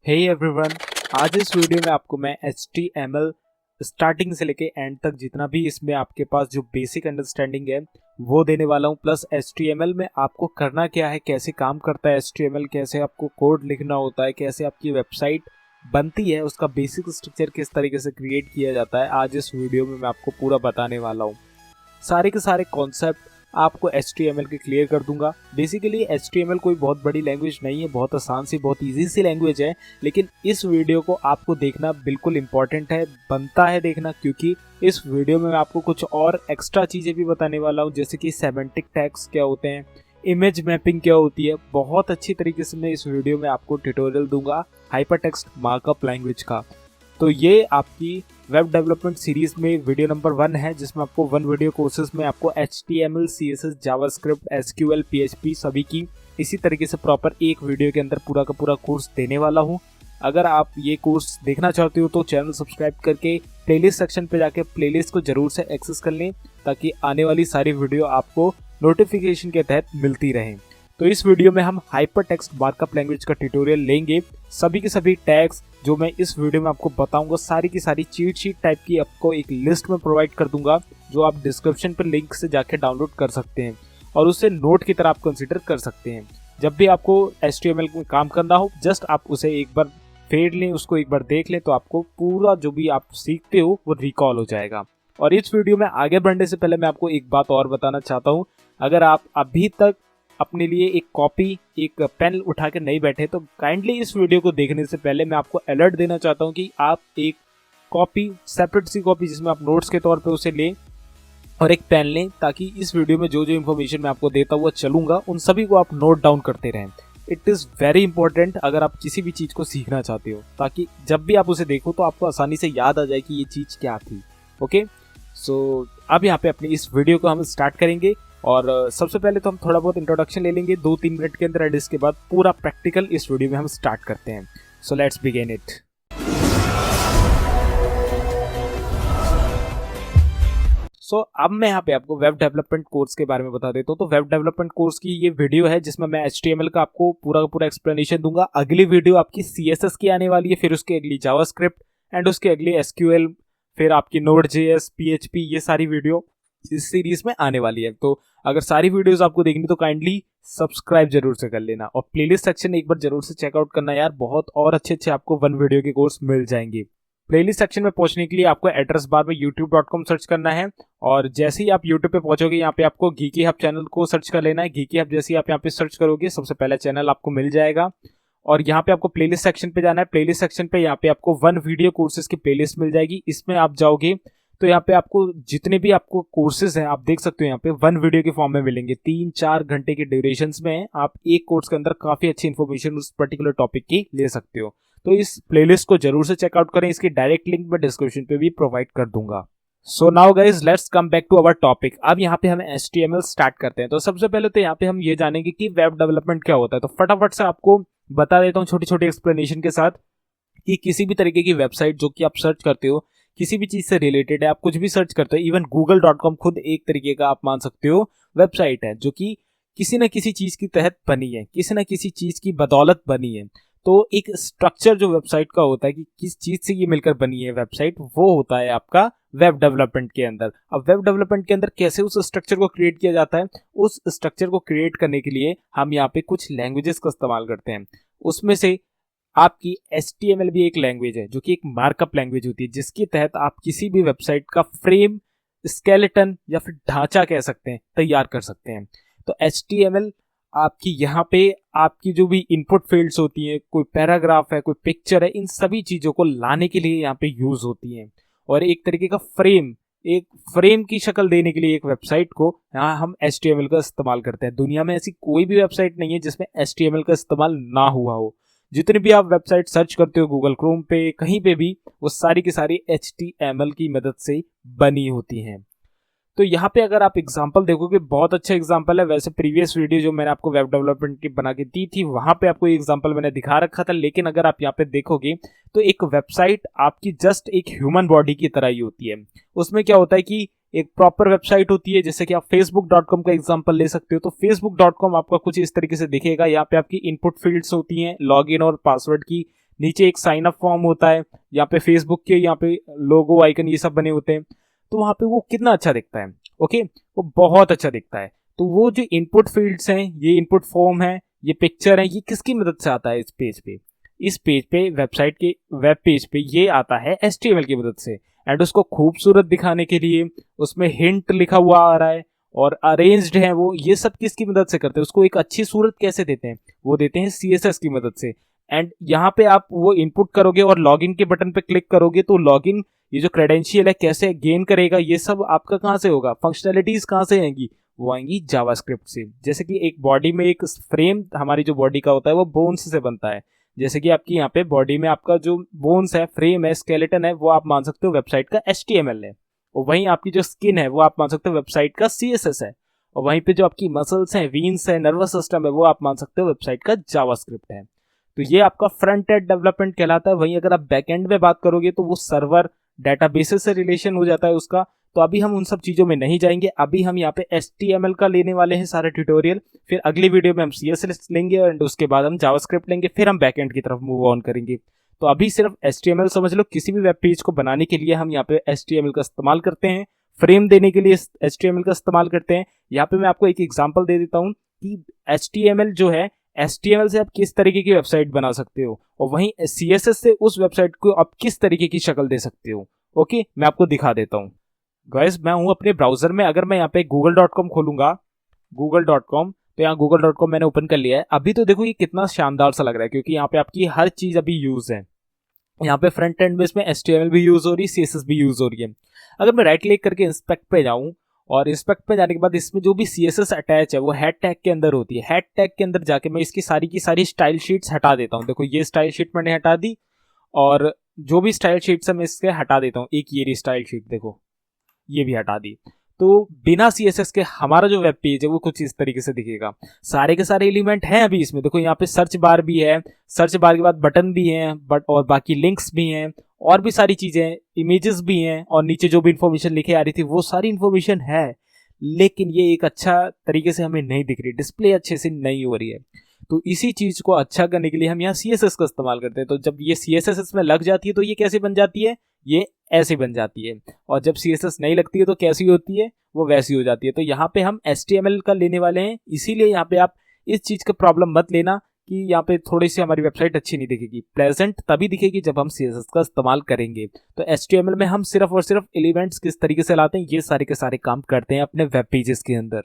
Hey everyone, आज इस video में आपको मैं HTML स्टार्टिंग से लेके एंड तक जितना भी इसमें आपके पास जो बेसिक अंडरस्टैंडिंग है वो देने वाला हूँ। प्लस HTML में आपको करना क्या है, कैसे काम करता है HTML, कैसे आपको कोड लिखना होता है, कैसे आपकी वेबसाइट बनती है, उसका बेसिक स्ट्रक्चर किस तरीके से क्रिएट किया जाता है। आज इस वीडियो में मैं आपको पूरा बताने वाला हूँ। सारे के सारे कॉन्सेप्ट आपको HTML के क्लियर कर दूंगा। बेसिकली HTML कोई बहुत बड़ी लैंग्वेज नहीं है, बहुत आसान सी, बहुत इजी सी लैंग्वेज है, लेकिन इस वीडियो को आपको देखना बिल्कुल इम्पॉर्टेंट है, बनता है देखना, क्योंकि इस वीडियो में मैं आपको कुछ और एक्स्ट्रा चीज़ें भी बताने वाला हूँ, जैसे कि सेमेंटिक टैग्स क्या होते हैं, इमेज मैपिंग क्या होती है। बहुत अच्छी तरीके से मैं इस वीडियो में आपको ट्यूटोरियल दूंगा हाइपरटेक्स्ट मार्कअप लैंग्वेज का। तो ये आपकी वेब डेवलपमेंट सीरीज में वीडियो नंबर 1 है, जिसमें आपको 1 वीडियो कोर्सेज में आपको HTML, CSS, JavaScript, SQL, PHP सभी की इसी तरीके से प्रॉपर एक वीडियो के अंदर पूरा का पूरा कोर्स देने वाला हूँ। अगर आप ये कोर्स देखना चाहते हो तो चैनल सब्सक्राइब करके प्लेलिस्ट सेक्शन पे जाके प्लेलिस्ट को जरूर से एक्सेस कर लें, ताकि आने वाली सारी वीडियो आपको नोटिफिकेशन के तहत मिलती रहें। तो इस वीडियो में हम हाइपरटेक्स्ट मार्कअप लैंग्वेज का ट्यूटोरियल लेंगे। सभी के सभी टैग्स जो मैं इस वीडियो में आपको बताऊंगा, सारी की सारी चीट शीट टाइप की आपको एक लिस्ट में प्रोवाइड कर दूंगा, जो आप डिस्क्रिप्शन पर लिंक से जाके डाउनलोड कर सकते हैं और उसे नोट की तरह आप कंसिडर कर सकते हैं। जब भी आपको HTML में काम करना हो, जस्ट आप उसे एक बार फेर लें, उसको एक बार देख लें, तो आपको पूरा जो भी आप सीखते हो वो रिकॉल हो जाएगा। और इस वीडियो में आगे बढ़ने से पहले मैं आपको एक बात और बताना चाहता हूँ। अगर आप अभी तक अपने लिए एक कॉपी, एक पेन उठा के नहीं बैठे, तो काइंडली इस वीडियो को देखने से पहले मैं आपको अलर्ट देना चाहता हूं कि आप एक कॉपी, सेपरेट सी कॉपी जिसमें आप नोट्स के तौर पे उसे लें और एक पेन लें, ताकि इस वीडियो में जो जो इन्फॉर्मेशन मैं आपको देता हुआ चलूंगा उन सभी को आप नोट डाउन करते रहें। इट इज़ वेरी इंपॉर्टेंट अगर आप किसी भी चीज़ को सीखना चाहते हो, ताकि जब भी आप उसे देखो तो आपको आसानी से याद आ जाए कि ये चीज़ क्या थी। ओके, सो अब यहाँ पे अपनी इस वीडियो को हम स्टार्ट करेंगे। और सबसे पहले तो हम थोड़ा बहुत इंट्रोडक्शन ले लेंगे 2-3 मिनट के अंदर, एंड इसके बाद पूरा प्रैक्टिकल इस वीडियो में हम स्टार्ट करते हैं। So let's begin it. So अब मैं यहाँ पे आपको वेब डेवलपमेंट कोर्स के बारे में बता देता हूँ। तो वेब डेवलपमेंट कोर्स की ये वीडियो है जिसमें मैं HTML का आपको पूरा का पूरा एक्सप्लेनेशन दूंगा। अगली वीडियो आपकी CSS की आने वाली है, फिर उसके अगली जावास्क्रिप्ट, एंड उसके अगली SQL, फिर आपकी Node.js, PHP, ये सारी वीडियो इस सीरीज में आने वाली है। तो अगर सारी वीडियोस आपको देखनी तो काइंडली सब्सक्राइब जरूर से कर लेना, और प्लेलिस्ट सेक्शन एक बार जरूर से चेकआउट करना यार, बहुत और अच्छे अच्छे आपको 1 वीडियो के कोर्स मिल जाएंगे। प्लेलिस्ट सेक्शन में पहुंचने के लिए आपको एड्रेस बार में youtube.com सर्च करना है, और जैसे ही आप YouTube पे पहुंचोगे यहाँ पे आपको गीकी हब चैनल को सर्च कर लेना है। गीकी हब जैसे ही आप यहाँ पे सर्च करोगे सबसे पहला चैनल आपको मिल जाएगा, और यहाँ पे आपको प्लेलिस्ट सेक्शन पे जाना है। प्लेलिस्ट सेक्शन पे यहाँ पे आपको 1 वीडियो कोर्सेज की प्लेलिस्ट मिल जाएगी। इसमें आप जाओगे तो यहाँ पे आपको जितने भी आपको कोर्सेज हैं आप देख सकते हो, यहाँ पे 1 वीडियो के फॉर्म में मिलेंगे। 3-4 घंटे के ड्यूरेशंस में आप एक कोर्स के अंदर काफी अच्छी इन्फॉर्मेशन उस पर्टिकुलर टॉपिक की ले सकते हो। तो इस प्लेलिस्ट को जरूर से चेकआउट करें, इसकी डायरेक्ट लिंक मैं डिस्क्रिप्शन पे भी प्रोवाइड कर दूंगा। So now guys, let's come back to our topic. अब यहाँ पे हम HTML स्टार्ट करते हैं। तो सबसे पहले तो यहाँ पे हम ये जानेंगे कि वेब डेवलपमेंट क्या होता है। तो फटाफट से आपको बता देता हूँ छोटी छोटी एक्सप्लेनेशन के साथ, कि किसी भी तरीके की वेबसाइट जो कि आप सर्च करते हो, किसी भी चीज से रिलेटेड है, आप कुछ भी सर्च करते हो, इवन google.com खुद एक तरीके का आप मान सकते हो वेबसाइट है, जो कि किसी न किसी चीज के तहत बनी है, किसी न किसी चीज की बदौलत बनी है। तो एक स्ट्रक्चर जो वेबसाइट का होता है कि किस चीज से ये मिलकर बनी है वेबसाइट, वो होता है आपका वेब डेवलपमेंट के अंदर। अब वेब डेवलपमेंट के अंदर कैसे उस स्ट्रक्चर को क्रिएट किया जाता है, उस स्ट्रक्चर को क्रिएट करने के लिए हम यहाँ पे कुछ लैंग्वेजेस का इस्तेमाल करते हैं। उसमें से आपकी HTML भी एक लैंग्वेज है, जो कि एक मार्कअप लैंग्वेज होती है, जिसके तहत आप किसी भी वेबसाइट का फ्रेम, स्केलेटन या फिर ढांचा कह सकते हैं, तैयार कर सकते हैं। तो HTML आपकी यहाँ पे आपकी जो भी इनपुट फील्ड्स होती हैं, कोई पैराग्राफ है, कोई पिक्चर है, इन सभी चीजों को लाने के लिए यहाँ पे यूज होती हैं। और एक तरीके का फ्रेम, एक फ्रेम की शक्ल देने के लिए एक वेबसाइट को यहाँ हम HTML का इस्तेमाल करते हैं। दुनिया में ऐसी कोई भी वेबसाइट नहीं है जिसमें HTML का इस्तेमाल ना हुआ हो। जितनी भी आप वेबसाइट सर्च करते हो गूगल क्रोम पे, कहीं पे भी, वो सारी की सारी HTML की मदद से बनी होती हैं। तो यहाँ पे अगर आप एग्जांपल देखोगे, बहुत अच्छा एग्जांपल है। वैसे प्रीवियस वीडियो जो मैंने आपको वेब डेवलपमेंट की बना के दी थी, वहां पे आपको एग्जांपल मैंने दिखा रखा था, लेकिन अगर आप यहाँ पे देखोगे तो एक वेबसाइट आपकी जस्ट एक ह्यूमन बॉडी की तरह ही होती है। उसमें क्या होता है कि एक प्रॉपर वेबसाइट होती है, जैसे कि आप facebook.com का एग्जांपल ले सकते हो। तो facebook.com आपका कुछ इस तरीके से दिखेगा। यहाँ पे आपकी इनपुट फील्ड्स होती हैं, लॉगिन और पासवर्ड की नीचे एक साइन अप फॉर्म होता है, यहाँ पे फेसबुक के यहाँ पे लोगो आइकन ये सब बने होते हैं, तो वहाँ पे वो कितना अच्छा दिखता है। ओके, वो बहुत अच्छा दिखता है। तो वो जो इनपुट फील्ड्स हैं, ये इनपुट फॉर्म है, ये पिक्चर है, ये किसकी मदद से आता है इस पेज पे वेबसाइट के वेब पेज पे ये आता है HTML की मदद से। एंड उसको खूबसूरत दिखाने के लिए उसमें हिंट लिखा हुआ आ रहा है और अरेंज्ड है वो, ये सब किसकी मदद से करते हैं, उसको एक अच्छी सूरत कैसे देते हैं, वो देते हैं CSS की मदद से। एंड यहाँ पे आप वो इनपुट करोगे और लॉगिन के बटन पे क्लिक करोगे तो लॉगिन, ये जो क्रेडेंशियल है कैसे गेन करेगा, ये सब आपका कहाँ से होगा, फंक्शनैलिटीज कहाँ से आएंगी, वो आएंगी जावास्क्रिप्ट से। जैसे कि एक बॉडी में एक फ्रेम, हमारी जो बॉडी का होता है वो बोन्स से बनता है, जैसे कि आपकी यहाँ पे बॉडी में आपका जो बोन्स है, फ्रेम है, स्केलेटन है, वो आप मान सकते हो वेबसाइट का HTML है, और वहीं आपकी जो स्किन है वो आप मान सकते हो वेबसाइट का CSS है, और वहीं पे जो आपकी मसल्स हैं, वीन्स है, नर्वस सिस्टम है, वो आप मान सकते हो वेबसाइट का जावास्क्रिप्ट है। तो ये आपका फ्रंट एंड डेवलपमेंट कहलाता है। वहीं अगर आप बैक एंड में बात करोगे तो वो सर्वर डेटाबेसेस से रिलेशन हो जाता है उसका। तो अभी हम उन सब चीज़ों में नहीं जाएंगे, अभी हम यहाँ पे HTML का लेने वाले हैं सारे ट्यूटोरियल, फिर अगली वीडियो में हम CSS लेंगे और उसके बाद हम जावास्क्रिप्ट लेंगे, फिर हम बैकएंड की तरफ मूव ऑन करेंगे। तो अभी सिर्फ HTML समझ लो, किसी भी वेब पेज को बनाने के लिए हम यहाँ पे HTML का इस्तेमाल करते हैं, फ्रेम देने के लिए HTML का इस्तेमाल करते हैं। यहाँ पे मैं आपको एक एग्जाम्पल दे देता हूँ कि HTML जो है, HTML से आप किस तरीके की वेबसाइट बना सकते हो, और वहीं CSS से उस वेबसाइट को आप किस तरीके की शक्ल दे सकते हो। ओके, मैं आपको दिखा देता हूँ। गाइस, मैं हूँ अपने ब्राउजर में, अगर मैं यहाँ पे google.com खोलूंगा, google.com, तो यहाँ google.com मैंने ओपन कर लिया है। अभी तो देखो ये कितना शानदार सा लग रहा है, क्योंकि यहाँ पे आपकी हर चीज अभी यूज है। यहाँ पे फ्रंट एंड में इसमें HTML भी यूज हो रही है, CSS भी यूज हो रही है। अगर मैं राइट क्लिक करके इंस्पेक्ट पे जाऊँ, और इंस्पेक्ट पे जाने के बाद इसमें जो भी CSS अटैच है वो हेड टैग के अंदर होती है। हेड टैग के अंदर जाके मैं इसकी सारी की सारी स्टाइल शीट्स हटा देता हूँ। देखो ये स्टाइल शीट मैंने हटा दी, और जो भी स्टाइल शीट्स है मैं इसके हटा देता हूँ। एक ये स्टाइल शीट देखो, ये भी हटा दी। तो बिना CSS के हमारा जो वेब पेज है वो कुछ इस तरीके से दिखेगा। सारे के सारे एलिमेंट हैं अभी इसमें, देखो यहाँ पे सर्च बार भी है, सर्च बार के बाद बटन भी हैं, बट और बाकी लिंक्स भी हैं, और भी सारी चीजें, इमेजेस भी हैं, और नीचे जो भी इन्फॉर्मेशन लिखे आ रही थी वो सारी इन्फॉर्मेशन है। लेकिन ये एक अच्छा तरीके से हमें नहीं दिख रही, डिस्प्ले अच्छे से नहीं हो रही है। तो इसी चीज को अच्छा करने के लिए हम यहाँ CSS का इस्तेमाल करते हैं। तो जब ये CSS इसमें लग जाती है तो ये कैसे बन जाती है, ये ऐसे बन जाती है। और जब CSS नहीं लगती है तो कैसी होती है, वो वैसी हो जाती है। तो यहाँ पे हम HTML का लेने वाले हैं, इसीलिए यहाँ पे आप इस चीज का प्रॉब्लम मत लेना कि यहाँ पे थोड़ी सी हमारी वेबसाइट अच्छी नहीं दिखेगी। प्लेजेंट तभी दिखेगी जब हम CSS का इस्तेमाल करेंगे। तो HTML में हम सिर्फ और सिर्फ एलिमेंट्स किस तरीके से लाते हैं, ये सारे के सारे काम करते हैं अपने वेब पेजेस के अंदर।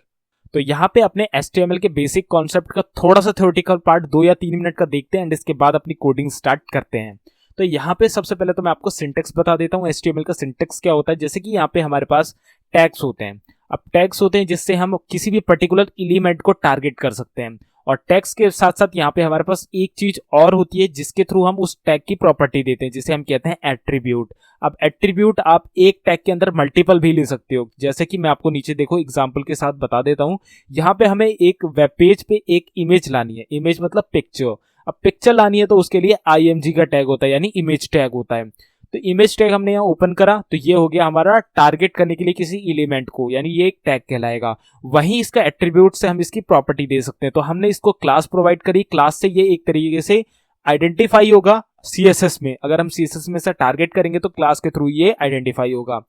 तो यहाँ पे अपने HTML के बेसिक कॉन्सेप्ट का थोड़ा सा थ्योरेटिकल पार्ट 2 या 3 मिनट का देखते हैं, एंड इसके बाद अपनी कोडिंग स्टार्ट करते हैं। तो यहाँ पे सबसे पहले तो मैं आपको सिंटेक्स बता देता हूँ। HTML का सिंटेक्स क्या होता है, जैसे कि यहाँ पे हमारे पास टैग्स होते हैं। अब टैग्स होते हैं जिससे हम किसी भी पर्टिकुलर एलिमेंट को टारगेट कर सकते हैं, और टैग्स के साथ साथ यहाँ पे हमारे पास एक चीज और होती है जिसके थ्रू हम उस टैग की प्रॉपर्टी देते हैं, जिसे हम कहते हैं एट्रीब्यूट। अब एट्रीब्यूट आप एक टैग के अंदर मल्टीपल भी ले सकते हो, जैसे कि मैं आपको नीचे देखो एग्जांपल के साथ बता देता हूँ। यहाँ पे हमें एक वेब पेज पे एक इमेज लानी है, इमेज मतलब पिक्चर। अब पिक्चर लानी है तो उसके लिए IMG का टैग होता है, यानी इमेज टैग होता है। तो इमेज टैग हमने यहाँ ओपन करा, तो ये हो गया हमारा टारगेट करने के लिए किसी एलिमेंट को, यानी ये एक टैग कहलाएगा। वहीं इसका एट्रीब्यूट से हम इसकी प्रॉपर्टी दे सकते हैं। तो हमने इसको क्लास प्रोवाइड करी, क्लास से ये एक तरीके से आइडेंटिफाई होगा CSS में। अगर हम CSS में से टारगेट करेंगे तो क्लास के थ्रू ये आइडेंटिफाई होगा।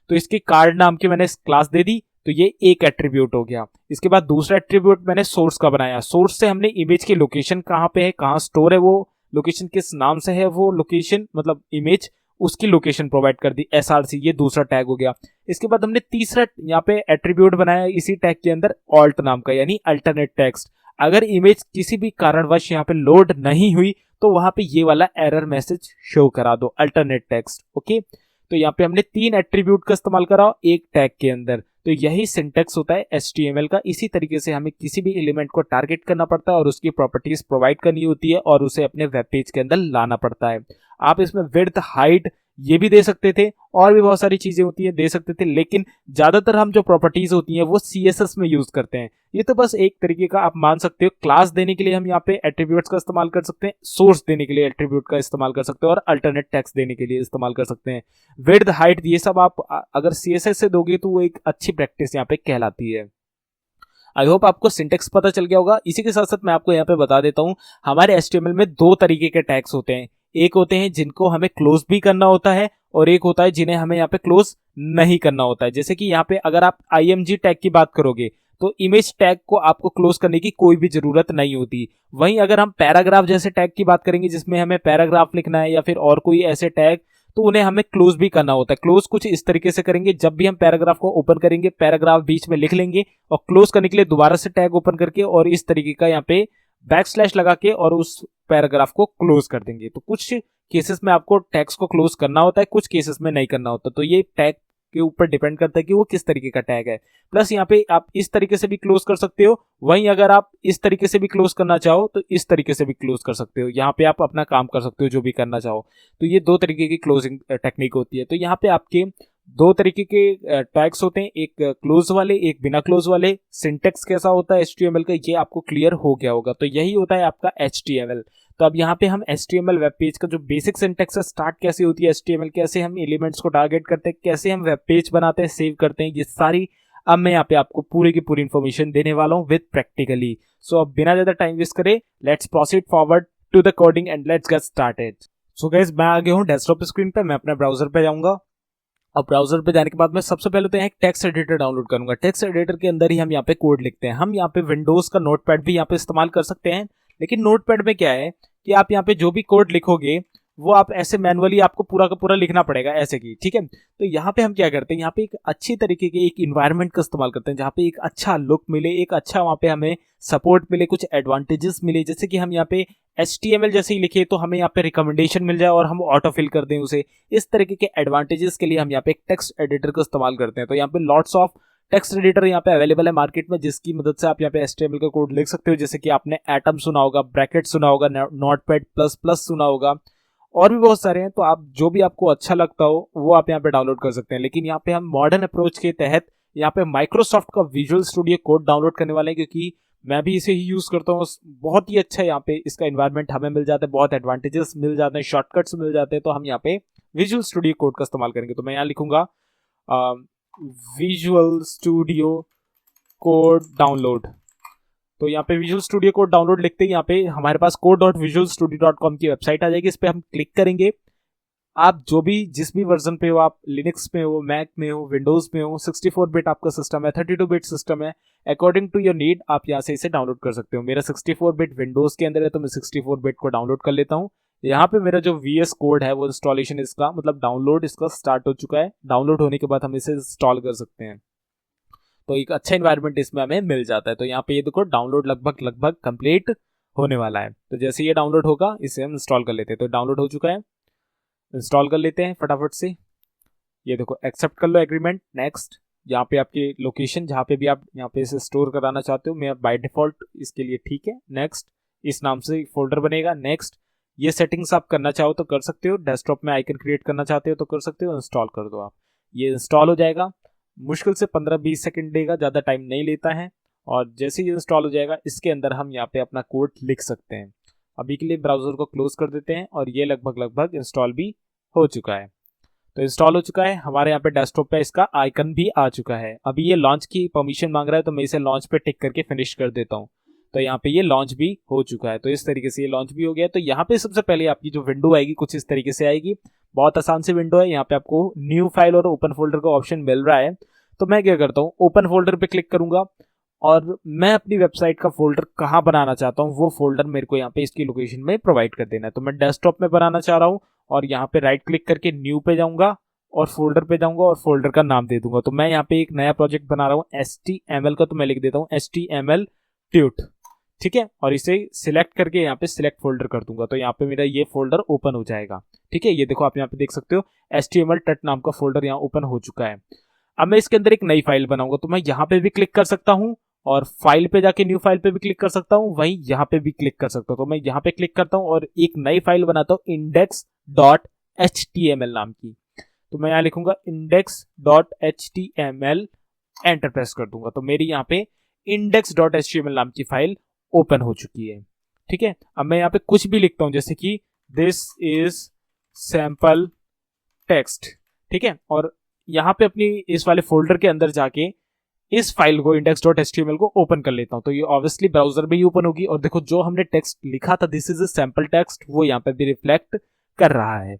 तो इसकी कार्ड नाम की मैंने क्लास दे दी, तो ये एक एट्रीब्यूट हो गया। इसके बाद दूसरा एट्रीब्यूट मैंने सोर्स का बनाया। सोर्स से हमने इमेज की लोकेशन कहाँ पे है, कहाँ स्टोर है, वो लोकेशन किस नाम से है, वो लोकेशन मतलब इमेज, उसकी लोकेशन प्रोवाइड कर दी, SRC, ये दूसरा टैग हो गया। इसके बाद हमने तीसरा यहाँ पे एट्रीब्यूट बनाया इसी टैग के अंदर, ऑल्ट नाम का, यानी अल्टरनेट टेक्स्ट। अगर इमेज किसी भी कारणवश यहाँ पे लोड नहीं हुई तो वहां पे ये वाला एरर मैसेज शो करा दो, अल्टरनेट टेक्स्ट। ओके, तो यहाँ पे हमने 3 एट्रीब्यूट का इस्तेमाल करा एक टैग के अंदर। तो यही सिंटेक्स होता है HTML का। इसी तरीके से हमें किसी भी एलिमेंट को टारगेट करना पड़ता है और उसकी प्रॉपर्टीज प्रोवाइड करनी होती है और उसे अपने वेब पेज के अंदर लाना पड़ता है। आप इसमें विड्थ, हाइट ये भी दे सकते थे, और भी बहुत सारी चीजें होती हैं दे सकते थे, लेकिन ज्यादातर हम जो प्रॉपर्टीज होती हैं वो CSS में यूज करते हैं। ये तो बस एक तरीके का आप मान सकते हो, क्लास देने के लिए हम यहाँ पे एट्रीब्यूट्स का इस्तेमाल कर सकते हैं, सोर्स देने के लिए एट्रीब्यूट का इस्तेमाल कर सकते हैं, और अल्टरनेट टेक्स्ट देने के लिए इस्तेमाल कर सकते हैं। विड्थ, हाइट ये सब आप अगर CSS से दोगे तो वो एक अच्छी प्रैक्टिस यहाँ पे कहलाती है। आई होप आपको सिंटेक्स पता चल गया होगा। इसी के साथ साथ मैं आपको यहाँ पे बता देता हूँ, हमारे HTML में 2 तरीके के टैग्स होते हैं। एक होते हैं जिनको हमें क्लोज भी करना होता है और एक होता है जिन्हें हमें यहाँ पे क्लोज नहीं करना होता है। जैसे कि यहाँ पे अगर आप IMG टैग की बात करोगे तो इमेज टैग को आपको क्लोज करने की कोई भी जरूरत नहीं होती। वहीं अगर हम पैराग्राफ जैसे टैग की बात करेंगे जिसमें हमें पैराग्राफ लिखना है या फिर और कोई ऐसे टैग, तो उन्हें हमें क्लोज भी करना होता है। क्लोज कुछ इस तरीके से करेंगे, जब भी हम पैराग्राफ को ओपन करेंगे पैराग्राफ बीच में लिख लेंगे और क्लोज करने के लिए दोबारा से टैग ओपन करके और इस तरीके का यहाँ पे बैकस्लैश लगा के और उस पैराग्राफ को क्लोज कर देंगे। तो कुछ केसेस में आपको टैग्स को क्लोज करना होता है, कुछ केसेस में नहीं करना होता। तो ये टैग के ऊपर डिपेंड करता है कि वो किस तरीके का टैग है। प्लस यहाँ पे आप इस तरीके से भी क्लोज कर सकते हो, वहीं अगर आप इस तरीके से भी क्लोज करना चाहो तो इस तरीके से भी क्लोज कर सकते हो। यहाँ पे आप अपना काम कर सकते हो जो भी करना चाहो। तो ये दो तरीके की क्लोजिंग टेक्निक होती है। तो यहाँ पे आपके दो तरीके के टैग्स होते हैं, एक क्लोज वाले, एक बिना क्लोज वाले। सिंटेक्स कैसा होता है HTML का ये आपको क्लियर हो गया होगा। तो यही होता है आपका HTML। तो अब यहाँ पे हम HTML वेब पेज का जो बेसिक सिंटेक्स है, स्टार्ट कैसे होती है HTML, कैसे हम एलिमेंट्स को टारगेट करते हैं, कैसे हम वेब पेज बनाते हैं, सेव करते हैं, ये सारी अब मैं यहाँ पे आपको पूरी की पूरी इन्फॉर्मेशन देने वाला हूँ विद प्रैक्टिकली। सो अब बिना ज्यादा टाइम वेस्ट करे let's proceed forward to the coding and let's get started. So guys मैं आ गया हूँ डेस्कटॉप स्क्रीन पे। मैं अपने ब्राउजर पे जाऊंगा और ब्राउजर पे जाने के बाद मैं सबसे पहले तो यहाँ एक टेक्स्ट एडिटर डाउनलोड करूंगा। टेक्स्ट एडिटर के अंदर ही हम यहाँ पे कोड लिखते हैं। हम यहाँ पे विंडोज का नोटपैड भी यहाँ पे इस्तेमाल कर सकते हैं, लेकिन नोटपैड में क्या है कि आप यहाँ पे जो भी कोड लिखोगे वो आप ऐसे मैनुअली आपको पूरा का पूरा लिखना पड़ेगा ऐसे की, ठीक है। तो यहाँ पे हम क्या करते हैं, यहाँ पे एक अच्छी तरीके के एक इन्वायरमेंट का इस्तेमाल करते हैं जहाँ पे एक अच्छा लुक मिले, एक अच्छा वहाँ पे हमें सपोर्ट मिले, कुछ एडवांटेजेस मिले। जैसे कि हम यहाँ पे HTML जैसे ही लिखे तो हमें यहाँ पे रिकमेंडेशन मिल जाए और हम ऑटो फिल कर दें उसे। इस तरीके के एडवांटेजेस के लिए हम यहाँ पे एक टेक्स्ट एडिटर का इस्तेमाल करते हैं। तो यहाँ पे लॉट्स ऑफ टेक्स्ट एडिटर यहाँ पे अवेलेबल है मार्केट में, जिसकी मदद से आप यहाँ पे HTML का कोड लिख सकते हो। जैसे कि आपने एटम सुना होगा, ब्रैकेट सुना होगा, नोटपैड प्लस प्लस सुना होगा, और भी बहुत सारे हैं। तो आप जो भी आपको अच्छा लगता हो वो आप यहाँ पे डाउनलोड कर सकते हैं। लेकिन यहाँ पे हम मॉडर्न अप्रोच के तहत यहाँ पे माइक्रोसॉफ्ट का विजुअल स्टूडियो कोड डाउनलोड करने वाले हैं, क्योंकि मैं भी इसे ही यूज करता हूँ। बहुत ही अच्छा है, यहाँ पे इसका एनवायरनमेंट हमें मिल जाता है, बहुत एडवांटेजेस मिल जाते हैं, शॉर्टकट्स मिल जाते हैं। तो हम यहाँ पे विजुअल स्टूडियो कोड का इस्तेमाल करेंगे। तो मैं यहाँ लिखूंगा विजुअल स्टूडियो कोड डाउनलोड। तो यहाँ पे विजुअल स्टूडियो कोड डाउनलोड लिखते हैं, यहाँ पे हमारे पास code.visualstudio.com की वेबसाइट आ जाएगी। इस पे हम क्लिक करेंगे। आप जो भी जिस भी वर्जन पे हो, आप लिनक्स में हो, मैक में हो, विंडोज में हो, 64 बिट आपका सिस्टम है, 32 बिट सिस्टम है, अकॉर्डिंग टू योर नीड आप यहाँ से इसे डाउनलोड कर सकते हो। मेरा 64 बिट विंडोज के अंदर है तो मैं 64 बिट को डाउनलोड कर लेता हूँ। यहाँ पे मेरा जो VS कोड है वो इंस्टॉलेशन इसका मतलब डाउनलोड इसका स्टार्ट हो चुका है। डाउनलोड होने के बाद हम इसे इंस्टॉल कर सकते हैं। तो एक अच्छा इन्वायरमेंट इसमें हमें मिल जाता है। तो यहाँ पे ये देखो डाउनलोड लगभग कंप्लीट होने वाला है। तो जैसे ये डाउनलोड होगा इसे हम इंस्टॉल कर लेते हैं। तो डाउनलोड हो चुका है, इंस्टॉल कर लेते हैं फटाफट से। ये देखो एक्सेप्ट कर लो एग्रीमेंट, नेक्स्ट। यहाँ पे आपकी लोकेशन जहाँ पे भी आप यहाँ पे इसे स्टोर कराना चाहते हो, मैं बाय डिफॉल्ट इसके लिए ठीक है, नेक्स्ट। इस नाम से फोल्डर बनेगा, नेक्स्ट। ये सेटिंग्स आप करना चाहो तो कर सकते हो, डेस्कटॉप में आइकन क्रिएट करना चाहते हो तो कर सकते हो, इंस्टॉल कर दो आप। ये इंस्टॉल हो जाएगा, मुश्किल से 15-20 सेकंड लेगा, ज़्यादा टाइम नहीं लेता है। और जैसे ही इंस्टॉल हो जाएगा इसके अंदर हम यहाँ पे अपना कोड लिख सकते हैं। अभी के लिए ब्राउजर को क्लोज कर देते हैं और ये लगभग इंस्टॉल भी हो चुका है। तो इंस्टॉल हो चुका है, हमारे यहाँ पे डेस्कटॉप पे इसका आइकन भी आ चुका है। अभी ये लॉन्च की परमिशन मांग रहा है तो मैं इसे लॉन्च पे टिक करके फिनिश कर देता हूँ। तो यहाँ पे ये लॉन्च भी हो चुका है। तो इस तरीके से ये लॉन्च भी हो गया। तो यहाँ पे सबसे पहले आपकी जो विंडो आएगी कुछ इस तरीके से आएगी। बहुत आसान सी विंडो है। यहाँ पे आपको न्यू फाइल और ओपन फोल्डर का ऑप्शन मिल रहा है। तो मैं क्या करता हूँ, ओपन फोल्डर पे क्लिक करूंगा और मैं अपनी वेबसाइट का फोल्डर कहाँ बनाना चाहता हूँ वो फोल्डर मेरे को यहाँ पे इसकी लोकेशन में प्रोवाइड कर देना है। तो मैं डेस्कटॉप में बनाना चाह रहा हूँ और यहाँ पे राइट क्लिक करके न्यू पे जाऊंगा और फोल्डर पे जाऊंगा और फोल्डर का नाम दे दूंगा। तो मैं यहाँ पे एक नया प्रोजेक्ट बना रहा हूँ HTML का, तो मैं लिख देता हूँ HTML ट्यूट, ठीक है। और इसे सिलेक्ट करके यहाँ पे सिलेक्ट फोल्डर कर दूंगा। तो यहाँ पे मेरा ये फोल्डर ओपन हो जाएगा, ठीक है। ये देखो आप यहाँ पे देख सकते हो HTML ट्यूट नाम का फोल्डर यहाँ ओपन हो चुका है। अब मैं इसके अंदर एक नई फाइल बनाऊंगा। तो मैं यहाँ पे भी क्लिक कर सकता हूँ और फाइल पे जाके न्यू फाइल पे भी क्लिक कर सकता हूँ, वहीं यहाँ पे भी क्लिक कर सकता हूँ। तो मैं यहाँ पे क्लिक करता हूँ और एक नई फाइल बनाता हूँ index.html नाम की। तो मैं यहाँ लिखूंगा index.html, एंटर प्रेस कर दूंगा। तो मेरी यहाँ पे index.html नाम की फाइल ओपन हो चुकी है, ठीक है। अब मैं यहाँ पे कुछ भी लिखता हूँ जैसे कि दिस इज सैंपल टेक्स्ट, ठीक है। और यहाँ पे अपनी इस वाले फोल्डर के अंदर जाके इस फाइल को index.html को ओपन कर लेता हूँ। तो ये ऑब्वियसली ब्राउजर में ही ओपन होगी और देखो जो हमने टेक्स्ट लिखा था this is a sample text वो यहाँ पे भी रिफ्लेक्ट कर रहा है।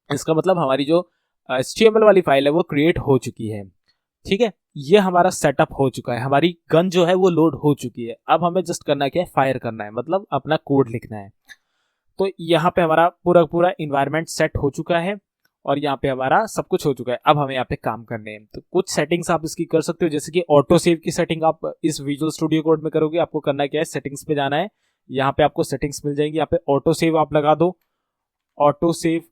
इसका मतलब हमारी जो HTML वाली फाइल है वो क्रिएट हो चुकी है। ठीक है, ये हमारा सेटअप हो चुका है, हमारी गन जो है वो लोड हो चुकी है। अब हमें जस्ट करना क्या है, फायर करना है, मतलब अपना कोड लिखना है। तो यहाँ पे हमारा पूरा पूरा इन्वायरमेंट सेट हो चुका है और यहाँ पे हमारा सब कुछ हो चुका है। अब हमें यहाँ पे काम करने हैं। तो कुछ सेटिंग्स आप इसकी कर सकते हो, जैसे कि ऑटो सेव की सेटिंग आप इस विजुअल स्टूडियो कोड में करोगे। आपको करना क्या है, सेटिंग्स पे जाना है, यहाँ पे आपको सेटिंग्स मिल जाएंगी, यहाँ पे ऑटो सेव आप लगा दो, ऑटो सेव,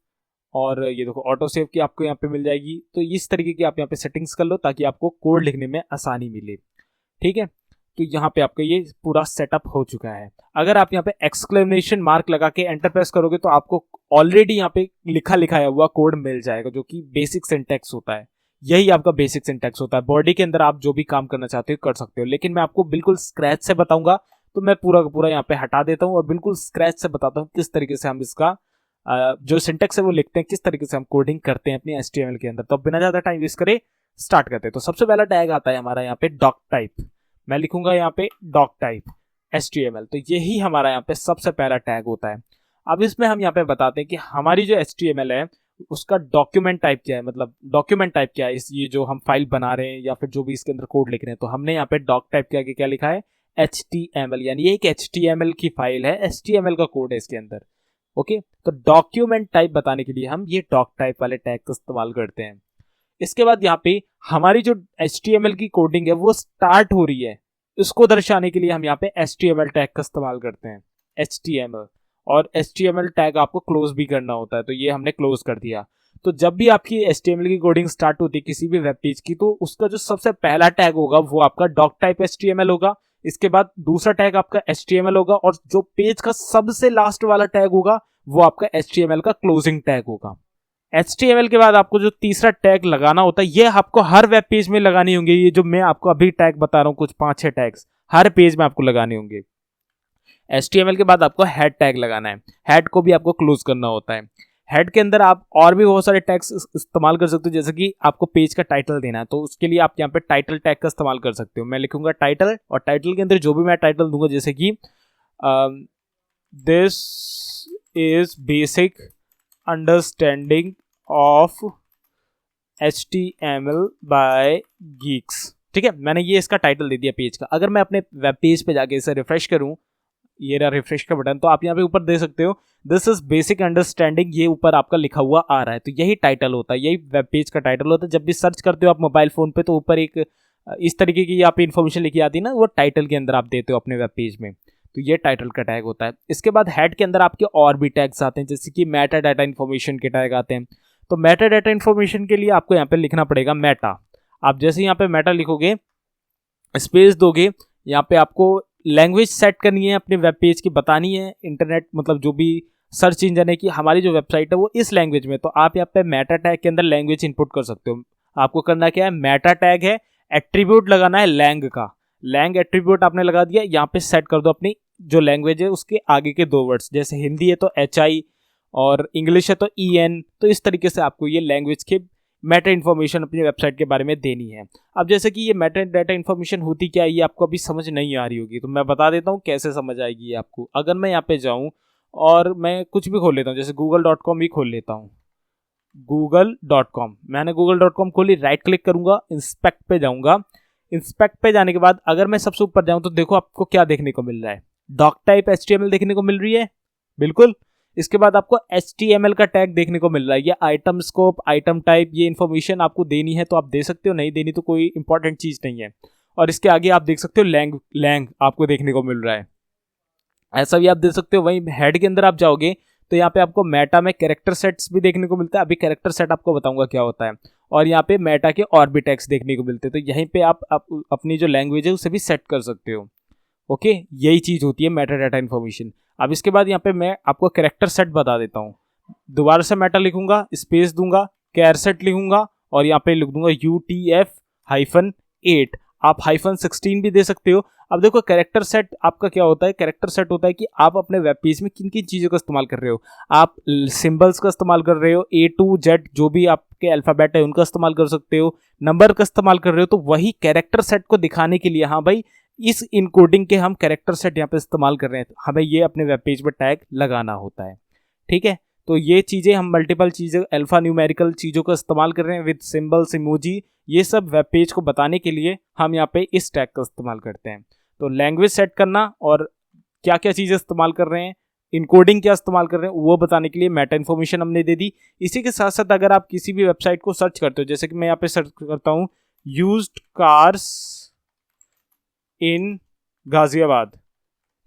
और ये देखो ऑटो सेव की आपको यहाँ पे मिल जाएगी। तो इस तरीके की आप यहाँ पे सेटिंग्स कर लो ताकि आपको कोड लिखने में आसानी मिले। ठीक है, तो यहाँ पे आपका ये पूरा सेटअप हो चुका है। अगर आप यहाँ पे एक्सक्लेमेशन मार्क लगा के एंटर प्रेस करोगे तो आपको ऑलरेडी यहाँ पे लिखाया हुआ कोड मिल जाएगा, जो कि बेसिक सिंटैक्स होता है। यही आपका बेसिक सिंटैक्स होता है। बॉडी के अंदर आप जो भी काम करना चाहते हो कर सकते हो, लेकिन मैं आपको बिल्कुल स्क्रैच से बताऊंगा, तो मैं पूरा का पूरा यहाँ पे हटा देता हूँ और बिल्कुल स्क्रैच से बताता हूँ किस तरीके से हम इसका जो सिंटैक्स है वो लिखते हैं, किस तरीके से हम कोडिंग करते हैं अपनी HTML के अंदर। तो बिना ज्यादा टाइम वेस्ट करे स्टार्ट करते हैं। तो सबसे पहला टैग आता है हमारा यहाँ पे डॉक टाइप। मैं लिखूंगा यहाँ पे डॉक टाइप HTML, तो यही हमारा यहाँ पे सबसे पहला टैग होता है। अब इसमें हम यहाँ पे बताते हैं कि हमारी जो HTML है उसका डॉक्यूमेंट टाइप क्या है, मतलब डॉक्यूमेंट टाइप क्या है इस ये जो हम फाइल बना रहे हैं या फिर जो भी इसके अंदर कोड लिख रहे हैं। तो हमने यहाँ पे डॉक टाइप के आगे क्या लिखा है, HTML, यानी ये एक HTML की फाइल है, HTML का कोड है इसके अंदर। ओके, तो डॉक्यूमेंट टाइप बताने के लिए हम ये डॉक टाइप वाले टैग का इस्तेमाल करते हैं। इसके बाद यहाँ पे हमारी जो HTML की कोडिंग है वो स्टार्ट हो रही है, इसको दर्शाने के लिए हम यहाँ पे HTML टैग का इस्तेमाल करते हैं, HTML। और HTML टैग आपको क्लोज भी करना होता है, तो ये हमने क्लोज कर दिया। तो जब भी आपकी HTML की कोडिंग स्टार्ट होती है किसी भी वेब पेज की, तो उसका जो सबसे पहला टैग होगा वो आपका डॉक टाइप HTML होगा। इसके बाद दूसरा टैग आपका HTML होगा, और जो पेज का सबसे लास्ट वाला टैग होगा वो आपका HTML का क्लोजिंग टैग होगा। HTML के बाद आपको जो तीसरा टैग लगाना होता है, ये आपको हर वेब पेज में लगाने होंगे। ये जो मैं आपको अभी टैग बता रहा हूँ, कुछ 5-6 टैग्स हर पेज में आपको लगाने होंगे। HTML के बाद आपको हेड टैग लगाना है, हेड को भी आपको क्लोज करना होता है। हेड के अंदर आप और भी बहुत सारे टैग्स इस्तेमाल कर सकते हो, जैसे कि आपको पेज का टाइटल देना है, तो उसके लिए आप यहाँ पे टाइटल टैग का इस्तेमाल कर सकते हो। मैं लिखूंगा टाइटल, और टाइटल के अंदर जो भी मैं टाइटल दूंगा, जैसे कि this is basic understanding of HTML by geeks. ठीक है, मैंने ये इसका टाइटल दे दिया पेज का। अगर मैं अपने वेब पेज पे जाके इसे रिफ्रेश करूं, ये रहा रिफ्रेश का बटन, तो आप यहाँ पे ऊपर देख सकते हो दिस इज बेसिक अंडरस्टैंडिंग, ये ऊपर आपका लिखा हुआ आ रहा है। तो यही टाइटल होता है, यही वेब पेज का टाइटल होता है। जब भी सर्च करते हो आप मोबाइल फोन पे, तो ऊपर एक इस तरीके की यहाँ पे इन्फॉर्मेशन लिखी आती है ना, वो टाइटल के अंदर आप देते हो अपने वेब पेज में। तो ये टाइटल का टैग होता है। इसके बाद हेड के अंदर आपके और भी टैग्स आते हैं, जैसे कि मेटा डाटा इन्फॉर्मेशन के टैग आते हैं। तो मेटा डाटा इन्फॉर्मेशन के लिए आपको यहाँ पे लिखना पड़ेगा मेटा। आप जैसे यहाँ पे मेटा लिखोगे, स्पेस दोगे, यहाँ पे आपको लैंग्वेज सेट करनी है, अपने वेब पेज की बतानी है, इंटरनेट मतलब जो भी सर्च इंजन है कि हमारी जो वेबसाइट है वो इस लैंग्वेज में। तो आप यहाँ पे मेटा टैग के अंदर लैंग्वेज इनपुट कर सकते हो। आपको करना क्या है, मेटा टैग है, एट्रीब्यूट लगाना है लैंग का, लैंग एट्रीब्यूट आपने लगा दिया। यहाँ पे सेट कर दो अपनी जो लैंग्वेज है उसके आगे के 2 वर्ड्स, जैसे हिंदी है तो HI और इंग्लिश है तो EN। तो इस तरीके से आपको ये लैंग्वेज के मेटा इन्फॉर्मेशन अपनी वेबसाइट के बारे में देनी है। अब जैसे कि ये मेटा डाटा इन्फॉर्मेशन होती क्या है, ये आपको अभी समझ नहीं आ रही होगी, तो मैं बता देता हूँ कैसे समझ आएगी आपको। अगर मैं यहाँ पे जाऊँ और मैं कुछ भी खोल लेता हूँ, जैसे google.com भी खोल लेता हूँ, google.com, मैंने google.com खोली, राइट क्लिक करूंगा, इंस्पेक्ट पे जाऊंगा। इंस्पेक्ट पे जाने के बाद अगर मैं सबसे ऊपर जाऊं तो देखो आपको क्या देखने को मिल रहा है, डॉक टाइप HTML देखने को मिल रही है, बिल्कुल। इसके बाद आपको HTML का टैग देखने को मिल रहा है, ये आइटम स्कोप, आइटम टाइप, ये इन्फॉर्मेशन आपको देनी है तो आप दे सकते हो, नहीं देनी तो कोई इंपॉर्टेंट चीज नहीं है। और इसके आगे आप देख सकते हो लैंग आपको देखने को मिल रहा है, ऐसा भी आप देख सकते हो। वहीं हेड के अंदर आप जाओगे तो यहाँ पे आपको मेटा में कैरेक्टर सेट्स भी देखने को मिलता है, अभी कैरेक्टर सेट आपको बताऊंगा क्या होता है। और यहाँ पे मेटा के और भी टैग्स देखने को मिलते हैं, तो यहीं पे आप अपनी जो लैंग्वेज है उसे भी सेट कर सकते हो। ओके, यही चीज होती है मेटा डाटा इन्फॉर्मेशन। अब इसके बाद यहाँ पे मैं आपको कैरेक्टर सेट बता देता हूँ। दोबारा से मेटा लिखूंगा, स्पेस दूंगा, कैर सेट लिखूंगा और यहाँ पे लिख दूंगा UTF-8, आप -16 भी दे सकते हो। अब देखो कैरेक्टर सेट आपका क्या होता है, कैरेक्टर सेट होता है कि आप अपने वेब पेज में किन किन चीज़ों का इस्तेमाल कर रहे हो। आप सिंबल्स का इस्तेमाल कर रहे हो, A to Z जो भी आपके अल्फ़ाबेट है उनका इस्तेमाल कर सकते हो, नंबर का इस्तेमाल कर रहे हो। तो वही कैरेक्टर सेट को दिखाने के लिए, हाँ भाई इस इनकोडिंग के हम कैरेक्टर सेट यहाँ पे इस्तेमाल कर रहे हैं, हमें ये अपने वेब पेज पर टैग लगाना होता है। ठीक है, तो ये चीज़ें हम मल्टीपल चीज़ें अल्फ़ा न्यूमेरिकल चीज़ों का इस्तेमाल कर रहे हैं विद सिंबल्स इमोजी, ये सब वेब पेज को बताने के लिए हम यहाँ पे इस टैग का इस्तेमाल करते हैं। तो लैंग्वेज सेट करना और क्या क्या चीज़ें इस्तेमाल कर रहे हैं, इनकोडिंग क्या इस्तेमाल कर रहे हैं, वो बताने के लिए मेटा इन्फॉर्मेशन हमने दे दी। इसी के साथ साथ अगर आप किसी भी वेबसाइट को सर्च करते हो, जैसे कि मैं यहाँ पे सर्च करता हूँ यूज्ड कार्स इन गाजियाबाद,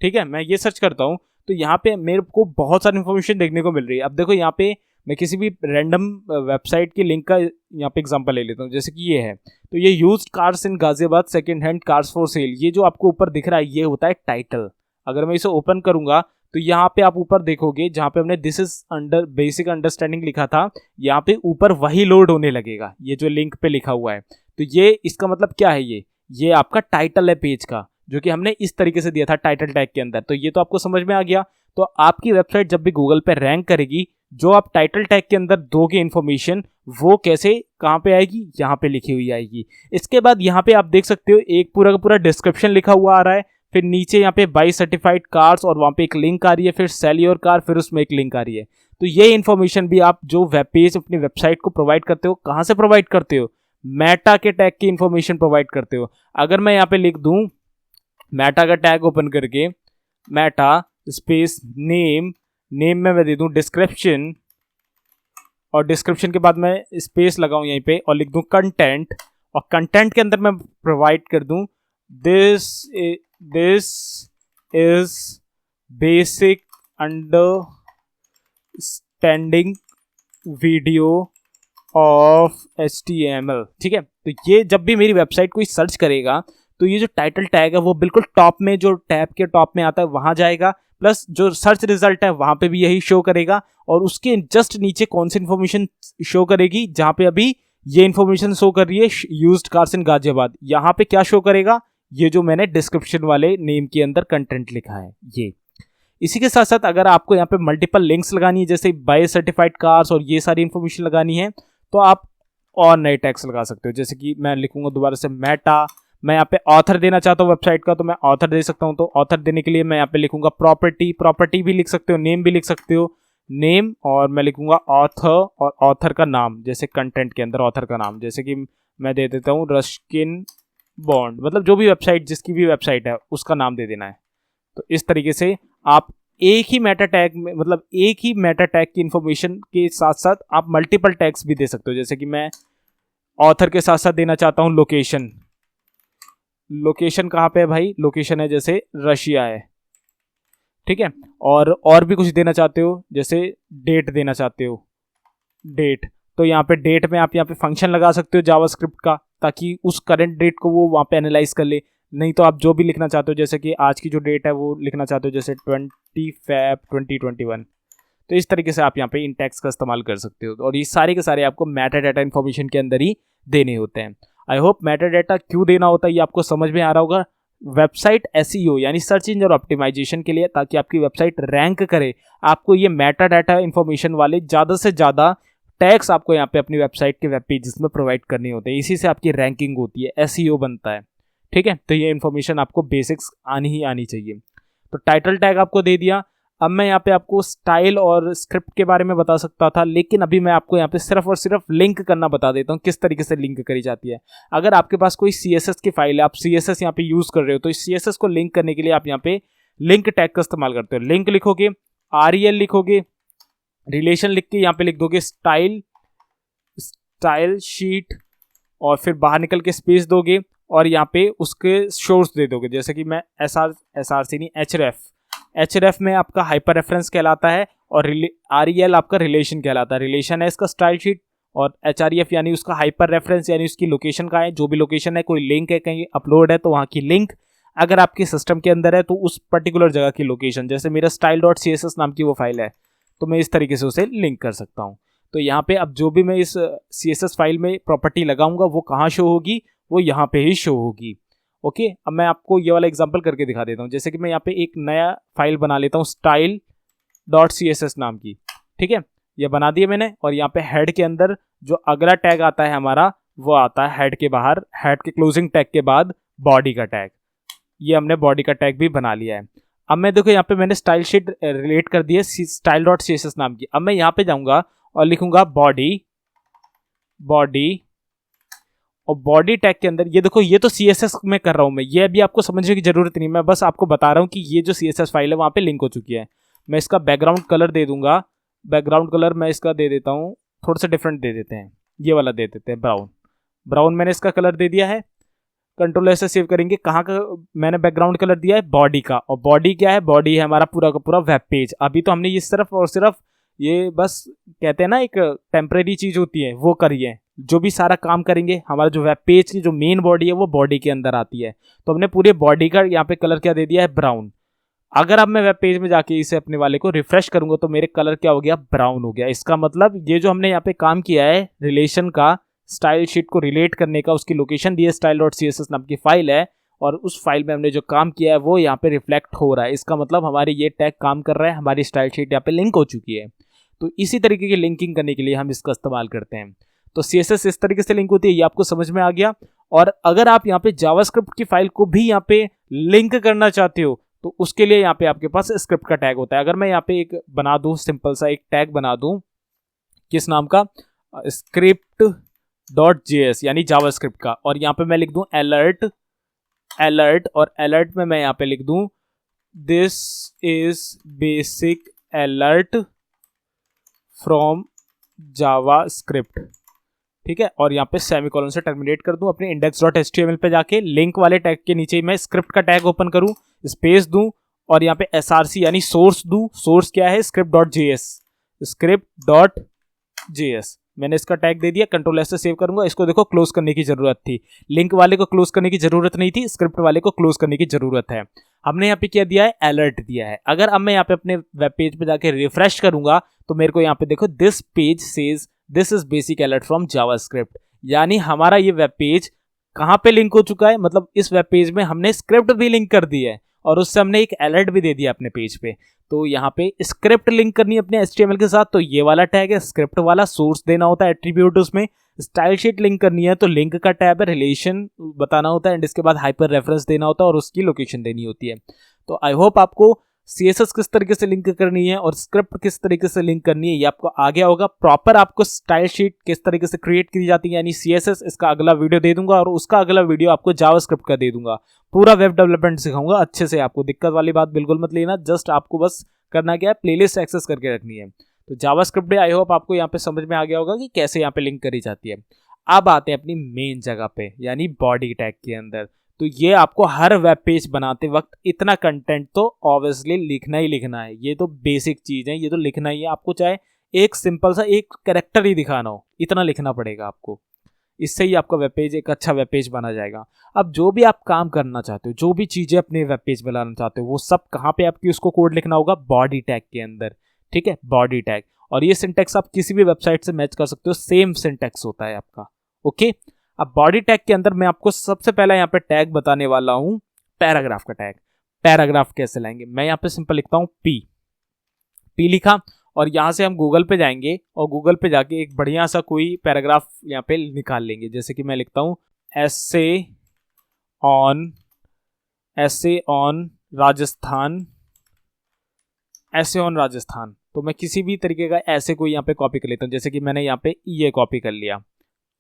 ठीक है, मैं ये सर्च करता हूँ तो यहाँ पे मेरे को बहुत सारी इन्फॉर्मेशन देखने को मिल रही है। अब देखो यहाँ पे मैं किसी भी रैंडम वेबसाइट की लिंक का यहाँ पे एग्जांपल ले लेता हूँ, जैसे कि ये है, तो ये used cars in Ghaziabad second hand cars for sale, ये जो आपको ऊपर दिख रहा है ये होता है टाइटल। अगर मैं इसे ओपन करूंगा तो यहाँ पे आप ऊपर देखोगे जहाँ पे हमने this is under basic understanding लिखा था, यहाँ पे ऊपर वही लोड होने लगेगा, ये जो लिंक पे लिखा हुआ है। तो ये इसका मतलब क्या है, ये आपका टाइटल है पेज का, जो कि हमने इस तरीके से दिया था टाइटल टैग के अंदर। तो ये तो आपको समझ में आ गया। तो आपकी वेबसाइट जब भी गूगल पे रैंक करेगी, जो आप टाइटल टैग के अंदर दोगे इन्फॉर्मेशन, वो कैसे कहाँ पे आएगी, यहाँ पे लिखी हुई आएगी। इसके बाद यहाँ पे आप देख सकते हो एक पूरा का पूरा डिस्क्रिप्शन लिखा हुआ आ रहा है, फिर नीचे यहाँ पे बाई सर्टिफाइड कार्स और वहाँ पे एक लिंक आ रही है, फिर सेल योर कार, फिर उसमें एक लिंक आ रही है। तो ये इन्फॉर्मेशन भी आप जो वेब पेज अपनी वेबसाइट को प्रोवाइड करते हो, कहाँ से प्रोवाइड करते हो, मेटा के टैग की इन्फॉर्मेशन प्रोवाइड करते हो। अगर मैं यहाँ पे लिख दूँ मेटा का टैग ओपन करके, मेटा स्पेस नेम में मैं दे दूं डिस्क्रिप्शन, और डिस्क्रिप्शन के बाद मैं स्पेस लगाऊं यहीं पे और लिख दूं कंटेंट, और कंटेंट के अंदर मैं प्रोवाइड कर दूं this is basic understanding video of HTML, ठीक है। तो ये जब भी मेरी वेबसाइट कोई सर्च करेगा तो ये जो टाइटल टैग है वो बिल्कुल टॉप में, जो टैब के टॉप में आता है वहां जाएगा, प्लस जो सर्च रिजल्ट है वहां पे भी यही शो करेगा, और उसके जस्ट नीचे कौन सी इन्फॉर्मेशन शो करेगी, जहां पे अभी ये इन्फॉर्मेशन शो कर रही है यूज्ड कार्स इन गाजियाबाद, यहाँ पे क्या शो करेगा, ये जो मैंने डिस्क्रिप्शन वाले नेम के अंदर कंटेंट लिखा है ये। इसी के साथ साथ अगर आपको यहाँ पे मल्टीपल लिंक्स लगानी है, जैसे बाय सर्टिफाइड कार्स और ये सारी इन्फॉर्मेशन लगानी है, तो आप और नए टैग्स लगा सकते हो। जैसे कि मैं लिखूंगा दोबारा से मेटा, मैं यहाँ पे ऑथर देना चाहता हूँ वेबसाइट का, तो मैं ऑथर दे सकता हूँ। तो ऑथर देने के लिए मैं यहाँ पे लिखूंगा प्रॉपर्टी भी लिख सकते हो, नेम भी लिख सकते हो, नेम, और मैं लिखूंगा ऑथर, और ऑथर का नाम, जैसे कंटेंट के अंदर ऑथर का नाम, जैसे कि मैं दे देता हूँ रस्किन बॉन्ड, मतलब जो भी वेबसाइट, जिसकी भी वेबसाइट है उसका नाम दे देना है। तो इस तरीके से आप एक ही मेटा टैग में, मतलब एक ही मेटा टैग की इंफॉर्मेशन के साथ साथ आप मल्टीपल टैग्स भी दे सकते हो। जैसे कि मैं ऑथर के साथ साथ देना चाहता हूँ लोकेशन कहाँ पे है भाई, लोकेशन है जैसे रशिया है, ठीक है। और भी कुछ देना चाहते हो, जैसे डेट देना चाहते हो, डेट, तो यहाँ पे डेट में आप यहाँ पे फंक्शन लगा सकते हो जावास्क्रिप्ट का, ताकि उस करंट डेट को वो वहाँ पे एनालाइज कर ले। नहीं तो आप जो भी लिखना चाहते हो, जैसे कि आज की जो डेट है वो लिखना चाहते हो, जैसे 20 Feb 2021, तो इस तरीके से आप यहाँ पे इन टैग्स का इस्तेमाल कर सकते हो। और ये सारे के सारे आपको मेटा डाटा इन्फॉर्मेशन के अंदर ही देने होते हैं। आई होप मेटा डाटा क्यों देना होता है ये आपको समझ में आ रहा होगा। वेबसाइट SEO यानी सर्च इंजन ऑप्टिमाइजेशन के लिए, ताकि आपकी वेबसाइट रैंक करे, आपको ये मेटा डाटा इन्फॉर्मेशन वाले ज़्यादा से ज़्यादा टैग्स आपको यहाँ पे अपनी वेबसाइट के वेब पेजेस में प्रोवाइड करने होते हैं। इसी से आपकी रैंकिंग होती है, SEO बनता है, ठीक है। तो ये इन्फॉर्मेशन आपको बेसिक्स आनी ही आनी चाहिए। तो टाइटल टैग आपको दे दिया। अब मैं यहाँ पे आपको स्टाइल और स्क्रिप्ट के बारे में बता सकता था, लेकिन अभी मैं आपको यहाँ पे सिर्फ और सिर्फ लिंक करना बता देता हूँ, किस तरीके से लिंक करी जाती है। अगर आपके पास कोई CSS की फाइल है, आप CSS यहाँ पे यूज कर रहे हो, तो इस CSS को लिंक करने के लिए आप यहाँ पे लिंक टैग का इस्तेमाल करते हो। लिंक लिखोगे, REL लिखोगे, रिलेशन लिख के यहाँ पे लिख दोगे स्टाइल शीट, और फिर बाहर निकल के स्पेस दोगे, और यहाँ पे उसके सोर्स दे दोगे। जैसे कि मैं SRC नहीं, href में आपका हाइपर रेफरेंस कहलाता है, और REL आपका रिलेशन कहलाता है। रिलेशन है इसका स्टाइल शीट, और href यानी उसका हाइपर रेफरेंस, यानी उसकी लोकेशन का है, जो भी लोकेशन है, कोई लिंक है कहीं अपलोड है तो वहाँ की लिंक, अगर आपके सिस्टम के अंदर है तो उस पर्टिकुलर जगह की लोकेशन। जैसे मेरा style.css नाम की वो फाइल है, तो मैं इस तरीके से उसे लिंक कर सकता हूँ। तो यहाँ पे अब जो भी मैं इस CSS फाइल में प्रॉपर्टी लगाऊंगा वो कहाँ शो होगी, वो यहाँ पे ही शो होगी। ओके, अब मैं आपको ये वाला एग्जांपल करके दिखा देता हूँ। जैसे कि मैं यहाँ पे एक नया फाइल बना लेता हूँ style.css नाम की, ठीक है, ये बना दिया मैंने। और यहाँ पे हेड के अंदर जो अगला टैग आता है हमारा, वो आता है हेड के बाहर, हेड के क्लोजिंग टैग के बाद बॉडी का टैग। ये हमने बॉडी का टैग भी बना लिया है। अब मैं देखो यहाँ पे मैंने स्टाइल शीट रिलेट कर दी है स्टाइल डॉट CSS नाम की। अब मैं यहाँ पे जाऊंगा और लिखूंगा बॉडी और बॉडी टैग के अंदर ये देखो, ये तो CSS में कर रहा हूँ मैं, ये अभी आपको समझने की जरूरत नहीं, मैं बस आपको बता रहा हूँ कि ये जो CSS फाइल है वहाँ पे लिंक हो चुकी है। मैं इसका बैकग्राउंड कलर दे दूंगा, बैकग्राउंड कलर मैं इसका दे देता हूँ, थोड़ा सा डिफरेंट दे देते हैं, ये वाला दे देते हैं ब्राउन मैंने इसका कलर दे दिया है। कंट्रोल ऐसे सेव करेंगे, कहाँ का मैंने बैकग्राउंड कलर दिया है, बॉडी का, और बॉडी क्या है, बॉडी है हमारा पूरा का पूरा वेब पेज। अभी तो हमने ये सिर्फ और सिर्फ ये बस कहते हैं ना एक टेम्परेरी चीज होती है वो करिए, जो भी सारा काम करेंगे हमारा जो वेब पेज की जो मेन बॉडी है वो बॉडी के अंदर आती है। तो हमने पूरे बॉडी का यहाँ पे कलर क्या दे दिया है, ब्राउन। अगर अब मैं वेब पेज में जाके इसे अपने वाले को रिफ्रेश करूंगा तो मेरे कलर क्या हो गया, ब्राउन हो गया। इसका मतलब ये जो हमने यहाँ पे काम किया है रिलेशन का, स्टाइल शीट को रिलेट करने का, उसकी लोकेशन दी है style.css नाम की फाइल है, और उस फाइल में हमने जो काम किया है वो यहाँ पे रिफ्लेक्ट हो रहा है। इसका मतलब हमारी ये टैग काम कर रहा है, हमारी स्टाइल शीट यहाँ पे लिंक हो चुकी है। तो इसी तरीके की लिंकिंग करने के लिए हम इसका इस्तेमाल करते हैं। तो CSS इस तरीके से लिंक होती है, ये आपको समझ में आ गया। और अगर आप यहाँ पे जावास्क्रिप्ट की फाइल को भी यहाँ पे लिंक करना चाहते हो तो उसके लिए यहाँ पे आपके पास स्क्रिप्ट का टैग होता है। अगर मैं यहाँ पे एक बना दूं, सिंपल सा एक टैग बना दूं, किस नाम का, script.js यानी जावास्क्रिप्ट का, और यहाँ पे मैं लिख दूं अलर्ट, और अलर्ट में मैं यहाँ पे लिख दूं this is basic alert from JavaScript, ठीक है, और यहाँ पे सेमीकोलन से टर्मिनेट कर दूं। अपने index.html पे जाके लिंक वाले टैग के नीचे मैं स्क्रिप्ट का टैग ओपन करूं, स्पेस दूं, और यहाँ पे src यानी सोर्स दूं। सोर्स क्या है, script.js मैंने इसका टैग दे दिया। कंट्रोल एस से सेव करूंगा। इसको देखो क्लोज करने की जरूरत थी, लिंक वाले को क्लोज करने की जरूरत नहीं थी, स्क्रिप्ट वाले को क्लोज करने की जरूरत है। हमने यहाँ पे क्या दिया है, अलर्ट दिया है। अगर अब मैं यहाँ पे अपने वेब पेज पे जाके रिफ्रेश करूंगा तो मेरे को यहाँ पे देखो this page says this is basic alert from JavaScript, यानी हमारा ये वेब पेज कहाँ पे लिंक हो चुका है, मतलब इस वेब पेज में हमने स्क्रिप्ट भी लिंक कर दी है और उससे हमने एक अलर्ट भी दे दिया अपने पेज पे। तो यहाँ पे स्क्रिप्ट लिंक करनी है अपने HTML के साथ तो ये वाला टैग है स्क्रिप्ट वाला, सोर्स देना होता है एट्रीब्यूट उसमें। स्टाइल शीट लिंक करनी है तो लिंक का टैब है, रिलेशन बताना होता है, एंड इसके बाद हाइपर रेफरेंस देना होता है और उसकी लोकेशन देनी होती है। तो आई होप आपको CSS किस तरीके से लिंक करनी है और स्क्रिप्ट किस तरीके से लिंक करनी है ये आपको आ गया होगा। प्रॉपर आपको स्टाइल शीट किस तरीके से क्रिएट की जाती है यानी CSS, इसका अगला वीडियो दे दूंगा, और उसका अगला वीडियो आपको जावास्क्रिप्ट का दे दूंगा। पूरा वेब डेवलपमेंट सिखाऊंगा अच्छे से, आपको दिक्कत वाली बात बिल्कुल मत लेना। जस्ट आपको बस करना क्या है, प्लेलिस्ट एक्सेस करके रखनी है। तो जावास्क्रिप्ट आई होप आपको यहाँ पे समझ में आ गया होगा कि कैसे यहाँ पे लिंक करी जाती है। अब आते हैं अपनी मेन जगह पे यानी बॉडी टैग के अंदर। तो ये आपको हर वेब पेज बनाते वक्त इतना कंटेंट तो ऑब्वियसली लिखना ही लिखना है, ये तो बेसिक चीज है, ये तो लिखना ही है आपको, चाहे एक सिंपल सा एक कैरेक्टर ही दिखाना हो, इतना लिखना पड़ेगा आपको। इससे ही आपका वेब पेज एक अच्छा वेब पेज बना जाएगा। अब जो भी आप काम करना चाहते हो, जो भी चीजें अपने वेब पेज में लाना चाहते हो, वो सब कहाँ पे आपकी उसको कोड लिखना होगा, बॉडी टैग के अंदर, ठीक है, बॉडी टैग। और ये सिंटेक्स आप किसी भी वेबसाइट से मैच कर सकते हो, सेम सिंटेक्स होता है आपका, ओके। अब बॉडी टैग के अंदर मैं आपको सबसे पहला यहाँ पे टैग बताने वाला हूँ, पैराग्राफ का टैग। पैराग्राफ कैसे लाएंगे, मैं यहाँ पे सिंपल लिखता हूँ पी लिखा, और यहाँ से हम गूगल पे जाएंगे और गूगल पे जाके एक बढ़िया सा कोई पैराग्राफ यहाँ पे निकाल लेंगे। जैसे कि मैं लिखता हूँ ऐसे ऑन राजस्थान, तो मैं किसी भी तरीके का ऐसे कोई यहाँ पे कॉपी कर लेता हूँ। जैसे कि मैंने यहाँ पे ये कॉपी कर लिया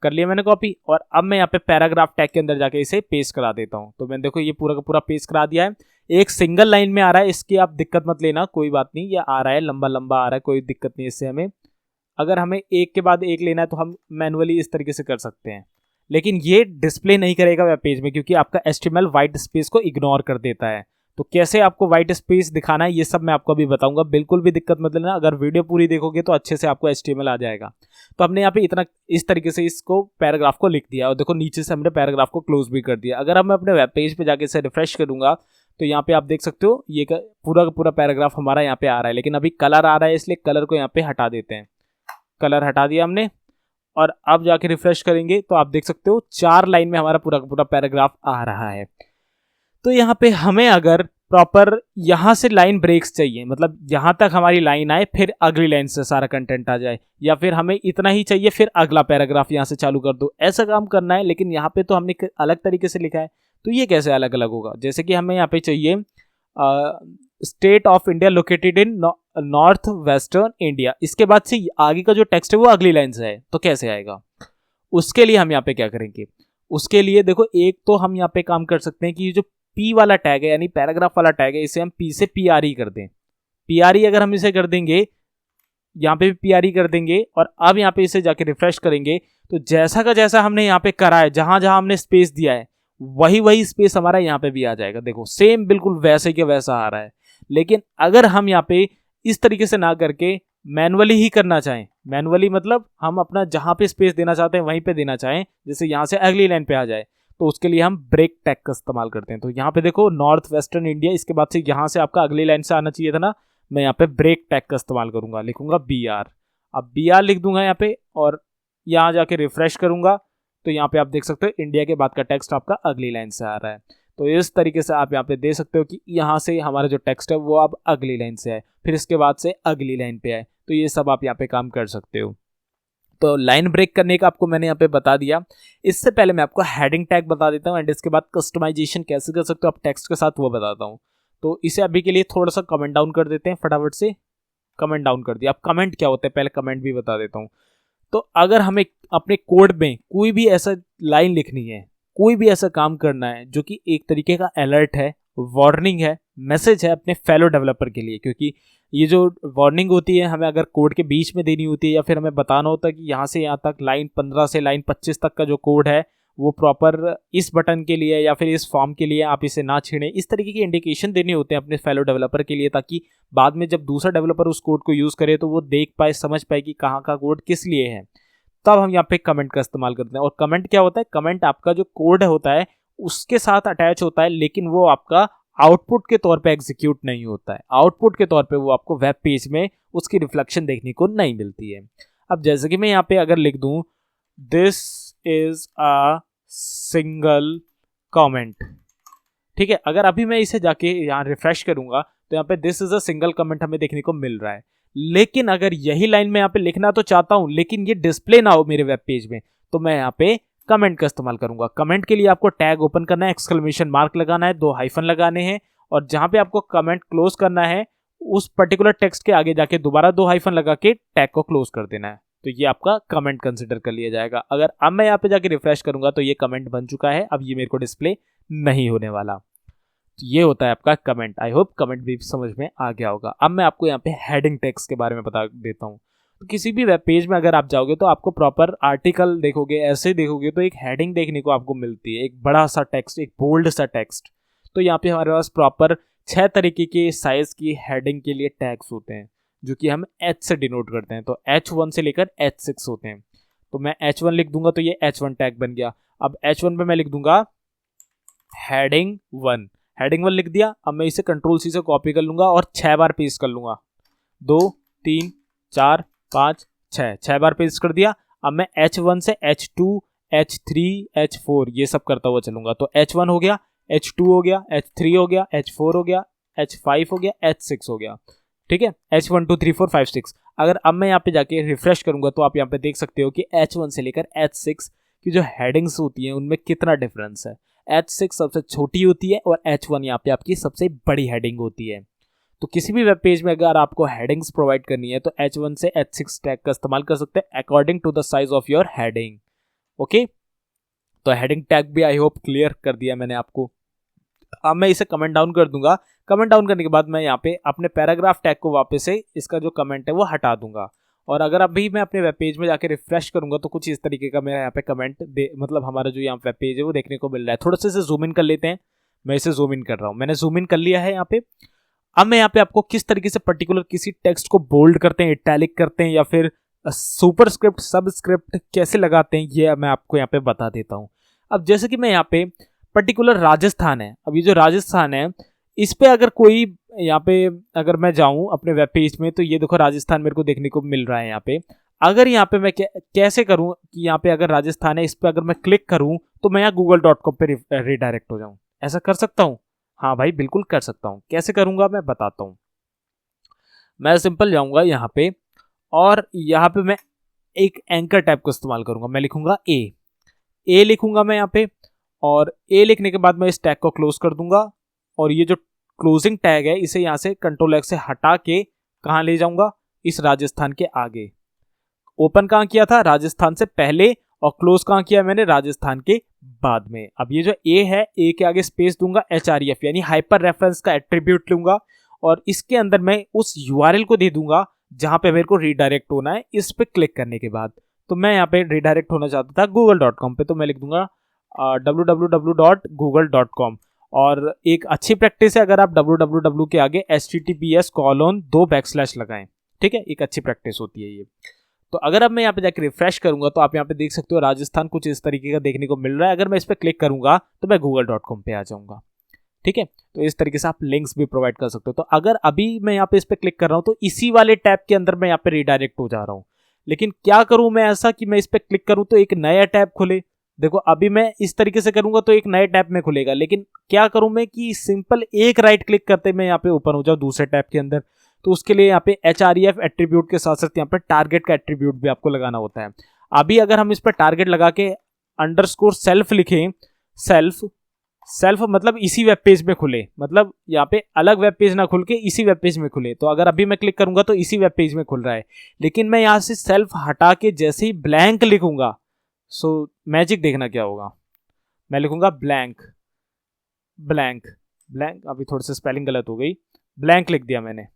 मैंने कॉपी, और अब मैं यहाँ पे पैराग्राफ टैग के अंदर जाके इसे पेस्ट करा देता हूँ। तो मैंने देखो ये पूरा का पूरा पेस्ट करा दिया है। एक सिंगल लाइन में आ रहा है, इसकी आप दिक्कत मत लेना, कोई बात नहीं, ये आ रहा है लंबा लंबा आ रहा है, कोई दिक्कत नहीं इससे हमें। अगर हमें एक के बाद एक लेना है तो हम मैनुअली इस तरीके से कर सकते हैं, लेकिन ये डिस्प्ले नहीं करेगा वेब पेज में क्योंकि आपका HTML व्हाइट स्पेस को इग्नोर कर देता है। तो कैसे आपको व्हाइट स्पेस दिखाना है ये सब मैं आपको अभी बताऊंगा, बिल्कुल भी दिक्कत मत लेना। अगर वीडियो पूरी देखोगे तो अच्छे से आपको HTML आ जाएगा। तो हमने यहाँ पे इतना इस तरीके से इसको पैराग्राफ को लिख दिया, और देखो नीचे से हमने पैराग्राफ को क्लोज भी कर दिया। अगर मैं अपने वेब पेज पे जाके इसे रिफ्रेश करूंगा तो यहाँ पे आप देख सकते हो ये पूरा का पूरा पैराग्राफ हमारा यहाँ पे आ रहा है, लेकिन अभी कलर आ रहा है इसलिए कलर को यहाँ पे हटा देते हैं। कलर हटा दिया हमने, और अब जाके रिफ्रेश करेंगे तो आप देख सकते हो 4 लाइन में हमारा पूरा का पूरा पैराग्राफ आ रहा है। तो यहाँ पे हमें अगर प्रॉपर यहाँ से लाइन ब्रेक्स चाहिए, मतलब यहाँ तक हमारी लाइन आए फिर अगली लाइन से सारा कंटेंट आ जाए, या फिर हमें इतना ही चाहिए फिर अगला पैराग्राफ यहाँ से चालू कर दो, ऐसा काम करना है। लेकिन यहाँ पे तो हमने अलग तरीके से लिखा है, तो ये कैसे अलग अलग होगा। जैसे कि हमें यहाँ पे चाहिए state of India located in north western India. इसके बाद से आगे का जो टेक्स्ट है वो अगली लाइन से है, तो कैसे आएगा? उसके लिए हम यहाँ पे क्या करेंगे? उसके लिए देखो, एक तो हम यहाँ पे काम कर सकते हैं कि ये जो पी वाला टैग है यानी पैराग्राफ वाला टैग है, इसे हम पी से पी आर ई कर दें। पी आर ई अगर हम इसे कर देंगे, यहाँ पे भी पी आर ई कर देंगे, और अब यहाँ पे इसे जाके रिफ्रेश करेंगे, तो जैसा का जैसा हमने यहाँ पे करा है, जहां जहां हमने स्पेस दिया है वही वही स्पेस हमारा यहाँ पे भी आ जाएगा। देखो सेम बिल्कुल वैसे के वैसा आ रहा है। लेकिन अगर हम यहाँ पे इस तरीके से ना करके मैनुअली ही करना चाहें, मैनुअली मतलब हम अपना जहां पे स्पेस देना चाहते हैं वहीं पे देना चाहें, जैसे यहाँ से अगली लाइन पे आ जाए, तो उसके लिए हम ब्रेक टैग का इस्तेमाल करते हैं। तो यहाँ पे देखो नॉर्थ वेस्टर्न इंडिया, इसके बाद से यहाँ से आपका अगली लाइन से आना चाहिए था ना, मैं यहाँ पे ब्रेक टैग का इस्तेमाल करूंगा, लिखूंगा बी आर। अब बी आर लिख दूंगा यहाँ पे, और यहाँ जाके रिफ्रेश करूंगा, तो यहाँ पे आप देख सकते हो इंडिया के बाद का टेक्स्ट आपका अगली लाइन से आ रहा है। तो इस तरीके से आप यहाँ पे दे सकते हो कि यहाँ से हमारा जो टेक्स्ट है वो अब अगली लाइन से है, फिर इसके बाद से अगली लाइन पे आए। तो ये सब आप यहाँ पे काम कर सकते हो। तो लाइन ब्रेक करने का आपको मैंने यहाँ पे बता दिया। इससे पहले मैं आपको हेडिंग टैग बता देता हूँ, एंड इसके बाद कस्टमाइजेशन कैसे कर सकते हो आप टेक्स्ट के साथ, वो बताता हूँ। तो इसे अभी के लिए थोड़ा सा कमेंट डाउन कर देते हैं, फटाफट से कमेंट डाउन कर दिया। अब कमेंट क्या होता है पहले कमेंट भी बता देता हूँ। तो अगर हमें अपने कोड में कोई भी ऐसा लाइन लिखनी है, कोई भी ऐसा काम करना है जो कि एक तरीके का अलर्ट है, वार्निंग है, मैसेज है अपने फेलो डेवलपर के लिए, क्योंकि ये जो वार्निंग होती है हमें अगर कोड के बीच में देनी होती है, या फिर हमें बताना होता है कि यहाँ से यहाँ तक लाइन 15 से लाइन 25 तक का जो कोड है वो प्रॉपर इस बटन के लिए या फिर इस फॉर्म के लिए आप इसे ना छेड़ें, इस तरीके की इंडिकेशन देने होते हैं अपने फेलो डेवलपर के लिए, ताकि बाद में जब दूसरा डेवलपर उस कोड को यूज़ करे तो वो देख पाए, समझ पाए कि कहाँ का कोड किस लिए है। तब हम यहाँ पे कमेंट का इस्तेमाल करते हैं। और कमेंट क्या होता है? कमेंट आपका जो कोड होता है उसके साथ अटैच होता है, लेकिन वो आपका आउटपुट के तौर पे एग्जीक्यूट नहीं होता है। आउटपुट के तौर पे वो आपको वेब पेज में उसकी रिफ्लेक्शन देखने को नहीं मिलती है। अब जैसे कि मैं यहाँ पे अगर लिख दूं this is a single comment, ठीक है, अगर अभी मैं इसे जाके यहाँ रिफ्रेश करूंगा तो यहाँ पे this is a single comment हमें देखने को मिल रहा है। लेकिन अगर यही लाइन में यहाँ पे लिखना तो चाहता हूं, लेकिन ये डिस्प्ले ना हो मेरे वेब पेज में, तो मैं यहाँ पे कमेंट का इस्तेमाल करूंगा। कमेंट के लिए आपको टैग ओपन करना है, एक्सक्लेमेशन मार्क लगाना है, 2 हाइफन लगाने हैं, और जहां पे आपको कमेंट क्लोज करना है उस पर्टिकुलर टेक्स्ट के आगे जाके दोबारा 2 हाइफन लगा के टैग को क्लोज कर देना है। तो ये आपका कमेंट कंसिडर कर लिया जाएगा। अगर अब मैं यहाँ पे जाके रिफ्रेश करूंगा तो ये कमेंट बन चुका है, अब ये मेरे को डिस्प्ले नहीं होने वाला। तो ये होता है आपका कमेंट। आई होप कमेंट भी समझ में आ गया होगा। अब मैं आपको यहाँ पे हेडिंग टेक्स्ट के बारे में बता देता हूँ। तो किसी भी वेब पेज में अगर आप जाओगे तो आपको प्रॉपर आर्टिकल देखोगे, ऐसे देखोगे तो एक हेडिंग देखने को आपको मिलती है, एक बड़ा सा टेक्स्ट, एक बोल्ड सा टेक्स्ट। तो यहाँ पे हमारे पास प्रॉपर 6 तरीके के साइज की हेडिंग के लिए टैग्स होते हैं, जो कि हम H से डिनोट करते हैं। तो H1 से लेकर H6 होते हैं। तो मैं H1 लिख दूंगा तो ये H1 टैग बन गया। अब H1 पे मैं लिख दूंगा हेडिंग 1, हेडिंग 1 लिख दिया। अब मैं इसे कंट्रोल C से कॉपी कर लूंगा और 6 बार पेस्ट कर लूंगा। 2 3 4 5 6 बार पेस्ट कर दिया। अब मैं H1 से H2 H3 H4 ये सब करता हुआ चलूंगा। तो H1 हो गया, H2 हो गया, H3 हो गया, H4 हो गया, H5 हो गया, H6 हो गया। ठीक है, H1 2 3 4 5 6। अगर अब मैं यहाँ पे जाके रिफ्रेश करूंगा तो आप यहाँ पे देख सकते हो कि H1 से लेकर H6 की जो हेडिंग्स होती हैं उनमें कितना डिफरेंस है। H6 सबसे छोटी होती है और H1 यहाँ पे आपकी सबसे बड़ी हेडिंग होती है। तो किसी भी वेब पेज में अगर आपको हेडिंग्स प्रोवाइड करनी है तो H1 से H6 टैग का इस्तेमाल कर सकते हैं according to the size of your heading. Okay, तो हेडिंग टैग भी आई होप क्लियर कर दिया मैंने आपको। अब मैं इसे कमेंट डाउन कर दूंगा। कमेंट डाउन करने के बाद मैं यहाँ पे अपने पैराग्राफ टैग को वापस से इसका जो कमेंट है वो हटा दूंगा। और अगर अभी मैं अपने वेब पेज में जाके रिफ्रेश करूंगा तो कुछ इस तरीके का मेरा यहाँ पे कमेंट मतलब हमारा जो यहाँ वेब पेज है वो देखने को मिल रहा है। थोड़ा सा इसे जूम इन कर लेते हैं। मैं इसे जूम इन कर रहा हूँ, मैंने जूम इन कर लिया है यहाँ पे। अब मैं यहाँ पे आपको किस तरीके से पर्टिकुलर किसी टेक्स्ट को बोल्ड करते हैं, इटैलिक करते हैं या फिर सुपर स्क्रिप्ट, सब स्क्रिप्ट कैसे लगाते हैं ये मैं आपको यहाँ पे बता देता हूँ। अब जैसे कि मैं यहाँ पे पर्टिकुलर राजस्थान है, अब ये जो राजस्थान है इस पे अगर कोई यहाँ पे अगर मैं जाऊँ अपने वेब पेज में तो ये देखो राजस्थान मेरे को देखने को मिल रहा है यहाँ पे। अगर यहाँ पे मैं कैसे करूँ कि यहाँ पे अगर राजस्थान है इस पे अगर मैं क्लिक करूँ तो मैं यहाँ google.com पे रिडायरेक्ट हो जाऊँ, ऐसा कर सकता हूँ? हाँ भाई बिल्कुल कर सकता हूँ। कैसे करूँगा मैं बताता हूँ। मैं सिंपल जाऊँगा यहाँ पे और यहाँ पे मैं एक एंकर टैब को इस्तेमाल करूँगा। मैं लिखूँगा ए लिखूँगा मैं यहाँ पे, और ए लिखने के बाद मैं इस टैग को क्लोज कर दूंगा और ये जो क्लोजिंग टैग है इसे यहाँ से कंट्रोल एक्स से हटा के कहाँ ले जाऊंगा, इस राजस्थान के आगे। ओपन कहाँ किया था, राजस्थान से पहले, और क्लोज कहाँ किया मैंने, राजस्थान के बाद में। अब ये जो ए है, ए के आगे स्पेस दूंगा, HREF यानी हाइपर रेफरेंस का एट्रीब्यूट लूंगा और इसके अंदर मैं उस URL को दे दूंगा जहां पे मेरे को रीडायरेक्ट होना है। इस पे क्लिक करने के बाद तो मैं यहाँ पे रीडायरेक्ट होना चाहता था google.com पे, तो मैं लिख दूंगा www.google.com। और एक अच्छी प्रैक्टिस है अगर आप www के आगे https:/2 लगाएं, ठीक है, एक अच्छी प्रैक्टिस होती है ये। तो अगर अब मैं यहाँ पे जाकर रिफ्रेश करूंगा तो आप यहाँ पे देख सकते हो राजस्थान कुछ इस तरीके का देखने को मिल रहा है। अगर मैं इस पर क्लिक करूंगा तो मैं google.com पे आ जाऊंगा, ठीक है। तो इस तरीके से आप लिंक्स भी प्रोवाइड कर सकते हो। तो अगर अभी मैं यहाँ पे इस पर क्लिक कर रहा हूँ तो इसी वाले टैब के अंदर मैं यहाँ पे रीडायरेक्ट हो जा रहा हूँ। लेकिन क्या करूँ मैं ऐसा कि मैं इस पर क्लिक करूँ तो एक नया टैब खुले। देखो अभी मैं इस तरीके से करूंगा तो एक नए टैब में खुलेगा, लेकिन क्या करूं मैं कि सिंपल एक राइट क्लिक करते मैं यहाँ पे ओपन हो जाऊं दूसरे टैब के अंदर। तो उसके लिए यहाँ पे HREF एट्रीब्यूट के साथ साथ यहाँ पे टारगेट का एट्रीब्यूट भी आपको लगाना होता है। अभी अगर हम इस पर टारगेट लगा के _self लिखें, सेल्फ मतलब इसी वेब पेज में खुले, मतलब यहाँ पे अलग वेब पेज ना खुल के इसी वेब पेज में खुले। तो अगर अभी मैं क्लिक करूंगा तो इसी वेब पेज में खुल रहा है, लेकिन मैं यहाँ से सेल्फ हटा के जैसे ही ब्लैंक लिखूंगा, सो मैजिक देखना क्या होगा। मैं लिखूंगा ब्लैंक, अभी थोड़ी सी स्पेलिंग गलत हो गई, ब्लैंक लिख दिया मैंने।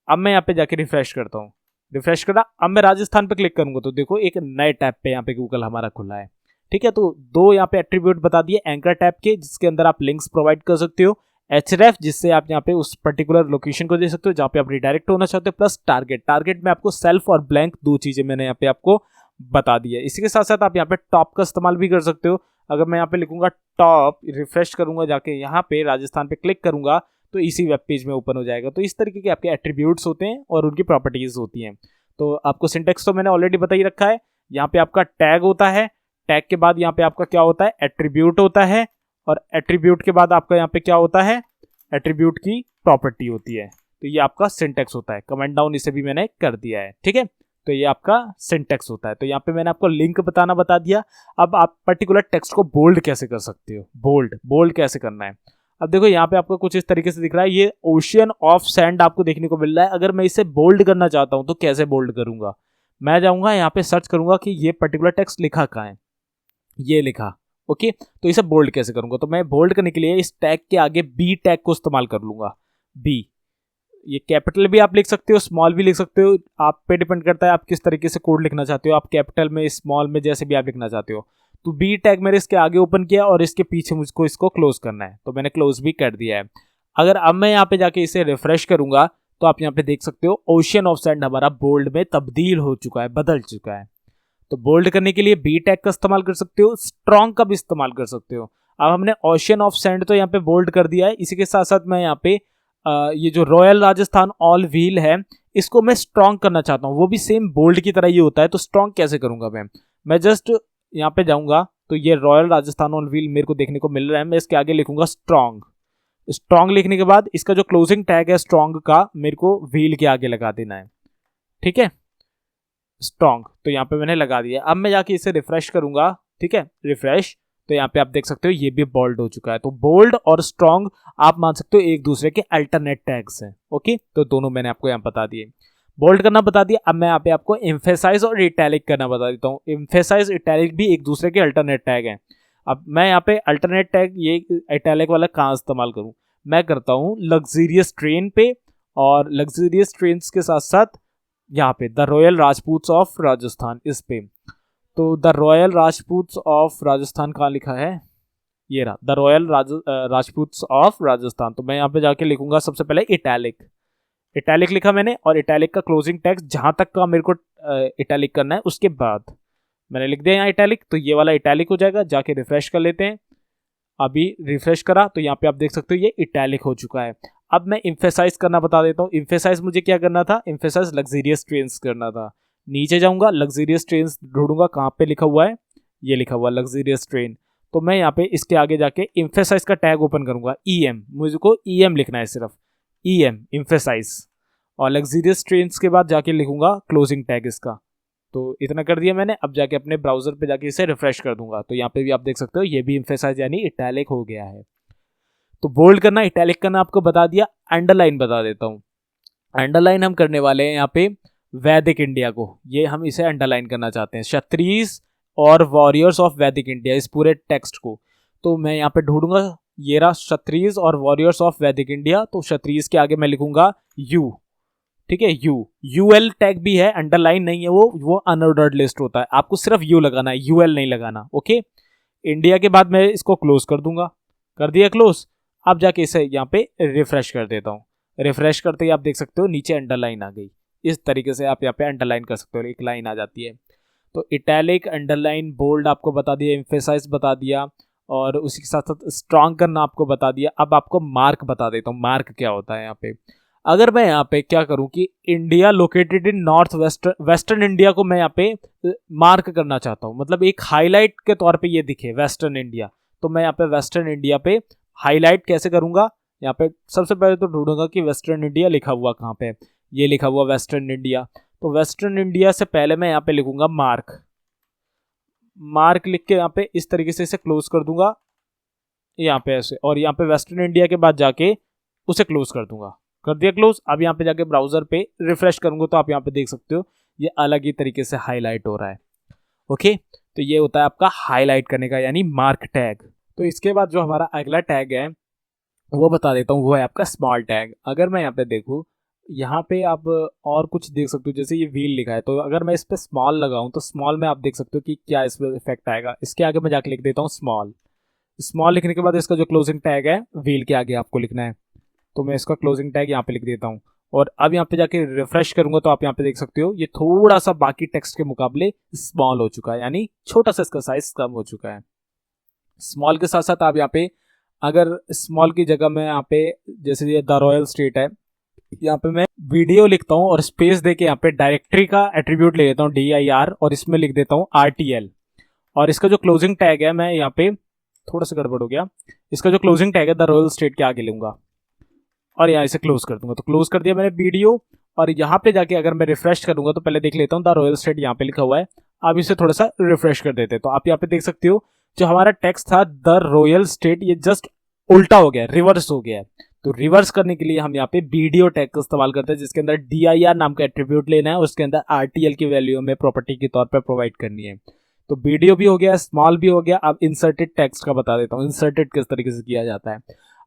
अब मैं यहाँ पे जाके रिफ्रेश करता हूँ, रिफ्रेश करा, अब मैं राजस्थान पे क्लिक करूंगा तो देखो एक नए टैब पे यहाँ पे गूगल हमारा खुला है, ठीक है। तो दो यहाँ पे एट्रीब्यूट बता दिए, एंकर टैब के जिसके अंदर आप लिंक्स प्रोवाइड कर सकते हो, href जिससे आप यहाँ पे उस पर्टिकुलर लोकेशन को दे सकते हो जहाँ पे आप रिडायरेक्ट होना चाहते हो, प्लस टारगेट में आपको सेल्फ और ब्लैंक दो चीजें मैंने यहाँ पे आपको बता दिया। इसी के साथ साथ आप यहाँ पे टॉप का इस्तेमाल भी कर सकते हो। अगर मैं यहाँ पे लिखूंगा टॉप, रिफ्रेश करूंगा जाके यहाँ पे राजस्थान पे क्लिक करूंगा तो इसी वेब पेज में ओपन हो जाएगा। तो इस तरीके के आपके एट्रीब्यूट्स होते हैं और उनकी प्रॉपर्टीज होती हैं। तो आपको सिंटेक्स तो मैंने ऑलरेडी बता ही रखा है। यहाँ पे आपका टैग होता है, टैग के बाद यहाँ पे आपका क्या होता है, एट्रीब्यूट होता है, और एट्रीब्यूट के बाद आपका यहाँ पे क्या होता है, एट्रीब्यूट की प्रॉपर्टी होती है। तो ये आपका सिंटेक्स होता है। कमेंट डाउन इसे भी मैंने कर दिया है, ठीक है। तो ये आपका सिंटेक्स होता है। तो यहाँ पे मैंने आपको लिंक बताना बता दिया। अब आप पर्टिकुलर टेक्स्ट को बोल्ड कैसे कर सकते हो, बोल्ड कैसे करना है। अब देखो यहाँ पे आपको कुछ इस तरीके से दिख रहा है, ये ओशियन ऑफ सैंड आपको देखने को मिल रहा है। अगर मैं इसे बोल्ड करना चाहता हूँ तो कैसे बोल्ड करूंगा, मैं जाऊंगा यहाँ पे सर्च करूंगा कि ये पर्टिकुलर टेक्स्ट लिखा कहाँ है, ये लिखा, ओके। तो इसे बोल्ड कैसे करूंगा, तो मैं बोल्ड करने के लिए इस टैग के आगे बी टैग को इस्तेमाल कर लूंगा। बी, ये कैपिटल भी आप लिख सकते हो, स्मॉल भी लिख सकते हो, आप पे डिपेंड करता है आप किस तरीके से कोड लिखना चाहते हो। आप कैपिटल में, स्मॉल में, जैसे भी आप लिखना चाहते हो। तो बी टैग मैंने इसके आगे ओपन किया और इसके पीछे मुझको इसको क्लोज करना है, तो मैंने क्लोज भी कर दिया है। अगर अब मैं यहाँ पे जाके इसे रिफ्रेश करूंगा तो आप यहाँ पे देख सकते हो ओशियन ऑफ सैंड हमारा बोल्ड में तब्दील हो चुका है, बदल चुका है। तो बोल्ड करने के लिए बी टैग का इस्तेमाल कर सकते हो, स्ट्रॉन्ग का भी इस्तेमाल कर सकते हो। अब हमने ओशियन ऑफ सैंड तो यहाँ पे बोल्ड कर दिया है। इसी के साथ साथ मैं यहाँ पे ये जो रॉयल राजस्थान ऑल व्हील है इसको मैं स्ट्रॉन्ग करना चाहता हूँ, वो भी सेम बोल्ड की तरह ही होता है। तो स्ट्रॉन्ग कैसे करूंगा मैं जस्ट यहाँ पे जाऊंगा तो ये रॉयल राजस्थान ऑल व्हील मेरे को देखने को मिल रहा है। मैं इसके आगे लिखूंगा स्ट्रॉन्ग लिखने के बाद इसका जो क्लोजिंग टैग है स्ट्रॉन्ग का मेरे को व्हील के आगे लगा देना है, ठीक है, स्ट्रॉन्ग। तो यहाँ पे मैंने लगा दिया। अब मैं जाके इसे रिफ्रेश करूंगा, ठीक है, रिफ्रेश, तो यहाँ पे आप देख सकते हो ये भी बोल्ड हो चुका है। तो बोल्ड और स्ट्रॉन्ग आप मान सकते हो एक दूसरे के अल्टरनेट टैग्स हैं, ओके। तो दोनों मैंने आपको यहाँ बता दिए, बोल्ड करना बता दिया। अब मैं यहाँ पे आपको एम्फेसाइज और इटैलिक करना बता देता हूँ। एम्फेसाइज, इटैलिक भी एक दूसरे के अल्टरनेट टैग हैं। अब मैं यहाँ पे अल्टरनेट टैग, ये इटैलिक वाला कहाँ इस्तेमाल करूँ, मैं करता हूँ लग्जरियस ट्रेन पे, और लग्जरियस ट्रेन के साथ साथ यहाँ पे द रॉयल राजपूत्स ऑफ राजस्थान, इस पे। तो द रॉयल राजपूत्स ऑफ राजस्थान कहाँ लिखा है, ये रहा, द रॉयल राजपूत्स ऑफ राजस्थान। तो मैं यहाँ पे जाके लिखूंगा सबसे पहले इटैलिक लिखा मैंने, और इटैलिक का क्लोजिंग टैक्स जहां तक का मेरे को इटैलिक करना है उसके बाद मैंने लिख दिया यहाँ इटैलिक। तो ये वाला इटैलिक हो जाएगा। जाके रिफ्रेश कर लेते हैं। अभी रिफ्रेश करा तो यहाँ पे आप देख सकते हो ये इटैलिक हो चुका है। अब मैं इम्फेसाइज करना बता देता हूँ। इम्फेसाइज मुझे क्या करना था, इम्फेसाइज लग्जरियस ट्रेन्स करना था। नीचे जाऊंगा, लग्जरियस ट्रेन्स ढूंढूंगा, कहाँ पे लिखा हुआ है, ये लिखा हुआ लग्जरियस ट्रेन। तो मैं यहाँ पे इसके आगे जाके इम्फेसाइज का टैग ओपन करूंगा, EM, मुझको EM लिखना है, सिर्फ EM, इम्फेसाइज, और लग्जरियस ट्रेन्स के बाद जाके लिखूंगा क्लोजिंग टैग इसका। तो इतना कर दिया मैंने। अब जाके अपने ब्राउजर पे जाके इसे रिफ्रेश कर दूंगा तो यहाँ पे भी आप देख सकते हो ये भी इम्फेसाइज यानी इटैलिक हो गया है। तो बोल्ड करना, इटैलिक करना आपको बता दिया, अंडरलाइन बता देता हूँ। अंडरलाइन हम करने वाले हैं यहाँ पे वैदिक इंडिया को, ये हम इसे अंडरलाइन करना चाहते हैं, क्षत्रियज और वॉरियर्स ऑफ वैदिक इंडिया, इस पूरे टेक्स्ट को। तो मैं यहाँ पे ढूंढूंगा, ये रहा क्षत्रियज और वॉरियर्स ऑफ वैदिक इंडिया। तो क्षत्रियज के आगे मैं लिखूंगा यू, ठीक है, यूएल टैग भी है, अंडरलाइन नहीं है, वो अनऑर्डर्ड लिस्ट होता है, आपको सिर्फ यू लगाना है, यूएल नहीं लगाना। ओके, इंडिया के बाद मैं इसको क्लोज कर दूंगा, कर दिया क्लोज। अब जाके इसे यहाँ पे रिफ्रेश कर देता हूँ। रिफ्रेश करते ही आप देख सकते हो नीचे अंडरलाइन आ गई। इस तरीके से आप यहाँ पे अंडरलाइन कर सकते हो, एक लाइन आ जाती है। तो इटैलिक, अंडरलाइन, बोल्ड आपको बता दिया, एम्फेसाइज बता दिया, और उसी के साथ साथ स्ट्रॉन्ग करना आपको बता दिया। अब आपको मार्क बता देता हूँ, मार्क क्या होता है यहाँ पे। अगर मैं यहाँ पे क्या करूँ कि India located in north western India को मैं यहाँ पे मार्क करना चाहता हूँ, मतलब एक हाईलाइट के तौर पे ये दिखे वेस्टर्न इंडिया, तो मैं यहाँ पे वेस्टर्न इंडिया पे हाईलाइट कैसे करूँगा, यहाँ पे सबसे पहले तो ढूंढूंगा कि वेस्टर्न इंडिया लिखा हुआ कहाँ पे, ये लिखा हुआ वेस्टर्न इंडिया। तो वेस्टर्न इंडिया से पहले मैं यहाँ पे लिखूंगा मार्क, मार्क लिख के यहाँ पे इस तरीके से इसे क्लोज कर दूंगा यहाँ पे ऐसे, और यहाँ पे वेस्टर्न इंडिया के बाद जाके उसे क्लोज कर दूंगा, कर दिया क्लोज। अब यहाँ पे जाके ब्राउजर पे रिफ्रेश करूंगा तो आप यहाँ पे देख सकते हो ये अलग ही तरीके से हाईलाइट हो रहा है। ओके, तो ये होता है आपका हाईलाइट करने का यानी मार्क टैग। तो इसके बाद जो हमारा अगला टैग है वो बता देता हूँ, वो है आपका स्मॉल टैग। अगर मैं यहाँ पे देखूँ, यहाँ पे आप और कुछ देख सकते हो, जैसे ये व्हील लिखा है, तो अगर मैं इस पे स्मॉल लगाऊं तो स्मॉल में आप देख सकते हो कि क्या इस पर इफेक्ट आएगा। इसके आगे मैं जाके लिख देता हूँ स्मॉल। स्मॉल लिखने के बाद इसका जो क्लोजिंग टैग है व्हील के आगे आपको लिखना है, तो मैं इसका क्लोजिंग टैग यहाँ पे लिख देता हूँ। और अब यहाँ पे जाके रिफ्रेश करूंगा तो आप यहाँ पे देख सकते हो ये थोड़ा सा बाकी टेक्स्ट के मुकाबले स्मॉल हो चुका है, यानी छोटा सा इसका साइज कम हो चुका है। स्मॉल के साथ साथ आप यहाँ पे अगर स्मॉल की जगह में यहाँ पे जैसे ये द रॉयल स्टेट है, यहाँ पे मैं वीडियो लिखता हूँ और स्पेस देके यहाँ पे डायरेक्टरी का एट्रीब्यूट ले लेता हूँ DIR, और इसमें लिख देता हूँ RTL। और इसका जो क्लोजिंग टैग है, मैं यहाँ पे थोड़ा सा गड़बड़ हो गया, इसका जो क्लोजिंग टैग है द रॉयल स्टेट के आगे लूंगा और यहाँ इसे क्लोज कर दूंगा। तो क्लोज कर दिया मैंने वीडियो, और यहाँ पे जाके अगर मैं रिफ्रेश करूंगा तो पहले देख लेता हूँ द रॉयल स्टेट यहाँ पे लिखा हुआ है। अब इसे थोड़ा सा रिफ्रेश कर देते हैं, तो आप यहाँ पे देख सकते हो जो हमारा टेक्स्ट था द रॉयल स्टेट, ये जस्ट उल्टा हो गया, रिवर्स हो गया है। तो रिवर्स करने के लिए हम यहाँ पे वीडियो टैग का इस्तेमाल करते हैं, जिसके अंदर DIR नाम का एट्रीब्यूट लेना है, उसके अंदर RTL की वैल्यू हमें प्रॉपर्टी के तौर पर प्रोवाइड करनी है। तो वीडियो भी हो गया, स्मॉल भी हो गया। अब इंसर्टेड टेक्स्ट का बता देता हूँ, इंसर्टेड किस तरीके से किया जाता है।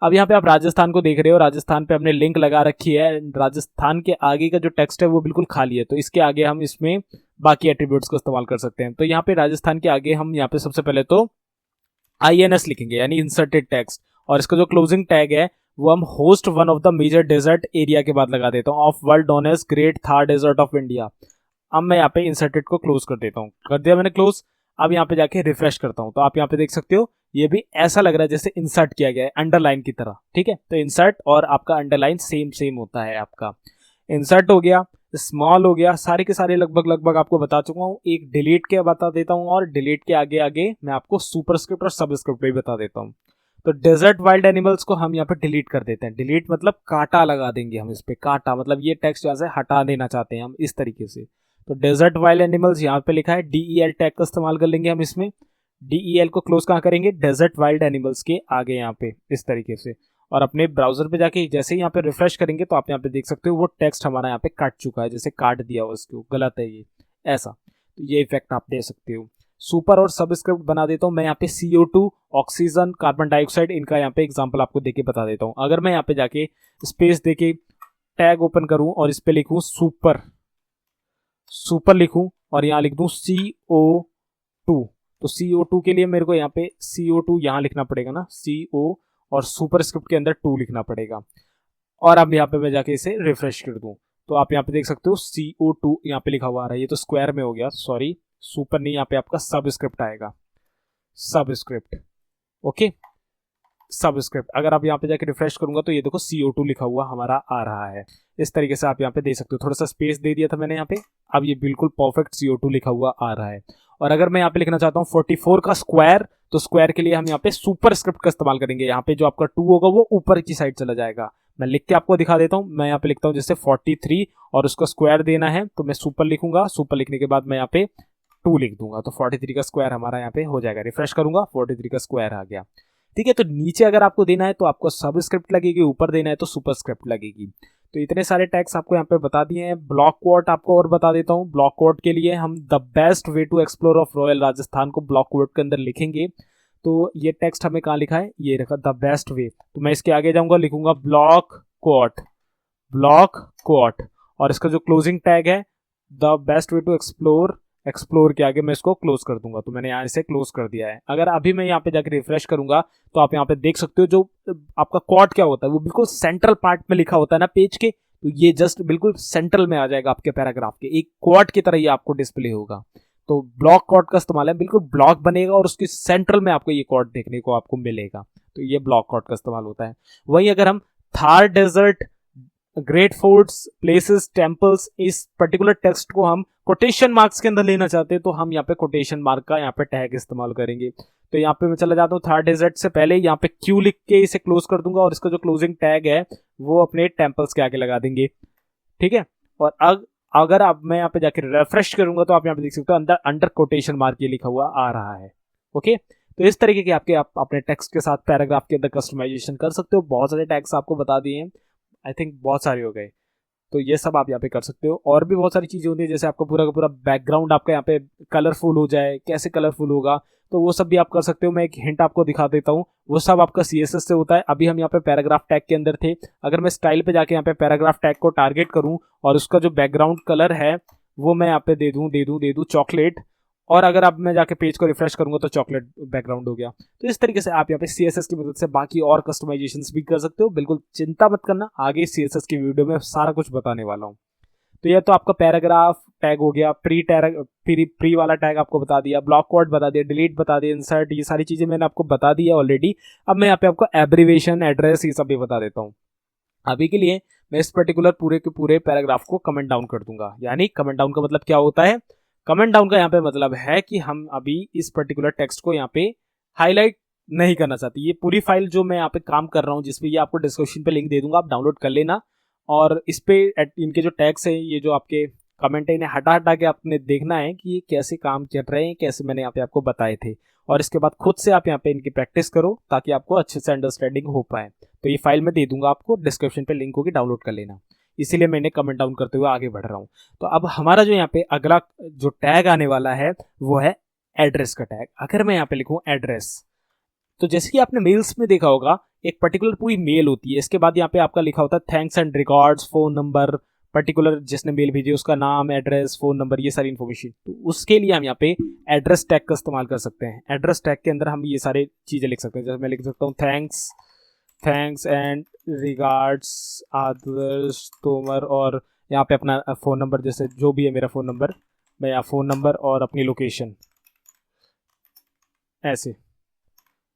अब यहाँ पे आप राजस्थान को देख रहे हो, राजस्थान पे हमने लिंक लगा रखी है, राजस्थान के आगे का जो टेक्स्ट है वो बिल्कुल खाली है, तो इसके आगे हम इसमें बाकी एट्रीब्यूट्स को इस्तेमाल कर सकते हैं। तो यहाँ पे राजस्थान के आगे हम यहाँ पे सबसे पहले तो INS लिखेंगे यानी इंसर्टेड टेक्स्ट, और इसका जो क्लोजिंग टैग है वो हम host one of the major desert area के बाद लगा देता हूँ, of world known as great Thar desert of India. अब मैं यहाँ पे इंसर्टेड को क्लोज कर देता हूँ, कर दिया मैंने क्लोज। अब यहाँ पे जाके रिफ्रेश करता हूँ तो आप यहाँ पे देख सकते हो ये भी ऐसा लग रहा है जैसे इंसर्ट किया गया है अंडरलाइन की तरह, ठीक है। तो इंसर्ट और आपका अंडरलाइन सेम सेम होता है। आपका इंसर्ट हो गया, स्मॉल हो गया, सारे के सारे लगभग आपको बता चुका हूँ। एक डिलीट के बता देता हूँ, और डिलीट के आगे आगे मैं आपको सुपरस्क्रिप्ट और सबस्क्रिप्ट भी बता देता हूँ। तो डेजर्ट वाइल्ड एनिमल्स को हम यहाँ पे डिलीट कर देते हैं। डिलीट मतलब कांटा लगा देंगे हम इस पे, कांटा मतलब ये टेक्स्ट यहाँ से हटा देना चाहते हैं हम इस तरीके से। तो डेजर्ट वाइल्ड एनिमल्स यहाँ पे लिखा है, DEL टैग का इस्तेमाल कर लेंगे हम इसमें। DEL को क्लोज कहाँ करेंगे, डेजर्ट वाइल्ड एनिमल्स के आगे यहाँ पे इस तरीके से। और अपने ब्राउजर पे जाके जैसे ही यहाँ पे रिफ्रेश करेंगे तो आप यहाँ पे देख सकते हो वो टेक्स्ट हमारा यहाँ पे कट चुका है, जैसे काट दिया हो उसको, गलत है ये ऐसा। तो ये इफेक्ट आप दे सकते हो। सुपर और सबस्क्रिप्ट बना देता हूँ मैं यहाँ पे, CO2, ऑक्सीजन, कार्बन डाइऑक्साइड, इनका यहाँ पे एग्जाम्पल आपको देके बता देता हूँ। अगर मैं यहाँ पे जाके स्पेस देके टैग ओपन करूँ और इस पे लिखूँ सुपर लिखूँ और यहाँ लिख दूँ CO2, तो CO2 के लिए मेरे को यहाँ पे CO2 यहाँ लिखना पड़ेगा ना, CO, और सुपर स्क्रिप्ट के अंदर 2 लिखना पड़ेगा। और अब यहाँ पे मैं जाके इसे रिफ्रेश कर दूँ तो आप यहाँ पे देख सकते हो CO2 यहाँ पे लिखा हुआ आ रहा है। ये तो स्क्वायर में हो गया, सॉरी, सुपर नहीं, यहाँ पे आपका सबस्क्रिप्ट आएगा, सबस्क्रिप्ट। Okay, subscript. अगर आप यहाँ पे जाके रिफ्रेश करूंगा तो ये देखो CO2 लिखा हुआ हमारा आ रहा है। इस तरीके से आप यहाँ पे दे सकते हो, थोड़ा सा स्पेस दे दिया था मैंने यहाँ पे, अब ये बिल्कुल परफेक्ट CO2 लिखा हुआ आ रहा है। और अगर मैं यहाँ पे लिखना चाहता हूँ 44 का स्क्वायर, तो स्क्वायर के लिए हम यहाँ पे सुपर स्क्रिप्ट का इस्तेमाल करेंगे। यहाँ पे जो आपका 2 होगा वो ऊपर की साइड चला जाएगा। मैं लिख के आपको दिखा देता हूँ। मैं यहाँ पे लिखता हूँ जैसे 43 और उसका स्क्वायर देना है तो मैं सुपर लिखूंगा, सुपर लिखने के बाद मैं यहाँ पे 2 लिख दूंगा, तो 43 का स्क्वायर हमारा यहाँ पे हो जाएगा। रिफ्रेश करूंगा, 43 का स्क्वायर आ गया। ठीक है। तो नीचे अगर आपको देना है तो आपको सबस्क्रिप्ट लगेगी, ऊपर देना है तो सुपरस्क्रिप्ट लगेगी। तो इतने सारे टैग्स आपको यहाँ पे बता दिए हैं। ब्लॉक कोट आपको और बता देता हूँ। ब्लॉक कोट के लिए हम the best way to explore of royal Rajasthan को ब्लॉक कोट के अंदर लिखेंगे। तो ये टेक्स्ट हमें कहाँ लिखा है, ये रखा द बेस्ट वे। तो मैं इसके आगे जाऊंगा, लिखूंगा ब्लॉक कोट, ब्लॉक कोट, और इसका जो क्लोजिंग टैग है the best way to explore, explore के आगे मैं इसको क्लोज कर दूंगा। तो मैंने यहाँ से क्लोज कर दिया है। अगर अभी मैं यहाँ पे जाकर रिफ्रेश करूंगा तो आप यहाँ पे देख सकते हो जो आपका क्वाड क्या होता है वो बिल्कुल सेंट्रल पार्ट में लिखा होता है ना पेज के, तो ये जस्ट बिल्कुल सेंट्रल में आ जाएगा आपके पैराग्राफ के, एक क्वाड की तरह ये आपको डिस्प्ले होगा। तो ब्लॉक क्वाड का इस्तेमाल है, बिल्कुल ब्लॉक बनेगा और उसके सेंट्रल में आपको ये क्वाड देखने को आपको मिलेगा। तो ये ब्लॉक क्वाड का इस्तेमाल होता है। वहीं अगर हम Thar desert, great forts, places, temples, इस पर्टिकुलर टेक्स्ट को हम कोटेशन मार्क्स के अंदर लेना चाहते हैं तो हम यहाँ पे कोटेशन मार्क का यहाँ पे टैग इस्तेमाल करेंगे। तो यहाँ पे मैं चला जाता हूँ थार डेजर्ट से पहले यहाँ पे क्यू लिख के इसे क्लोज कर दूंगा और इसका जो क्लोजिंग टैग है वो अपने टेम्पल्स के आगे लगा देंगे। ठीक है। और अगर आप मैं यहाँ पे जाकर रेफ्रेश करूंगा तो आप यहाँ पे देख सकते हो अंदर अंडर कोटेशन मार्क ये लिखा हुआ आ रहा है। ओके। तो इस तरीके के आप अपने टेक्स्ट के साथ पैराग्राफ के अंदर कस्टमाइजेशन कर सकते हो। बहुत सारे टैग्स आपको बता दिए हैं, आई थिंक बहुत सारे हो गए। तो ये सब आप यहाँ पे कर सकते हो। और भी बहुत सारी चीज़ें होती है, जैसे आपका पूरा का पूरा बैकग्राउंड आपका यहाँ पे कलरफुल हो जाए, कैसे कलरफुल होगा तो वो सब भी आप कर सकते हो। मैं एक हिंट आपको दिखा देता हूँ, वो सब आपका CSS से होता है। अभी हम यहाँ पे पैराग्राफ टैग के अंदर थे। अगर मैं स्टाइल पे जाके यहाँ पे पैराग्राफ टैग को टारगेट करूँ और उसका जो बैकग्राउंड कलर है वो मैं यहाँ पे दे दूँ चॉकलेट, और अगर अब मैं जाके पेज को रिफ्रेश करूंगा तो चॉकलेट बैकग्राउंड हो गया। तो इस तरीके से आप यहाँ पे CSS की मदद से बाकी और कस्टमाइजेशंस भी कर सकते हो। बिल्कुल चिंता मत करना, आगे CSS की वीडियो में सारा कुछ बताने वाला हूँ। तो यह तो आपका पैराग्राफ टैग हो गया, प्री वाला टैग आपको बता दिया, ब्लॉक कोड बता दिया, डिलीट बता दिया, इंसर्ट, ये सारी चीजें मैंने आपको बता दी है ऑलरेडी। अब मैं यहाँ पे आपको एब्रीवेशन, एड्रेस, ये सब भी बता देता हूँ। अभी के लिए मैं इस पर्टिकुलर पूरे के पूरे पैराग्राफ को कमेंट डाउन कर दूंगा। यानी कमेंट डाउन का मतलब क्या होता है, कमेंट डाउन का यहाँ पे मतलब है कि हम अभी इस पर्टिकुलर टेक्स्ट को यहाँ पे हाईलाइट नहीं करना चाहते। ये पूरी फाइल जो मैं यहाँ पे काम कर रहा हूँ जिसपे, ये आपको डिस्क्रिप्शन पे लिंक दे दूंगा, आप डाउनलोड कर लेना। और इस पे इनके जो टैग्स हैं, ये जो आपके कमेंट है, इन्हें हटा हटा के आपने देखना है कि ये कैसे काम कर रहे हैं, कैसे मैंने यहाँ पे आपको बताए थे। और इसके बाद खुद से आप यहाँ पे इनकी प्रैक्टिस करो ताकि आपको अच्छे से अंडरस्टैंडिंग हो पाए। तो ये फाइल मैं दे दूंगा आपको, डिस्क्रिप्शन पे लिंक होगी, डाउनलोड कर लेना। इसीलिए मैंने कमेंट डाउन करते हुए आगे बढ़ रहा हूँ। तो अब हमारा जो यहाँ पे अगला जो टैग आने वाला है वो है एड्रेस का टैग। अगर मैं यहाँ पे लिखूँ एड्रेस, तो जैसे कि आपने मेल्स में देखा होगा एक पर्टिकुलर पूरी मेल होती है, इसके बाद यहाँ पे आपका लिखा होता है thanks and records, phone number, particular जिसने मेल भेजी उसका नाम, एड्रेस, फोन नंबर, ये सारी इन्फॉर्मेशन। तो उसके लिए हम यहाँ पे एड्रेस टैग का इस्तेमाल कर सकते हैं। एड्रेस टैग के अंदर हम ये सारी चीजें लिख सकते हैं। जैसे मैं लिख सकता हूँ थैंक्स एंड रिगार्ड्स आदर्श तोमर, और यहाँ पे अपना फ़ोन नंबर, जैसे जो भी है मेरा फ़ोन नंबर, मैं यहाँ फ़ोन नंबर और अपनी लोकेशन, ऐसे।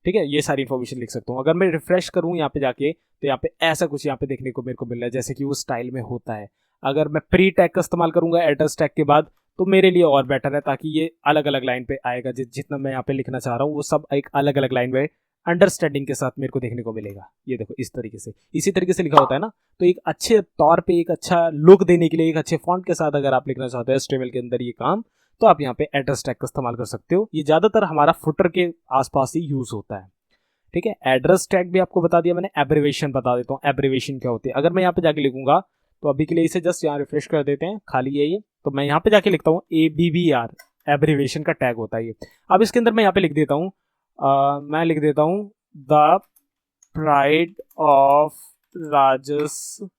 ठीक है, ये सारी इन्फॉर्मेशन लिख सकता हूँ। अगर मैं रिफ्रेश करूँ यहाँ पे जाके तो यहाँ पे ऐसा कुछ यहाँ पे देखने को मेरे को मिल रहा है, जैसे कि वो स्टाइल में होता है। अगर मैं प्री टैग का इस्तेमाल करूँगा एड्रेस टैग के बाद तो मेरे लिए और बेटर है, ताकि ये अलग अलग लाइन पे आएगा। जितना मैं यहाँ पे लिखना चाह रहा हूँ वो सब एक अलग अलग लाइन में अंडरस्टैंडिंग के साथ मेरे को देखने को मिलेगा। ये देखो इस तरीके से, इसी तरीके से लिखा होता है ना। तो एक अच्छे तौर पे, एक अच्छा लुक देने के लिए, एक अच्छे फॉन्ट के साथ अगर आप लिखना चाहते हो HTML के अंदर ये काम, तो आप यहाँ पे एड्रेस टैग का इस्तेमाल कर सकते हो। ये ज़्यादातर हमारा फुटर के आसपास ही यूज़ होता है। ठीक है, एड्रेस टैग भी आपको बता दिया मैंने। एब्रीवेशन बता देता हूँ, एब्रीवेशन क्या होती है। अगर मैं यहाँ पे जाके लिखूंगा तो अभी के लिए इसे जस्ट यहाँ रिफ्रेश कर देते हैं, खाली है ये। तो मैं यहाँ पे जाके लिखता हूँ ABBR, एब्रीवेशन का टैग होता है ये। अब इसके अंदर मैं यहाँ पे लिख देता हूँ, मैं लिख देता हूँ the pride of Rajasthan,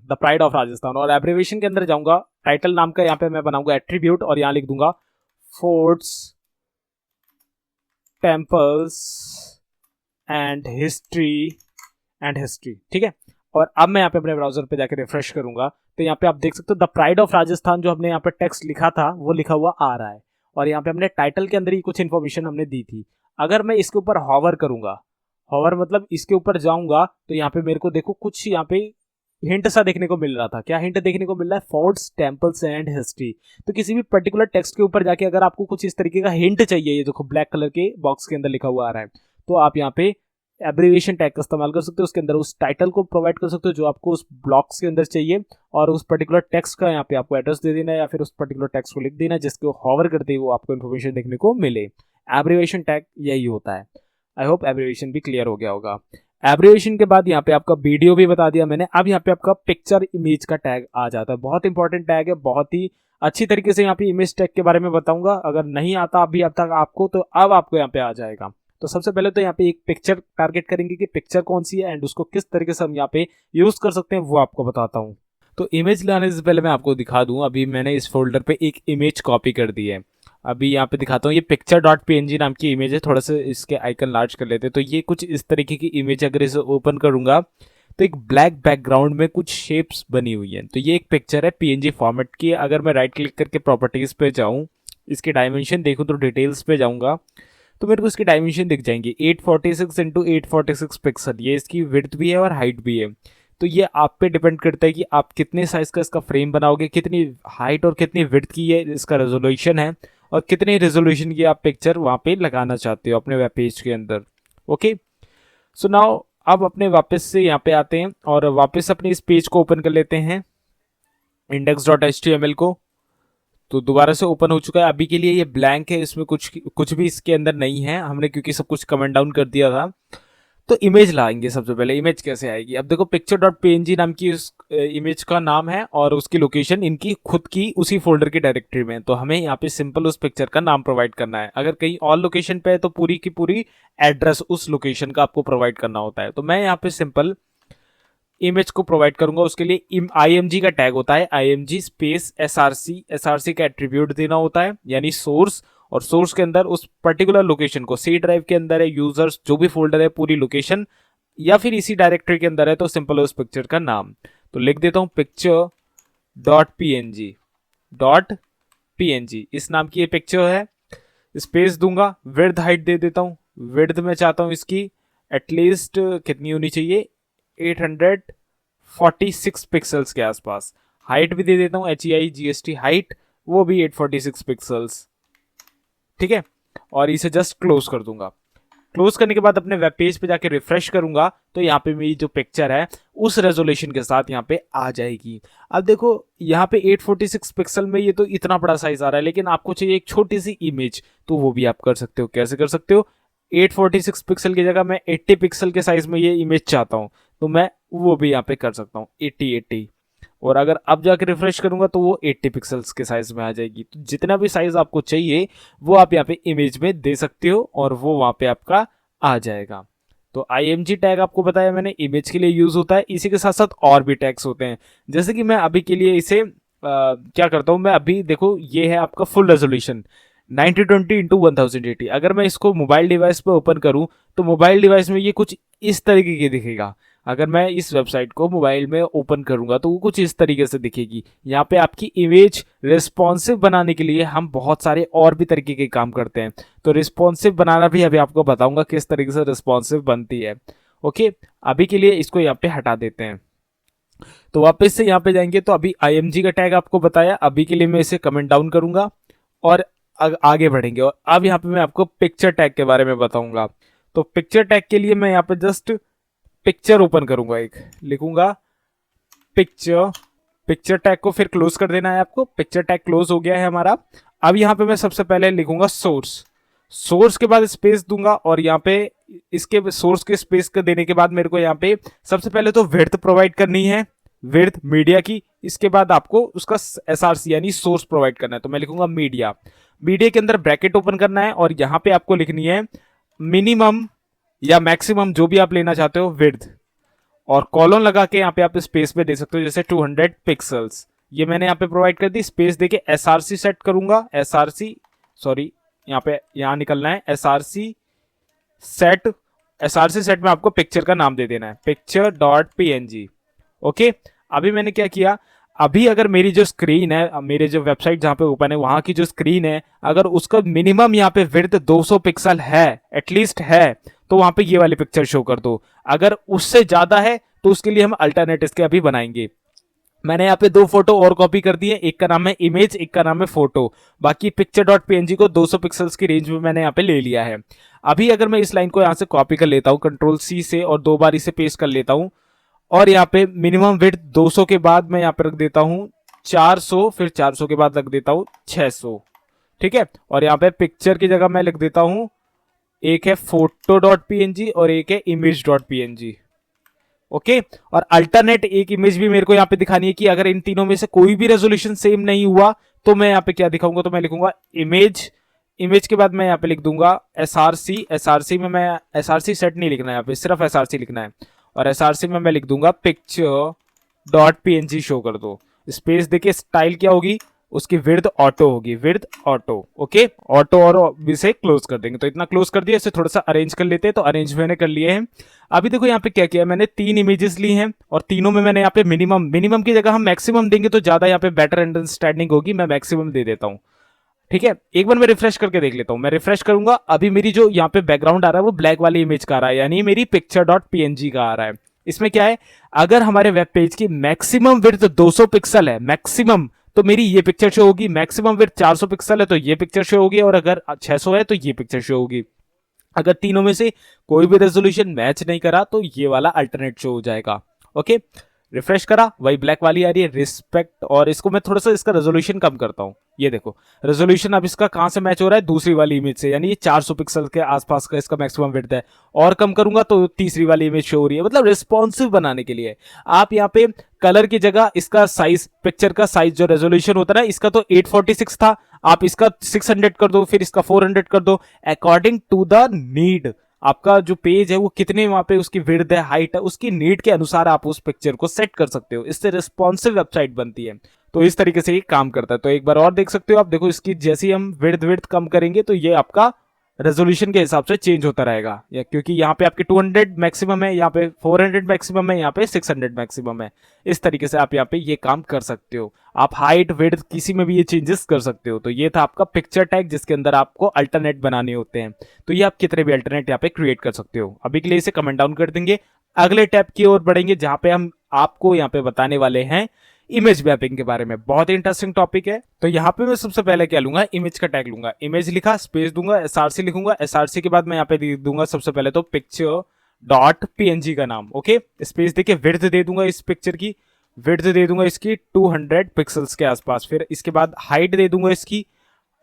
the pride of Rajasthan. और एब्रीवेशन के अंदर जाऊंगा, टाइटल नाम का यहाँ पे मैं बनाऊंगा एट्रीब्यूट, और यहाँ लिख दूंगा फोर्ट्स, टेम्पल्स एंड हिस्ट्री। ठीक है। और अब मैं यहाँ पे अपने ब्राउजर पे जाकर रिफ्रेश करूंगा तो यहाँ पे आप देख सकते हो द प्राइड ऑफ राजस्थान, जो हमने यहाँ पे टेक्स्ट लिखा था वो लिखा हुआ आ रहा है। और यहाँ पे हमने टाइटल के अंदर ही कुछ इन्फॉर्मेशन हमने दी थी। अगर मैं इसके ऊपर हॉवर करूंगा, हॉवर मतलब इसके ऊपर जाऊंगा, तो यहाँ पे मेरे को देखो कुछ यहाँ पे हिंट सा देखने को मिल रहा था। क्या हिंट देखने को मिल रहा है? Forts, temples and history. तो किसी भी पर्टिकुलर टेक्स्ट के ऊपर जाके अगर आपको कुछ इस तरीके का हिंट चाहिए, ये देखो ब्लैक कलर के बॉक्स के अंदर लिखा हुआ आ रहा है, तो आप यहाँ पे एब्रीवेशन टैग का इस्तेमाल कर सकते हो। उसके अंदर उस टाइटल को प्रोवाइड कर सकते हो जो आपको उस ब्लॉक्स के अंदर चाहिए, और उस पर्टिकुलर टेक्स्ट का यहाँ पे आपको एड्रेस दे देना है, या फिर उस पर्टिकुलर टेक्स्ट को लिख देना जिसको हॉवर करते ही वो आपको इन्फॉर्मेशन देखने को मिले। एब्रीवेशन टैग यही होता है। आई होप एब्रिविएशन भी क्लियर हो गया होगा। एब्रिविएशन के बाद यहाँ पे आपका वीडियो भी बता दिया मैंने। अब यहाँ पे आपका पिक्चर इमेज का टैग आ जाता है, बहुत इंपॉर्टेंट टैग है, बहुत ही अच्छी तरीके से यहाँ पे इमेज टैग के बारे में बताऊंगा। अगर नहीं आता अभी अब तक आपको, तो अब आपको यहाँ पे आ जाएगा। तो सबसे पहले तो यहाँ पे एक पिक्चर टारगेट करेंगे कि पिक्चर कौन सी है एंड उसको किस तरीके से हम यहाँ पे यूज कर सकते हैं, वो आपको बताता हूँ। तो इमेज लाने से पहले मैं आपको दिखा दूं, अभी मैंने इस फोल्डर पे एक इमेज कॉपी कर दी है। अभी यहाँ पे दिखाता हूँ, ये picture.png नाम की इमेज है। थोड़ा सा इसके आइकन लार्ज कर लेते हैं। तो ये कुछ इस तरीके की इमेज, अगर इसे ओपन करूंगा तो एक ब्लैक बैकग्राउंड में कुछ शेप्स बनी हुई है। तो ये एक पिक्चर है PNG फॉर्मेट की। अगर मैं राइट क्लिक करके प्रॉपर्टीज पे जाऊँ, इसके डायमेंशन देखूँ, तो डिटेल्स पे जाऊँगा तो मेरे को इसकी डायमेंशन दिख जाएंगी 846 इंटू 846 पिक्सल। ये इसकी विड्थ भी है और हाइट भी है। तो ये आप पे डिपेंड करता है कि आप कितने साइज का इसका फ्रेम बनाओगे, कितनी हाइट और कितनी विड्थ की है इसका रेजोल्यूशन है, और कितने रेजोल्यूशन की आप पिक्चर वहाँ पे लगाना चाहते हो अपने वेब पेज के अंदर। ओके, सो नाउ अब अपने वापस से यहाँ पे आते हैं और वापस अपने इस पेज को ओपन कर लेते हैं, index.html को। तो दोबारा से ओपन हो चुका है। अभी के लिए ये ब्लैंक है, इसमें कुछ भी इसके अंदर नहीं है, हमने क्योंकि सब कुछ कमेंट डाउन कर दिया था। तो इमेज लाएंगे सबसे पहले। इमेज कैसे आएगी? अब देखो, picture.png नाम की उस इमेज का नाम है और उसकी लोकेशन इनकी खुद की उसी फोल्डर की डायरेक्टरी में है। तो हमें यहाँ पे सिंपल उस पिक्चर का नाम प्रोवाइड करना है। अगर कहीं और लोकेशन पे है तो पूरी की पूरी एड्रेस उस लोकेशन का आपको प्रोवाइड करना होता है। तो मैं यहाँ पे सिंपल इमेज को प्रोवाइड करूंगा। उसके लिए img का टैग होता है, img स्पेस src का एट्रीब्यूट देना होता है, यानी सोर्स। और सोर्स के अंदर उस पर्टिकुलर लोकेशन को, सी ड्राइव के अंदर है, यूजर्स जो भी फोल्डर है, पूरी लोकेशन, या फिर इसी डायरेक्टरी के अंदर है तो सिंपल उस पिक्चर का नाम। तो लिख देता हूं picture.png इस नाम की ये पिक्चर है। स्पेस दूंगा, विड्थ हाइट दे देता हूं। विड्थ में चाहता हूं इसकी एटलीस्ट कितनी होनी चाहिए, 846 पिक्सल्स के आसपास। हाइट भी दे देता हूं, HEIGST हाइट, वो भी 846 पिक्सल्स। ठीक है, और इसे जस्ट क्लोज कर दूंगा। क्लोज करने के बाद अपने वेब पेज पे जाके रिफ्रेश करूंगा तो यहाँ पे मेरी जो पिक्चर है उस रेजोल्यूशन के साथ यहाँ पे आ जाएगी। अब देखो यहाँ पे 846 पिक्सल में ये तो इतना बड़ा साइज आ रहा है, लेकिन आपको चाहिए एक छोटी सी इमेज, तो वो भी आप कर सकते हो। कैसे कर सकते हो? 846 पिक्सल की जगह मैं 80 पिक्सल के साइज में ये इमेज चाहता हूँ तो मैं वो भी यहाँ पे कर सकता हूँ 80। और अगर अब जाकर रिफ्रेश करूंगा तो वो 80 पिक्सल्स के साइज में आ जाएगी। तो जितना भी साइज आपको चाहिए वो आप यहाँ पे इमेज में दे सकते हो और वो वहाँ पे आपका आ जाएगा। तो img टैग आपको बताया मैंने, इमेज के लिए यूज होता है। इसी के साथ साथ और भी टैग्स होते हैं, जैसे कि मैं अभी के लिए इसे क्या करता हूँ, मैं अभी देखो ये है आपका फुल रेजोल्यूशन 1920x1080। अगर मैं इसको मोबाइल डिवाइस पे ओपन करूं तो मोबाइल डिवाइस में ये कुछ इस तरीके की दिखेगा। अगर मैं इस वेबसाइट को मोबाइल में ओपन करूंगा तो वो कुछ इस तरीके से दिखेगी। यहाँ पे आपकी इमेज रिस्पॉन्सिव बनाने के लिए हम बहुत सारे और भी तरीके के काम करते हैं। तो रिस्पॉन्सिव बनाना भी अभी आपको बताऊंगा किस तरीके से रिस्पॉन्सिव बनती है। ओके, अभी के लिए इसको यहाँ पे हटा देते हैं। तो वापस से यहाँ पे जाएंगे तो अभी img का टैग आपको बताया, अभी के लिए मैं इसे कमेंट डाउन करूंगा और आगे बढ़ेंगे। और अब यहाँ पे मैं आपको पिक्चर टैग के बारे में बताऊंगा। तो पिक्चर टैग के लिए मैं यहाँ पे जस्ट पिक्चर ओपन करूंगा, एक लिखूंगा पिक्चर टैग को फिर क्लोज कर देना है आपको। पिक्चर टैग क्लोज हो गया है हमारा। अब यहाँ पे मैं सबसे पहले लिखूंगा सोर्स के बाद स्पेस दूंगा और यहाँ पे इसके सोर्स के स्पेस का देने के बाद मेरे को यहाँ पे सबसे पहले तो विड्थ प्रोवाइड करनी है, विड्थ मीडिया की। इसके बाद आपको उसका SRC यानी सोर्स प्रोवाइड करना है। तो मैं लिखूंगा मीडिया के अंदर ब्रैकेट ओपन करना है और यहाँ पे आपको लिखनी है मिनिमम या मैक्सिमम जो भी आप लेना चाहते हो विड्थ, और कॉलन लगा के यहाँ पे आप स्पेस पे दे सकते हो, जैसे 200 पिक्सल्स। ये मैंने यहाँ पे प्रोवाइड कर दी। स्पेस देके SRC सेट करूंगा, यहाँ निकलना है SRC सेट में आपको पिक्चर का नाम दे देना है, picture.png। ओके, अभी मैंने क्या किया, अभी अगर मेरी जो स्क्रीन है, मेरे जो वेबसाइट जहां पे ओपन है वहां की जो स्क्रीन है, अगर उसका मिनिमम यहाँ पे विड्थ 200 पिक्सल है, एटलीस्ट है, तो वहां पे ये वाली पिक्चर शो कर दो। अगर उससे ज्यादा है तो उसके लिए हम अल्टरनेट इसके अभी बनाएंगे। मैंने यहाँ पे 2 फोटो और कॉपी कर दिए, एक का नाम है इमेज, एक का नाम है फोटो। बाकी picture.png को 200 पिक्सल्स की रेंज में मैंने यहाँ पे ले लिया है। अभी अगर मैं इस लाइन को यहाँ से कॉपी कर लेता हूँ Ctrl+C से और 2 बार इसे पेस्ट कर लेता हूँ, और यहाँ पे मिनिमम विड्थ 200 के बाद मैं यहाँ पे रख देता हूँ 400, फिर 400 के बाद रख देता हूँ 600। ठीक है, और यहाँ पे पिक्चर की जगह मैं लिख देता हूँ एक है photo.png और एक है image.png। ओके, और अल्टरनेट एक इमेज भी मेरे को यहाँ पे दिखानी है कि अगर इन तीनों में से कोई भी रेजोल्यूशन सेम नहीं हुआ तो मैं यहाँ पे क्या दिखाऊंगा, तो मैं लिखूंगा इमेज, इमेज के बाद मैं यहाँ पे लिख दूंगा एसआरसी, एसआरसी में मैं एसआरसी सेट नहीं लिखना है, यहाँ पे सिर्फ एसआरसी लिखना है, और एसआरसी में मैं लिख दूंगा पिक्चर डॉट पीएनजी शो कर दो, स्पेस देके स्टाइल क्या होगी उसकी विड्थ ऑटो होगी, विड्थ ऑटो। ओके, ऑटो और इसे क्लोज कर देंगे, तो इतना क्लोज कर दिया, इसे थोड़ा सा अरेंज कर लेते हैं, तो अरेंज मैंने कर लिए हैं। अभी देखो यहाँ पे क्या किया, मैंने 3 इमेजेस ली हैं और तीनों में मैंने यहाँ पे मिनिमम की जगह हम मैक्सिमम देंगे तो ज्यादा यहाँ पे बेटर अंडरस्टैंडिंग होगी, मैं मैक्सिमम दे देता हूँ। ठीक है, एक बार मैं रिफ्रेश करके देख लेता हूं, मैं रिफ्रेश करूंगा, अभी मेरी जो यहाँ पे बैकग्राउंड आ रहा है वो ब्लैक वाली इमेज का आ रहा है, यानी मेरी पिक्चर डॉट पीएनजी का आ रहा है। इसमें क्या है, अगर हमारे वेब पेज की मैक्सिमम विड्थ 200 पिक्सल है मैक्सिमम, तो मेरी ये पिक्चर शो होगी, मैक्सिमम विड्थ 400 पिक्सल है तो ये पिक्चर शो होगी, और अगर 600 है तो ये पिक्चर शो होगी। अगर तीनों में से कोई भी रेजोल्यूशन मैच नहीं करा तो ये वाला अल्टरनेट शो हो जाएगा। ओके, रिफ्रेश करा, वही ब्लैक वाली आ रही है रिस्पेक्ट, और इसको मैं थोड़ा सा इसका रेजोल्यूशन कम करता हूं, ये देखो रेजोल्यूशन अब इसका कहां से मैच हो रहा है, दूसरी वाली इमेज से, यानी ये 400 पिक्सल के आसपास का इसका मैक्सिमम विड्थ है, और कम करूंगा तो तीसरी वाली इमेज शो हो रही है, मतलब रिस्पॉन्सिव बनाने के लिए। आप यहाँ पे कलर की जगह इसका साइज, पिक्चर का साइज जो रेजोल्यूशन होता है इसका तो 846 था, आप इसका 600 कर दो, फिर इसका 400 कर दो, अकॉर्डिंग टू द नीड। आपका जो पेज है वो कितने वहां पे उसकी विड्थ है, हाइट है, उसकी नीड के अनुसार आप उस पिक्चर को सेट कर सकते हो, इससे रिस्पॉन्सिव वेबसाइट बनती है। तो इस तरीके से ये काम करता है। तो एक बार और देख सकते हो आप, देखो इसकी जैसे ही हम विड्थ कम करेंगे तो ये आपका रेजोल्यूशन के हिसाब से चेंज होता रहेगा, या क्योंकि यहाँ पे आपके 200 मैक्सिमम है, यहाँ पे 400 मैक्सिमम है, यहाँ पे 600 मैक्सिमम है। इस तरीके से आप यहाँ पे ये काम कर सकते हो, आप हाइट विड्थ किसी में भी ये चेंजेस कर सकते हो। तो ये था आपका पिक्चर टैग जिसके अंदर आपको अल्टरनेट बनाने होते हैं, तो ये आप कितने भी अल्टरनेट यहाँ पे क्रिएट कर सकते हो। अभी के लिए इसे कमेंट डाउन कर देंगे, अगले टैब की ओर बढ़ेंगे जहां पे हम आपको यहाँ पे बताने वाले हैं इमेज मैपिंग के बारे में। बहुत ही इंटरेस्टिंग टॉपिक है। तो यहाँ पे मैं सबसे पहले क्या लूंगा, इमेज का टैग लूंगा, इमेज लिखा, स्पेस दूंगा, एसआरसी लिखूंगा, एसआरसी के बाद मैं यहाँ पे दूंगा सबसे पहले तो पिक्चर डॉट पीएनजी का नाम। ओके, स्पेस देके विड्थ दे दूंगा, इस पिक्चर की विड्थ दे दूंगा इसकी 200 पिक्सल्स के आसपास, फिर इसके बाद हाइट दे दूंगा, इसकी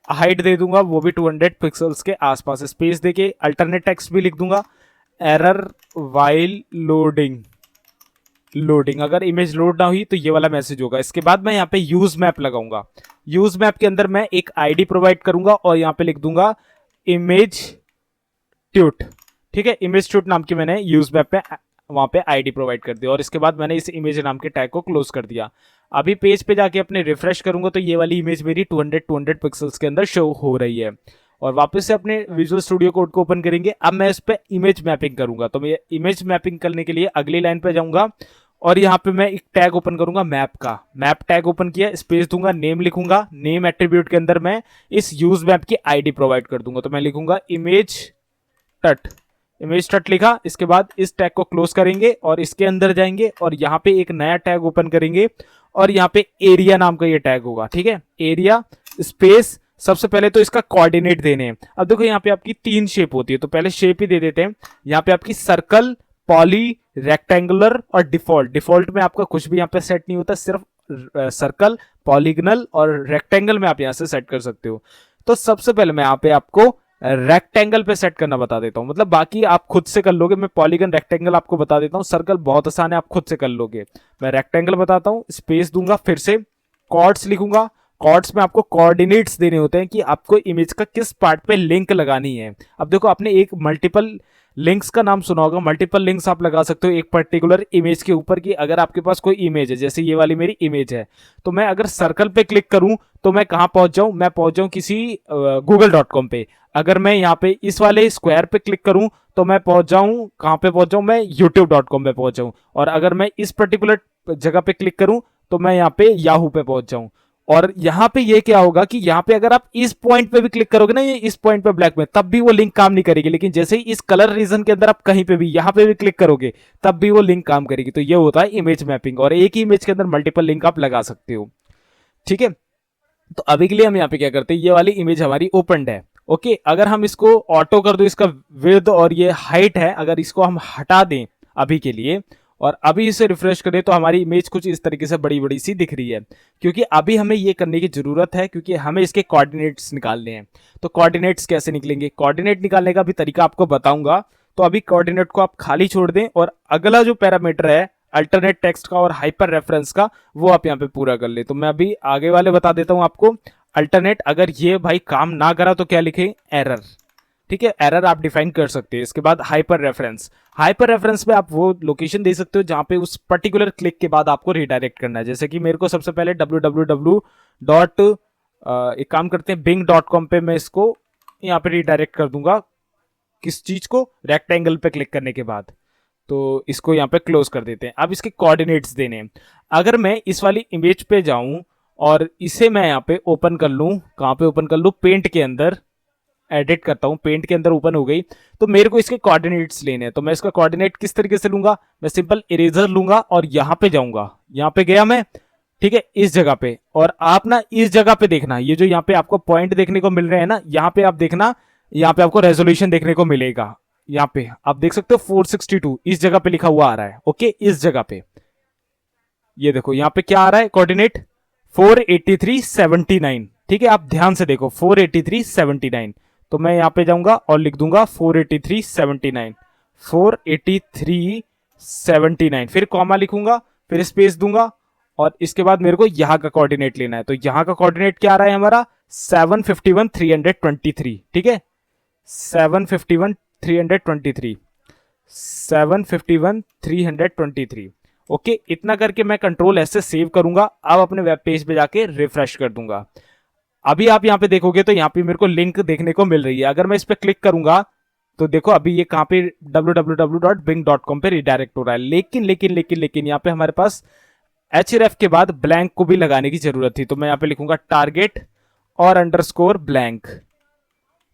हाइट दे दूंगा वो भी 200 पिक्सल्स के आसपास, स्पेस देके अल्टरनेट टेक्स्ट भी लिख दूंगा, एरर वाइल लोडिंग, अगर इमेज लोड ना हुई तो ये वाला मैसेज होगा। इसके बाद मैं यहाँ पे यूज मैप लगाऊंगा, यूज मैप के अंदर मैं एक आईडी प्रोवाइड करूंगा और यहाँ पे लिख दूंगा इमेज ट्यूट। ठीक है, इमेज ट्यूट नाम की मैंने यूज मैप पे वहां पे आईडी प्रोवाइड कर दिया, और इसके बाद मैंने इस इमेज नाम के टैग को क्लोज कर दिया। अभी पेज पे जाके अपने रिफ्रेश करूंगा तो ये वाली इमेज मेरी 200 पिक्सल्स के अंदर शो हो रही है। और वापस से अपने विजुअल स्टूडियो कोड को ओपन करेंगे, अब मैं इस पे इमेज मैपिंग करूंगा। तो मैं इमेज मैपिंग करने के लिए अगली लाइन पे जाऊंगा और यहाँ पे मैं एक टैग ओपन करूंगा मैप का, मैप टैग ओपन किया, स्पेस दूंगा, नेम लिखूंगा, नेम एट्रीब्यूट के अंदर मैं इस यूज मैप की आईडी प्रोवाइड कर दूंगा। तो मैं लिखूंगा इमेज टट लिखा, इसके बाद इस टैग को क्लोज करेंगे और इसके अंदर जाएंगे और यहाँ पे एक नया टैग ओपन करेंगे और यहाँ पे एरिया नाम का ये टैग होगा। ठीक है, एरिया स्पेस, सबसे पहले तो इसका कोऑर्डिनेट देने हैं। अब देखो यहाँ पे आपकी 3 शेप होती है, तो पहले शेप ही दे देते हैं। यहाँ पे आपकी सर्कल, पॉली, रेक्टेंगुलर और डिफॉल्ट में आपका कुछ भी यहाँ पे सेट नहीं होता, सिर्फ सर्कल, पॉलीगनल और रेक्टेंगल में आप यहाँ से सेट कर सकते हो। तो सबसे पहले मैं यहाँ पे आपको रेक्टेंगल पे सेट करना बता देता हूं, मतलब बाकी आप खुद से कर लोगे, मैं पॉलीगन रेक्टेंगल आपको बता देता हूं, सर्कल बहुत आसान है, आप खुद से कर लोगे। मैं रेक्टेंगल बताता हूं, स्पेस दूंगा, फिर से कॉर्ड्स लिखूंगा, कॉर्ड्स में आपको कोऑर्डिनेट्स देने होते हैं कि आपको इमेज का किस पार्ट पे लिंक लगानी है। अब देखो आपने एक मल्टीपल लिंक्स का नाम सुना होगा, मल्टीपल लिंक्स आप लगा सकते हो एक पर्टिकुलर इमेज के ऊपर की। अगर आपके पास कोई इमेज है, जैसे ये वाली मेरी इमेज है, तो मैं अगर सर्कल पे क्लिक करूं तो मैं कहां पहुंच जाऊं, मैं पहुंच जाऊं किसी google.com पे। अगर मैं यहाँ पे इस वाले स्क्वायर पे क्लिक करूं तो मैं पहुंच जाऊं, कहां पे पहुंच जाऊं, मैं youtube.com पे पहुंच जाऊं। और अगर मैं इस पर्टिकुलर जगह पे क्लिक करूं तो मैं यहाँ पे याहू पे पहुंच जाऊं। और यहाँ पे ये क्या होगा कि यहाँ पे अगर आप इस पॉइंट पे भी क्लिक करोगे ना, ये इस पॉइंट पे ब्लैक में, तब भी वो लिंक काम नहीं करेगी। लेकिन जैसे ही इस कलर रीजन के अंदर आप कहीं पे भी यहाँ पे भी क्लिक करोगे तब भी वो लिंक काम करेगी। तो ये होता है इमेज मैपिंग, और एक ही इमेज के अंदर मल्टीपल लिंक आप लगा सकते हो। ठीक है, तो अभी के लिए हम यहाँ पे क्या करते हैं, ये वाली इमेज हमारी ओपनड है। ओके, अगर हम इसको ऑटो कर दो, इसका विड्थ और ये हाइट है, अगर इसको हम हटा दें अभी के लिए और अभी इसे रिफ्रेश करें तो हमारी इमेज कुछ इस तरीके से बड़ी बड़ी सी दिख रही है, क्योंकि अभी हमें ये करने की जरूरत है, क्योंकि हमें इसके कोऑर्डिनेट्स निकालने हैं। तो कोऑर्डिनेट्स कैसे निकलेंगे, कोऑर्डिनेट निकालने का भी तरीका आपको बताऊंगा। तो अभी कोऑर्डिनेट को आप खाली छोड़ दें और अगला जो पैरामीटर है अल्टरनेट टेक्स्ट का और हाइपर रेफरेंस का, वो आप यहाँ पे पूरा कर ले। तो मैं अभी आगे वाले बता देता हूं आपको। अल्टरनेट, अगर ये भाई काम ना करा तो क्या लिखें, एरर। ठीक है, एरर आप डिफाइन कर सकते हैं। इसके बाद हाइपर रेफरेंस, हाइपर रेफरेंस में आप वो लोकेशन दे सकते हो जहां पे उस पर्टिकुलर क्लिक के बाद आपको रिडायरेक्ट करना है। जैसे कि मेरे को सबसे पहले www डॉट एक काम करते हैं bing.com पे मैं इसको यहाँ पे रिडायरेक्ट कर दूंगा। किस चीज को, रेक्टेंगल पे क्लिक करने के बाद। तो इसको यहाँ पे क्लोज कर देते हैं। अब इसके कोऑर्डिनेट्स देने हैं। अगर मैं इस वाली इमेज पे जाऊं और इसे मैं यहाँ पे ओपन कर लूं, कहाँ पे ओपन कर लूं, पेंट के अंदर एडिट करता हूं, पेंट के अंदर ओपन हो गई। तो मेरे को इसके कोऑर्डिनेट्स लेने हैं। तो मैं इसका कोऑर्डिनेट किस तरीके से लूंगा, मैं सिंपल इरेजर लूंगा और यहां पे जाऊंगा। यहां पे गया मैं, ठीक है, इस जगह पे। और आप ना इस जगह पे देखना, ये जो यहाँ पे आपको पॉइंट देखने को मिल रहे हैं ना, यहाँ पे आप देखना, यहाँ पे आपको रेजोल्यूशन देखने को मिलेगा। यहाँ पे आप देख सकते हो 462 इस जगह पे लिखा हुआ आ रहा है। ओके, इस जगह पे ये देखो, यहाँ पे क्या आ रहा है कोऑर्डिनेट, 483.79। ठीक है, आप ध्यान से देखो 483.79। तो मैं यहाँ पे जाऊंगा और लिख दूंगा 483.79, 483.79, फिर कॉमा लिखूंगा, फिर स्पेस दूंगा और इसके बाद मेरे को यहाँ का कोऑर्डिनेट लेना है। तो यहाँ का कोऑर्डिनेट क्या आ रहा है हमारा, 751.323। ठीक है, 751.323, 751.323। ओके, इतना करके मैं कंट्रोल एस से सेव करूंगा। अब अपने वेब पेज पे जाके रिफ्रेश कर दूंगा। अभी आप यहाँ पे देखोगे तो यहाँ पे मेरे को लिंक देखने को मिल रही है। अगर मैं इस पे क्लिक करूंगा तो देखो अभी ये कहाँ पे www.bing.com पे रिडायरेक्ट हो रहा है। लेकिन लेकिन लेकिन लेकिन यहाँ पे हमारे पास href के बाद ब्लैंक को भी लगाने की जरूरत थी। तो मैं यहाँ पे लिखूंगा टारगेट और अंडरस्कोर ब्लैंक।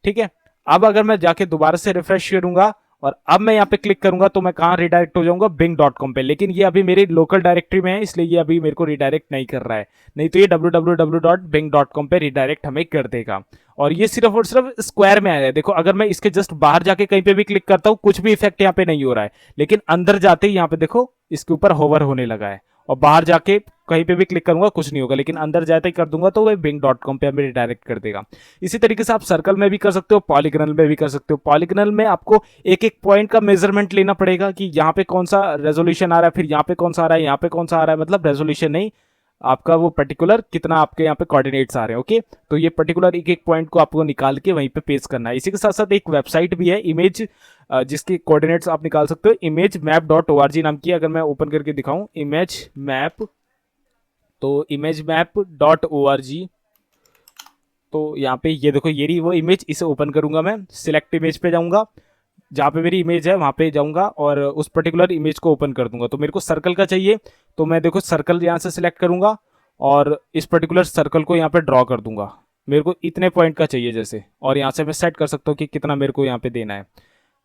ठीक है, अब अगर मैं जाके दोबारा से रिफ्रेश करूंगा और अब मैं यहाँ पे क्लिक करूंगा तो मैं कहाँ रिडायरेक्ट हो जाऊंगा, bing.com पे। लेकिन ये अभी मेरी लोकल डायरेक्टरी में है, इसलिए ये अभी मेरे को रिडायरेक्ट नहीं कर रहा है। नहीं तो ये www.bing.com पे रिडायरेक्ट हमें कर देगा। और ये सिर्फ और सिर्फ स्क्वायर में आया है। देखो अगर मैं इसके जस्ट बाहर जाके कहीं पे भी क्लिक करता हूँ, कुछ भी इफेक्ट यहाँ पे नहीं हो रहा है। लेकिन अंदर जाते ही यहाँ पे देखो इसके ऊपर होवर होने लगा है। और बाहर जाके कहीं पे भी क्लिक करूंगा कुछ नहीं होगा, लेकिन अंदर जाते ही कर दूंगा तो वह bing.com पे हमें रिडायरेक्ट कर देगा। इसी तरीके से आप सर्कल में भी कर सकते हो, पॉलीगनल में भी कर सकते हो। पॉलीगनल में आपको एक एक पॉइंट का मेजरमेंट लेना पड़ेगा कि यहाँ पे कौन सा रेजोल्यूशन आ रहा है, फिर यहाँ पे कौन सा आ रहा है, यहाँ पे कौन सा आ रहा है, मतलब रेजोल्यूशन नहीं, आपका वो पर्टिकुलर कितना आपके यहाँ पे कोऑर्डिनेट्स आ रहे हैं। ओके, तो ये पर्टिकुलर एक एक पॉइंट को आपको निकाल के वहीं पे पेस्ट करना है। इसी के साथ साथ एक वेबसाइट भी है इमेज, जिसके कोऑर्डिनेट्स आप निकाल सकते हो, imagemap.org नाम की। अगर मैं ओपन करके दिखाऊं इमेज मैप, तो imagemap.org, तो यहाँ पे ये देखो ये रही वो इमेज। इसे ओपन करूंगा, मैं सिलेक्ट इमेज पे जाऊंगा, जहाँ पे मेरी इमेज है वहाँ पे जाऊंगा और उस पर्टिकुलर इमेज को ओपन कर दूंगा। तो मेरे को सर्कल का चाहिए, तो मैं देखो सर्कल यहाँ से सिलेक्ट करूंगा और इस पर्टिकुलर सर्कल को यहाँ पे ड्रॉ कर दूंगा। मेरे को इतने पॉइंट का चाहिए जैसे, और यहाँ से मैं सेट कर सकता हूँ कि कितना मेरे को यहाँ पे देना है।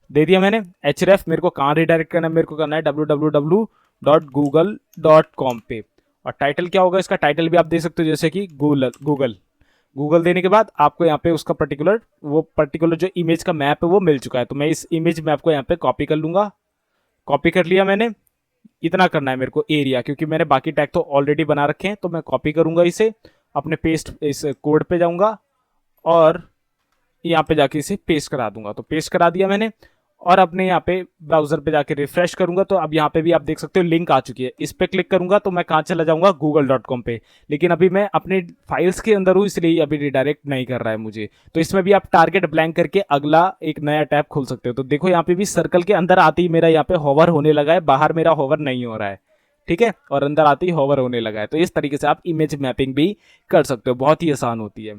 दे दिया मैंने। href मेरे को कहाँ रिडायरेक्ट करना है, मेरे को करना है www.google.com पे। और टाइटल क्या होगा इसका, टाइटल भी आप दे सकते हो जैसे कि गूगल देने के बाद आपको यहाँ पे उसका पर्टिकुलर जो इमेज का मैप है वो मिल चुका है। तो मैं इस इमेज मैप को यहाँ पे कॉपी कर लूंगा। कॉपी कर लिया मैंने। इतना करना है मेरे को एरिया, क्योंकि मैंने बाकी टैग तो ऑलरेडी बना रखे हैं। तो मैं कॉपी करूंगा इसे, अपने पेस्ट इस कोड पे जाऊंगा और यहाँ पे जाके इसे पेस्ट करा दूंगा। तो पेस्ट करा दिया मैंने और अपने यहाँ पे ब्राउजर पे जाके रिफ्रेश करूंगा तो अब यहाँ पे भी आप देख सकते हो लिंक आ चुकी है। इस पे क्लिक करूंगा तो मैं कहाँ चला जाऊंगा, google.com पे। लेकिन अभी मैं अपने फाइल्स के अंदर हूँ, इसलिए अभी रिडायरेक्ट नहीं कर रहा है मुझे। तो इसमें भी आप टारगेट ब्लैंक करके अगला एक नया टैब खोल सकते हो। तो देखो यहाँ पे भी सर्कल के अंदर आते ही मेरा यहाँ पे होवर होने लगा है, बाहर मेरा होवर नहीं हो रहा है। ठीक है, और अंदर आते ही होवर होने लगा है। तो इस तरीके से आप इमेज मैपिंग भी कर सकते हो, बहुत ही आसान होती है।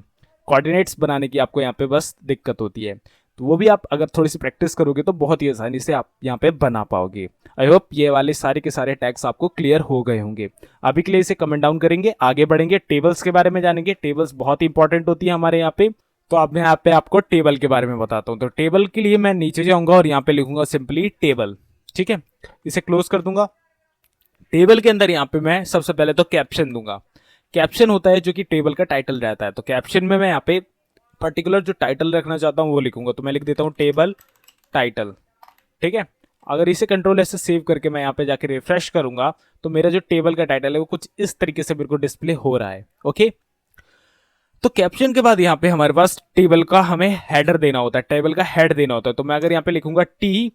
कोऑर्डिनेट्स बनाने की आपको यहाँ पे बस दिक्कत होती है, तो वो भी आप अगर थोड़ी सी प्रैक्टिस करोगे तो बहुत ही आसानी से आप यहाँ पे बना पाओगे। आई होप ये वाले सारे के सारे टैग्स आपको क्लियर हो गए होंगे। अभी के लिए इसे कमेंट डाउन करेंगे, आगे बढ़ेंगे, टेबल्स के बारे में जानेंगे। टेबल्स बहुत इंपॉर्टेंट होती है हमारे यहाँ पे। तो अब मैं यहाँ पे आपको टेबल के बारे में बताता हूँ। तो टेबल के लिए मैं नीचे जाऊंगा और यहाँ पे लिखूंगा सिंपली टेबल। ठीक है, इसे क्लोज कर दूंगा। टेबल के अंदर यहाँ पे मैं सबसे पहले तो कैप्शन दूंगा। कैप्शन होता है जो कि टेबल का टाइटल रहता है। तो कैप्शन में मैं यहाँ पे पर्टिकुलर जो टाइटल रखना चाहता हूँ वो लिखूंगा। तो मैं लिख देता हूँ टेबल टाइटल। ठीक है, अगर इसे कंट्रोल ऐसे सेव करके मैं यहाँ पे जाके रिफ्रेश करूंगा तो मेरा जो टेबल का टाइटल है वो कुछ इस तरीके से मेरे को डिस्प्ले हो रहा है। ओके, तो कैप्शन के बाद यहाँ पे हमारे पास टेबल का हमें हेडर देना होता है, टेबल का हेड देना होता है। तो मैं अगर यहाँ पे लिखूंगा टी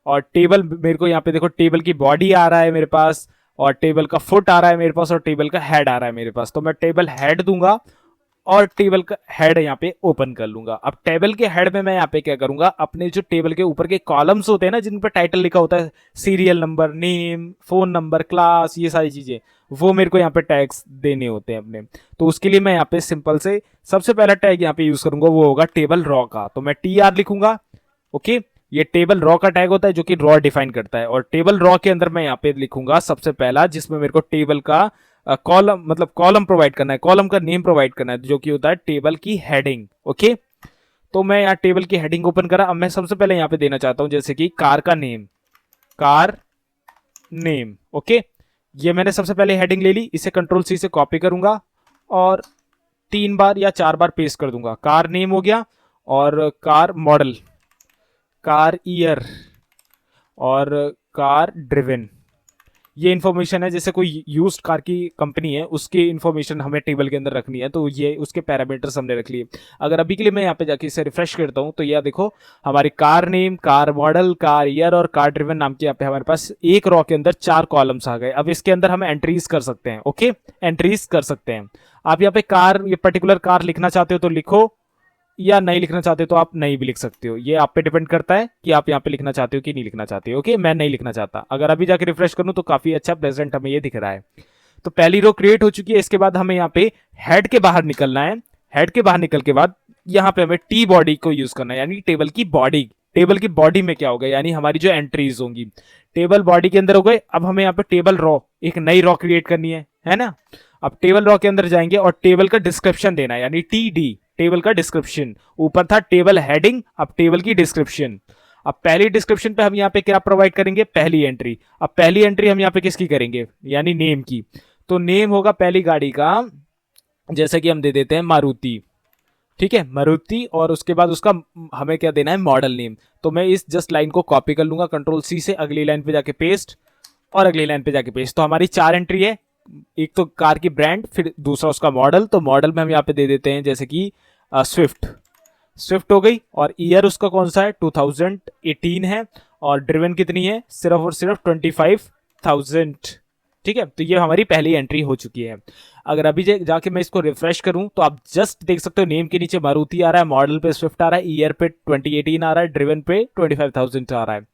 और टेबल, मेरे को यहाँ पे देखो टेबल की बॉडी आ रहा है मेरे पास, और टेबल का फुट आ रहा है मेरे पास, और टेबल का हेड आ रहा है मेरे पास। तो मैं टेबल हेड दूंगा और टेबल का हेड यहाँ पे ओपन कर लूंगा। अब टेबल के हेड में मैं यहाँ पे क्या करूंगा, अपने जो टेबल के ऊपर के कॉलम्स होते हैं ना जिन पर टाइटल लिखा होता है, serial number, name, phone number, class, ये सारी चीजें, वो मेरे को यहाँ पे टैग्स देने होते हैं अपने। तो उसके लिए मैं यहाँ पे सिंपल से सबसे पहला टैग यहाँ पे यूज करूंगा, वो होगा टेबल रॉ का। तो मैं TR लिखूंगा। ओके, ये टेबल रॉ का टैग होता है जो कि रॉ डिफाइन करता है, और टेबल रॉ के अंदर मैं यहाँ पे लिखूंगा सबसे पहला, जिसमें मेरे को टेबल का कॉलम, मतलब कॉलम प्रोवाइड करना है, कॉलम का नेम प्रोवाइड करना है, जो कि होता है टेबल की हेडिंग। ओके, तो मैं यहाँ टेबल की हेडिंग ओपन करा। अब मैं सबसे पहले यहाँ पे देना चाहता हूँ जैसे कि कार का नेम, कार नेम। ओके, ये मैंने सबसे पहले हेडिंग ले ली। इसे Ctrl+C से कॉपी करूंगा और 3 बार या 4 बार पेस्ट कर दूंगा। कार नेम हो गया, और कार मॉडल, कार ईयर, और कार ड्रिवन। ये इन्फॉर्मेशन है, जैसे कोई यूज्ड कार की कंपनी है उसकी इन्फॉर्मेशन हमें टेबल के अंदर रखनी है, तो ये उसके पैरामीटर्स हमने रख लिए। अगर अभी के लिए मैं यहाँ पे जाके इसे रिफ्रेश करता हूँ तो यह देखो हमारी car name, car model, car year और कार ड्रिवन नाम के यहाँ पे हमारे पास एक रॉ के अंदर 4 कॉलम्स आ गए। अब इसके अंदर हम एंट्रीज कर सकते हैं। ओके, एंट्रीज कर सकते हैं। आप यहाँ पे कार, ये पर्टिकुलर कार लिखना चाहते हो तो लिखो, या नहीं लिखना चाहते तो आप नहीं भी लिख सकते हो। ये आप पे डिपेंड करता है कि आप यहाँ पे लिखना चाहते हो कि नहीं लिखना चाहते हो। ओके, मैं नहीं लिखना चाहता। अगर अभी जाके रिफ्रेश करूं तो काफी अच्छा प्रेजेंट हमें ये दिख रहा है। तो पहली रो क्रिएट हो चुकी है। इसके बाद हमें यहाँ पे हेड के बाहर निकलना है। हेड के बाहर निकल के बाद यहाँ पे हमें टी बॉडी को यूज करना है, यानी टेबल की बॉडी। टेबल की बॉडी में क्या होगा, यानी हमारी जो एंट्रीज होंगी टेबल बॉडी के अंदर हो गए। अब हमें यहाँ पे टेबल रॉ, एक नई रॉ क्रिएट करनी है ना। अब टेबल रॉ के अंदर जाएंगे और टेबल का डिस्क्रिप्शन देना है, यानी TD, टेबल का डिस्क्रिप्शन। ऊपर था टेबल हेडिंग, अब टेबल की डिस्क्रिप्शन। अब पहली डिस्क्रिप्शन पे हम यहाँ पे क्या प्रोवाइड करेंगे, पहली एंट्री। अब पहली एंट्री हम यहाँ पे किसकी करेंगे, यानी नेम की। तो नेम होगा पहली गाड़ी का, जैसे कि हम दे देते हैं मारुति। ठीक है, मारुति, और उसके बाद उसका हमें क्या देना है, मॉडल नेम। तो मैं इस जस्ट लाइन को कॉपी कर लूंगा Ctrl+C से, अगली लाइन पे जाके पेस्ट, और अगली लाइन पे जाके पेस्ट। तो हमारी 4 एंट्री है, एक तो कार की ब्रांड, फिर दूसरा उसका मॉडल। तो मॉडल में हम यहाँ पे दे देते हैं जैसे कि स्विफ्ट हो गई, और ईयर उसका कौन सा है, 2018 है, और ड्रिवन कितनी है, सिर्फ और सिर्फ 25,000। ठीक है, तो ये हमारी पहली एंट्री हो चुकी है। अगर अभी जाके मैं इसको रिफ्रेश करूं तो आप जस्ट देख सकते हो नेम के नीचे मारुति आ रहा है, मॉडल पे स्विफ्ट आ रहा है, ईयर पे 2018 आ रहा है, ड्रिवन पे 25,000 आ रहा है।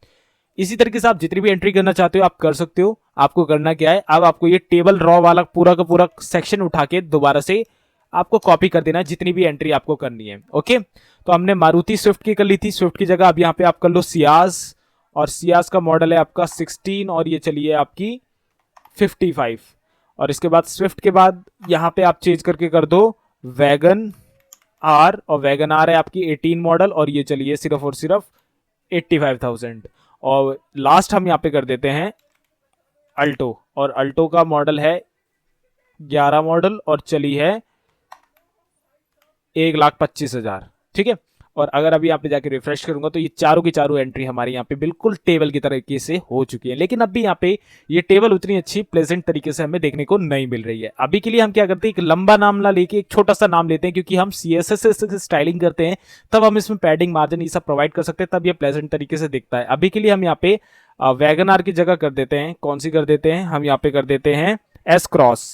इसी तरीके से आप जितनी भी एंट्री करना चाहते हो आप कर सकते हो। आपको करना क्या है, अब आपको ये टेबल रॉ वाला पूरा का पूरा सेक्शन उठा के दोबारा से आपको कॉपी कर देना है, जितनी भी एंट्री आपको करनी है। ओके, तो हमने मारुति स्विफ्ट की कर ली थी, स्विफ्ट की जगह अब यहाँ पे आप कर लो सियाज, और सियाज का मॉडल है आपका 16, और ये चलिए आपकी 55। और इसके बाद स्विफ्ट के बाद यहाँ पे आप चेंज करके कर दो वैगन आर, और वैगन आर है आपकी 18 मॉडल, और ये चलिए सिर्फ और सिर्फ 85,000। और लास्ट हम यहाँ पे कर देते हैं अल्टो, और अल्टो का मॉडल है 11 मॉडल, और चली है 1,25,000। ठीक है, और अगर अभी यहाँ पे जाके रिफ्रेश करूंगा तो ये चारों की चारों एंट्री हमारी यहाँ पे बिल्कुल टेबल की तरीके से हो चुकी है। लेकिन अभी यहाँ पे ये टेबल उतनी अच्छी प्लेजेंट तरीके से हमें देखने को नहीं मिल रही है। अभी के लिए हम क्या करते हैं, एक लंबा नाम ना लेके एक छोटा सा नाम लेते हैं, क्योंकि हम CSS से स्टाइलिंग करते हैं, तब हम इसमें पैडिंग, मार्जिन ये सब प्रोवाइड कर सकते हैं, तब ये प्लेजेंट तरीके से दिखता है। अभी के लिए हम यहाँ पे वैगन आर की जगह कर देते हैं, कौन सी कर देते हैं, हम यहाँ पे कर देते हैं S क्रॉस।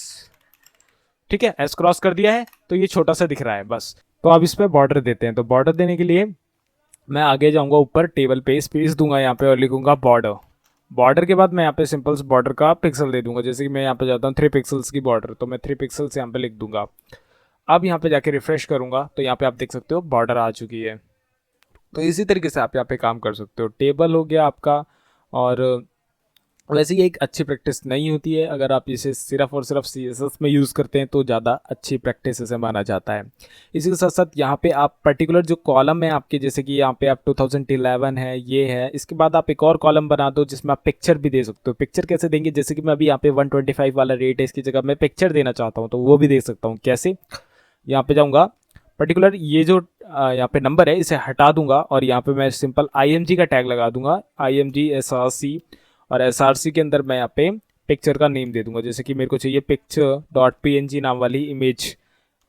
ठीक है, S क्रॉस कर दिया है, तो ये छोटा सा दिख रहा है बस। तो अब इस पे बॉर्डर देते हैं। तो बॉर्डर देने के लिए मैं आगे जाऊंगा, ऊपर टेबल पे स्पेस दूंगा यहाँ पे, और लिखूंगा बॉर्डर। बॉर्डर के बाद मैं यहाँ पे सिंपल बॉर्डर का पिक्सल दे दूंगा, जैसे कि मैं यहाँ पे जाता हूँ 3 पिक्सल्स की बॉर्डर, तो मैं 3 पिक्सल्स यहाँ पे लिख दूंगा। अब यहाँ पे जाके रिफ्रेश करूंगा तो यहाँ पे आप देख सकते हो बॉर्डर आ चुकी है। तो इसी तरीके से आप यहाँ पे काम कर सकते हो। टेबल हो गया आपका, और वैसे ये एक अच्छी प्रैक्टिस नहीं होती है, अगर आप इसे सिर्फ और सिर्फ CSS में यूज़ करते हैं तो ज़्यादा अच्छी प्रैक्टिस इसे माना जाता है। इसी के साथ साथ यहाँ पे आप पर्टिकुलर जो कॉलम है आपके, जैसे कि यहाँ पे आप 2011 है, ये है, इसके बाद आप एक और कॉलम बना दो जिसमें आप पिक्चर भी दे सकते हो। पिक्चर कैसे देंगे, जैसे कि मैं अभी यहाँ पे 125 वाला रेट है, इसकी जगह मैं पिक्चर देना चाहता हूँ, तो वो भी दे सकता हूँ। कैसे, यहाँ पे जाऊँगा पर्टिकुलर ये जो यहाँ पे नंबर है इसे हटा दूंगा और यहाँ पे मैं सिंपल IMG का टैग लगा दूंगा, IMG SRC, और SRC के अंदर मैं यहाँ पे पिक्चर का नेम दे दूंगा, जैसे कि मेरे को चाहिए picture.png नाम वाली इमेज।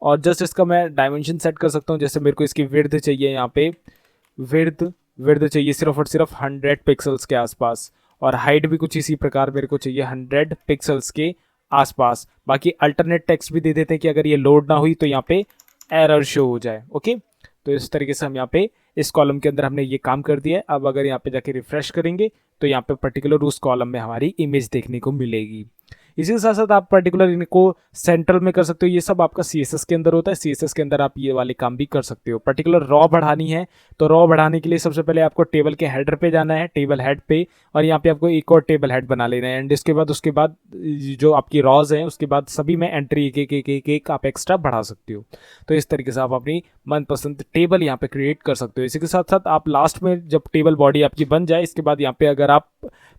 और जस्ट इसका मैं डायमेंशन सेट कर सकता हूँ, जैसे मेरे को इसकी विड्थ चाहिए, यहाँ पे विड्थ चाहिए सिर्फ और सिर्फ 100 पिक्सल्स के आसपास, और हाइट भी कुछ इसी प्रकार मेरे को चाहिए 100 पिक्सल्स के आसपास। बाकी अल्टरनेट टेक्स्ट भी दे देते हैं कि अगर ये लोड ना हुई तो यहाँ पे एरर शो हो जाए। ओके, तो इस तरीके से हम यहाँ पे इस कॉलम के अंदर हमने ये काम कर दिया है। अब अगर यहाँ पे जाके रिफ्रेश करेंगे तो यहाँ पे पर्टिकुलर उस कॉलम में हमारी इमेज देखने को मिलेगी। इसी के साथ साथ आप पर्टिकुलर इनको सेंट्रल में कर सकते हो, ये सब आपका CSS के अंदर होता है। CSS के अंदर आप ये वाले काम भी कर सकते हो। पर्टिकुलर रॉ बढ़ानी है तो रॉ बढ़ाने के लिए सबसे पहले आपको टेबल के हेडर पे जाना है, टेबल हेड पे, और यहाँ पे आपको एक और टेबल हेड बना लेना है। एंड इसके बाद जो आपकी रॉज हैं उसके बाद सभी में एंट्री एक आप एक्स्ट्रा बढ़ा सकते हो। तो इस तरीके से आप अपनी मनपसंद टेबल यहाँ पे क्रिएट कर सकते हो। इसी के साथ साथ आप लास्ट में जब टेबल बॉडी आपकी बन जाए, इसके बाद यहाँ पे अगर आप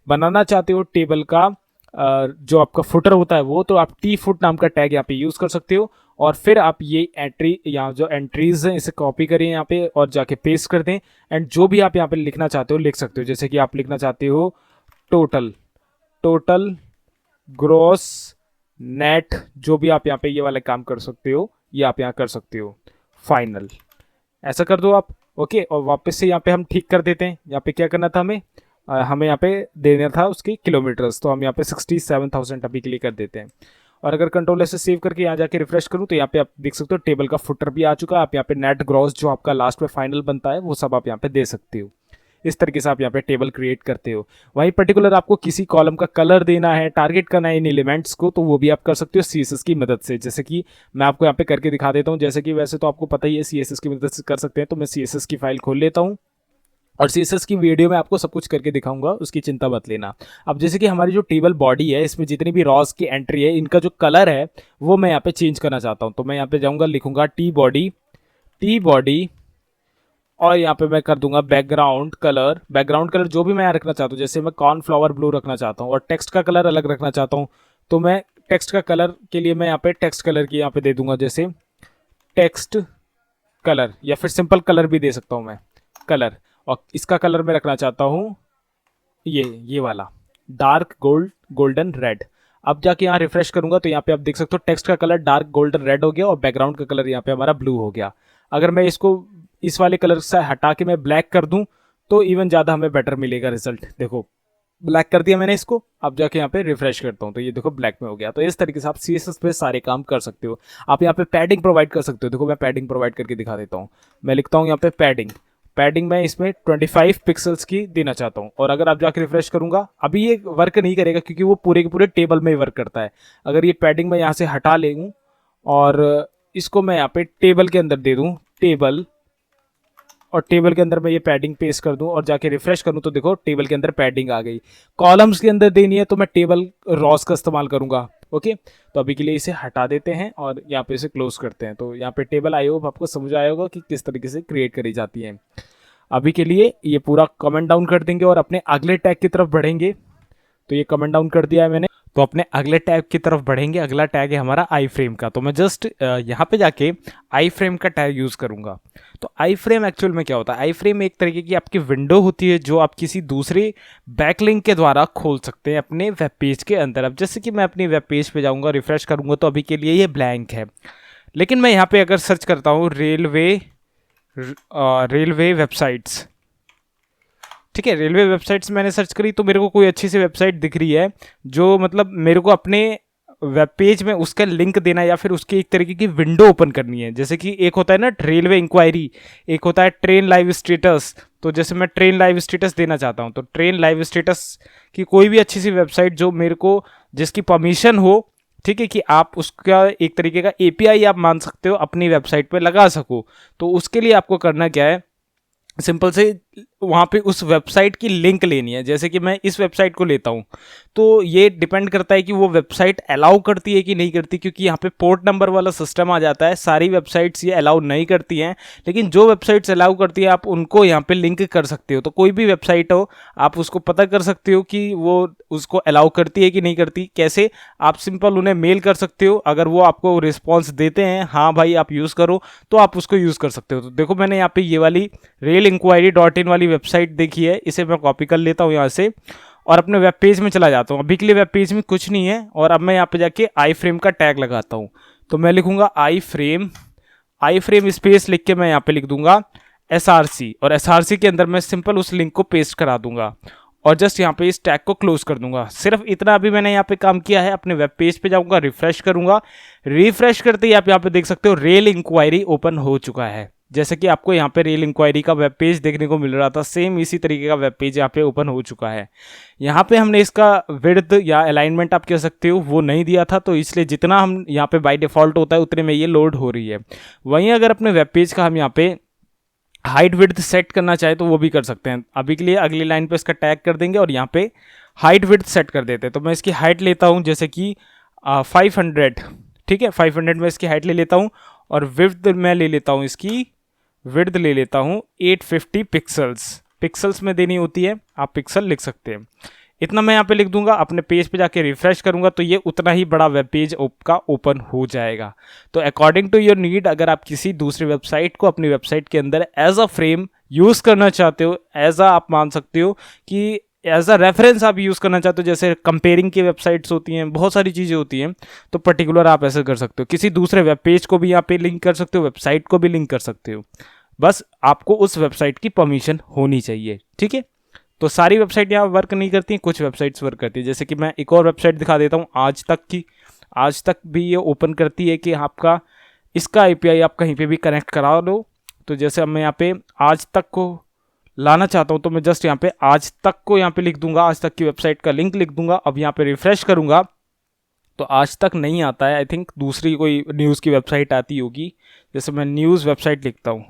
बनाना चाहते हो टेबल का जो आपका फुटर होता है वो, तो आप tfoot नाम का टैग यहाँ पे यूज़ कर सकते हो। और फिर आप ये एंट्री, यहाँ जो एंट्रीज हैं इसे कॉपी करें यहाँ पे और जाके पेस्ट कर दें। एंड जो भी आप यहाँ पे लिखना चाहते हो लिख सकते हो, जैसे कि आप लिखना चाहते हो टोटल ग्रॉस नेट, जो भी आप यहाँ पे ये वाले काम कर सकते हो ये आप यहाँ कर सकते हो। फाइनल ऐसा कर दो आप। ओके, और वापस से यहाँ पे हम ठीक कर देते हैं। यहाँ पे क्या करना था हमें यहाँ पे देना था उसके किलोमीटर्स, तो हम यहाँ पे 67,000 अभी के लिए कर देते हैं। और अगर कंट्रोल ऐसे सेव करके यहाँ जाके रिफ्रेश करूँ तो यहाँ पे आप देख सकते हो टेबल का फुटर भी आ चुका है। आप यहाँ पे नेट ग्रॉस जो आपका लास्ट में फाइनल बनता है वो सब आप यहाँ पे दे सकते हो। इस तरीके से आप यहाँ पे टेबल क्रिएट करते हो। वहीं पर्टिकुलर आपको किसी कॉलम का कलर देना है, टारगेट करना है इन एलिमेंट्स को, तो वो भी आप कर सकते हो CSS की मदद से। जैसे कि मैं आपको यहाँ पे करके दिखा देता हूँ। जैसे कि वैसे तो आपको पता ही है CSS की मदद से कर सकते हैं, तो मैं CSS की फाइल खोल लेता हूँ और CSS की वीडियो में आपको सब कुछ करके दिखाऊंगा, उसकी चिंता मत लेना। अब जैसे कि हमारी जो टेबल बॉडी है इसमें जितनी भी रॉस की एंट्री है इनका जो कलर है वो मैं यहाँ पे चेंज करना चाहता हूँ। तो मैं यहाँ पे जाऊँगा, लिखूंगा टी बॉडी और यहाँ पे मैं कर दूंगा बैकग्राउंड कलर जो भी मैं यहाँ रखना चाहता हूँ। जैसे मैं कॉर्नफ्लावर ब्लू रखना चाहता हूँ और टेक्स्ट का कलर अलग रखना चाहता हूँ, तो मैं टेक्स्ट का कलर के लिए मैं यहाँ पे टेक्स्ट कलर की यहाँ पे दे दूंगा, जैसे टेक्स्ट कलर, या फिर सिंपल कलर भी दे सकता हूँ मैं कलर। और इसका कलर मैं रखना चाहता हूँ ये वाला डार्क गोल्डन रेड। अब जाके यहाँ रिफ्रेश करूंगा तो यहाँ पे आप देख सकते हो टेक्स्ट का कलर डार्क गोल्डन रेड हो गया और बैकग्राउंड का कलर यहाँ पे हमारा ब्लू हो गया। अगर मैं इसको इस वाले कलर से हटा के मैं ब्लैक कर दूं तो इवन ज़्यादा हमें बेटर मिलेगा रिजल्ट। देखो ब्लैक कर दिया मैंने इसको, अब जाके यहाँ पे रिफ्रेश करता हूँ तो ये देखो ब्लैक में हो गया। तो इस तरीके से आप CSS पे सारे काम कर सकते हो। आप यहाँ पे पैडिंग प्रोवाइड कर सकते हो। देखो मैं पैडिंग प्रोवाइड करके दिखा देता हूँ। मैं लिखता हूँ यहाँ पे पैडिंग मैं इसमें 25 पिक्सल्स की देना चाहता हूँ। और अगर आप जाके रिफ्रेश करूंगा अभी ये वर्क नहीं करेगा क्योंकि वो पूरे के पूरे टेबल में ही वर्क करता है। अगर ये पैडिंग मैं यहाँ से हटा ले दूँ और इसको मैं यहाँ पे टेबल के अंदर दे दूँ और टेबल के अंदर मैं ये पैडिंग पेस्ट कर दूं और जाके रिफ्रेश करूं तो देखो टेबल के अंदर पैडिंग आ गई। कॉलम्स के अंदर देनी है तो मैं टेबल रॉस का इस्तेमाल करूंगा। ओके, तो अभी के लिए इसे हटा देते हैं और यहाँ पे इसे क्लोज करते हैं। तो यहाँ पे टेबल आई होप आपको समझ आया होगा कि किस तरीके से क्रिएट करी जाती है। अभी के लिए ये पूरा कमेंट डाउन कर देंगे और अपने अगले टैग की तरफ बढ़ेंगे। तो ये कमेंट डाउन कर दिया है मैंने, तो अपने अगले टैग की तरफ बढ़ेंगे। अगला टैग है हमारा आई फ्रेम का। तो मैं जस्ट यहाँ पे जाके आई फ्रेम का टैग यूज़ करूँगा। तो आई फ्रेम एक्चुअल में क्या होता है? आई फ्रेम एक तरीके की आपकी विंडो होती है जो आप किसी दूसरे बैकलिंक के द्वारा खोल सकते हैं अपने वेब पेज के अंदर। अब जैसे कि मैं अपनी वेब पेज पे जाऊँगा, रिफ्रेश करूँगा तो अभी के लिए ये ब्लैंक है, लेकिन मैं यहाँ पे अगर सर्च करता हूँ रेलवे वेबसाइट्स, ठीक है, रेलवे वेबसाइट्स मैंने सर्च करी तो मेरे को कोई अच्छी सी वेबसाइट दिख रही है जो मतलब मेरे को अपने वेब पेज में उसका लिंक देना या फिर उसकी एक तरीके की विंडो ओपन करनी है। जैसे कि एक होता है ना रेलवे इंक्वायरी, एक होता है ट्रेन लाइव स्टेटस। तो जैसे मैं ट्रेन लाइव स्टेटस देना चाहता हूँ तो ट्रेन लाइव स्टेटस की कोई भी अच्छी सी वेबसाइट जो मेरे को जिसकी परमिशन हो, ठीक है, कि आप उसका एक तरीके का API आप मान सकते हो अपनी वेबसाइट पे लगा सको। तो उसके लिए आपको करना क्या है, सिंपल से वहाँ पे उस वेबसाइट की लिंक लेनी है। जैसे कि मैं इस वेबसाइट को लेता हूँ, तो ये डिपेंड करता है कि वो वेबसाइट अलाउ करती है कि नहीं करती, क्योंकि यहाँ पे पोर्ट नंबर वाला सिस्टम आ जाता है। सारी वेबसाइट्स ये अलाउ नहीं करती हैं, लेकिन जो वेबसाइट्स अलाउ करती है आप उनको यहाँ पे लिंक कर सकते हो। तो कोई भी वेबसाइट हो आप उसको पता कर सकते हो कि वो उसको अलाउ करती है कि नहीं करती। कैसे? आप सिंपल उन्हें मेल कर सकते हो, अगर वो आपको रिस्पॉन्स देते हैं हाँ भाई आप यूज़ करो, तो आप उसको यूज़ कर सकते हो। तो देखो मैंने यहाँ पे ये वाली realinquiry.in वाली वेबसाइट देखी है, इसे मैं कॉपी कर लेता हूँ यहाँ से और अपने वेब पेज में चला जाता हूँ। अभी के लिए वेब पेज में कुछ नहीं है, और अब मैं यहाँ पे जाके आई फ्रेम का टैग लगाता हूँ। तो मैं लिखूंगा आई फ्रेम स्पेस लिख के मैं यहाँ पे लिख दूंगा SRC, और SRC के अंदर मैं सिंपल उस लिंक को पेस्ट करा दूंगा और जस्ट यहाँ पे इस टैग को क्लोज कर दूंगा। सिर्फ इतना अभी मैंने यहाँ पे काम किया है। अपने वेब पेज पे जाऊंगा, रिफ्रेश करूंगा, रिफ्रेश करते ही आप यहाँ पे देख सकते हो रेल इंक्वायरी ओपन हो चुका है। जैसे कि आपको यहाँ पे रेल इंक्वायरी का वेब पेज देखने को मिल रहा था, सेम इसी तरीके का वेब पेज यहाँ पे ओपन हो चुका है। यहाँ पे हमने इसका विड्थ या अलाइनमेंट आप कह सकते हो वो नहीं दिया था, तो इसलिए जितना हम यहाँ पे बाय डिफॉल्ट होता है उतने में ये लोड हो रही है। वहीं अगर अपने वेब पेज का हम यहाँ पे हाइट विड्थ सेट करना चाहे तो वो भी कर सकते हैं। अभी के लिए अगली लाइन पे इसका टैग कर देंगे और यहाँ पे हाइट विड्थ सेट कर देते हैं। तो मैं इसकी हाइट लेता हूँ जैसे कि 500, ठीक है, 500 में इसकी हाइट ले लेता हूँ, और विड्थ मैं ले लेता हूँ, इसकी विड्थ ले लेता हूँ 850 पिक्सल्स में देनी होती है, आप पिक्सल लिख सकते हैं। इतना मैं यहाँ पे लिख दूंगा, अपने पेज पे जाके रिफ्रेश करूंगा तो ये उतना ही बड़ा वेब पेज का ओपन हो जाएगा। तो अकॉर्डिंग टू योर नीड, अगर आप किसी दूसरी वेबसाइट को अपनी वेबसाइट के अंदर एज अ फ्रेम यूज़ करना चाहते हो, एज अ आप मान सकते हो कि एज अ रेफरेंस आप यूज़ करना चाहते हो, जैसे कंपेयरिंग की वेबसाइट्स होती हैं, बहुत सारी चीज़ें होती हैं, तो पर्टिकुलर आप ऐसे कर सकते हो। किसी दूसरे वेब पेज को भी यहाँ पे लिंक कर सकते हो, वेबसाइट को भी लिंक कर सकते हो, बस आपको उस वेबसाइट की परमिशन होनी चाहिए, ठीक है। तो सारी वेबसाइट यहाँ वर्क नहीं करती हैं, कुछ वेबसाइट्स वर्क करती है। जैसे कि मैं एक और वेबसाइट दिखा देता हूँ, आज तक की। आज तक भी ये ओपन करती है कि आपका इसका API आप कहीं पे भी कनेक्ट करा लो। तो जैसे अब मैं यहाँ पे आज तक को लाना चाहता हूँ, तो मैं जस्ट यहाँ पे आज तक को यहाँ पे लिख दूंगा, आज तक की वेबसाइट का लिंक लिख दूंगा। अब यहाँ पे रिफ्रेश करूंगा तो आज तक नहीं आता है, आई थिंक दूसरी कोई न्यूज़ की वेबसाइट आती होगी। जैसे मैं न्यूज़ वेबसाइट लिखता हूँ,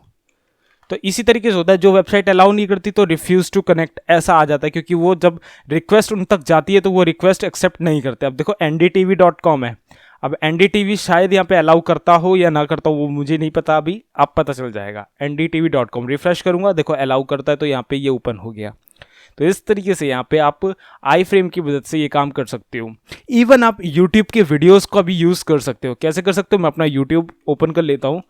तो इसी तरीके से होता है। जो वेबसाइट अलाउ नहीं करती तो रिफ्यूज टू कनेक्ट ऐसा आ जाता है, क्योंकि वो जब रिक्वेस्ट उन तक जाती है तो वो रिक्वेस्ट एक्सेप्ट नहीं करते। अब देखो ndtv.com है, अब ndtv शायद यहाँ पे अलाउ करता हो या ना करता हो वो मुझे नहीं पता, अभी आप पता चल जाएगा। ndtv.com रिफ्रेश करूंगा, देखो अलाउ करता है तो यहाँ पे ये ओपन हो गया। तो इस तरीके से यहाँ पे आप आई फ्रेम की मदद से ये काम कर सकते हो। इवन आप यूट्यूब के वीडियोज़ का भी यूज़ कर सकते हो। कैसे कर सकते हो? मैं अपना यूट्यूब ओपन कर लेता हूँ,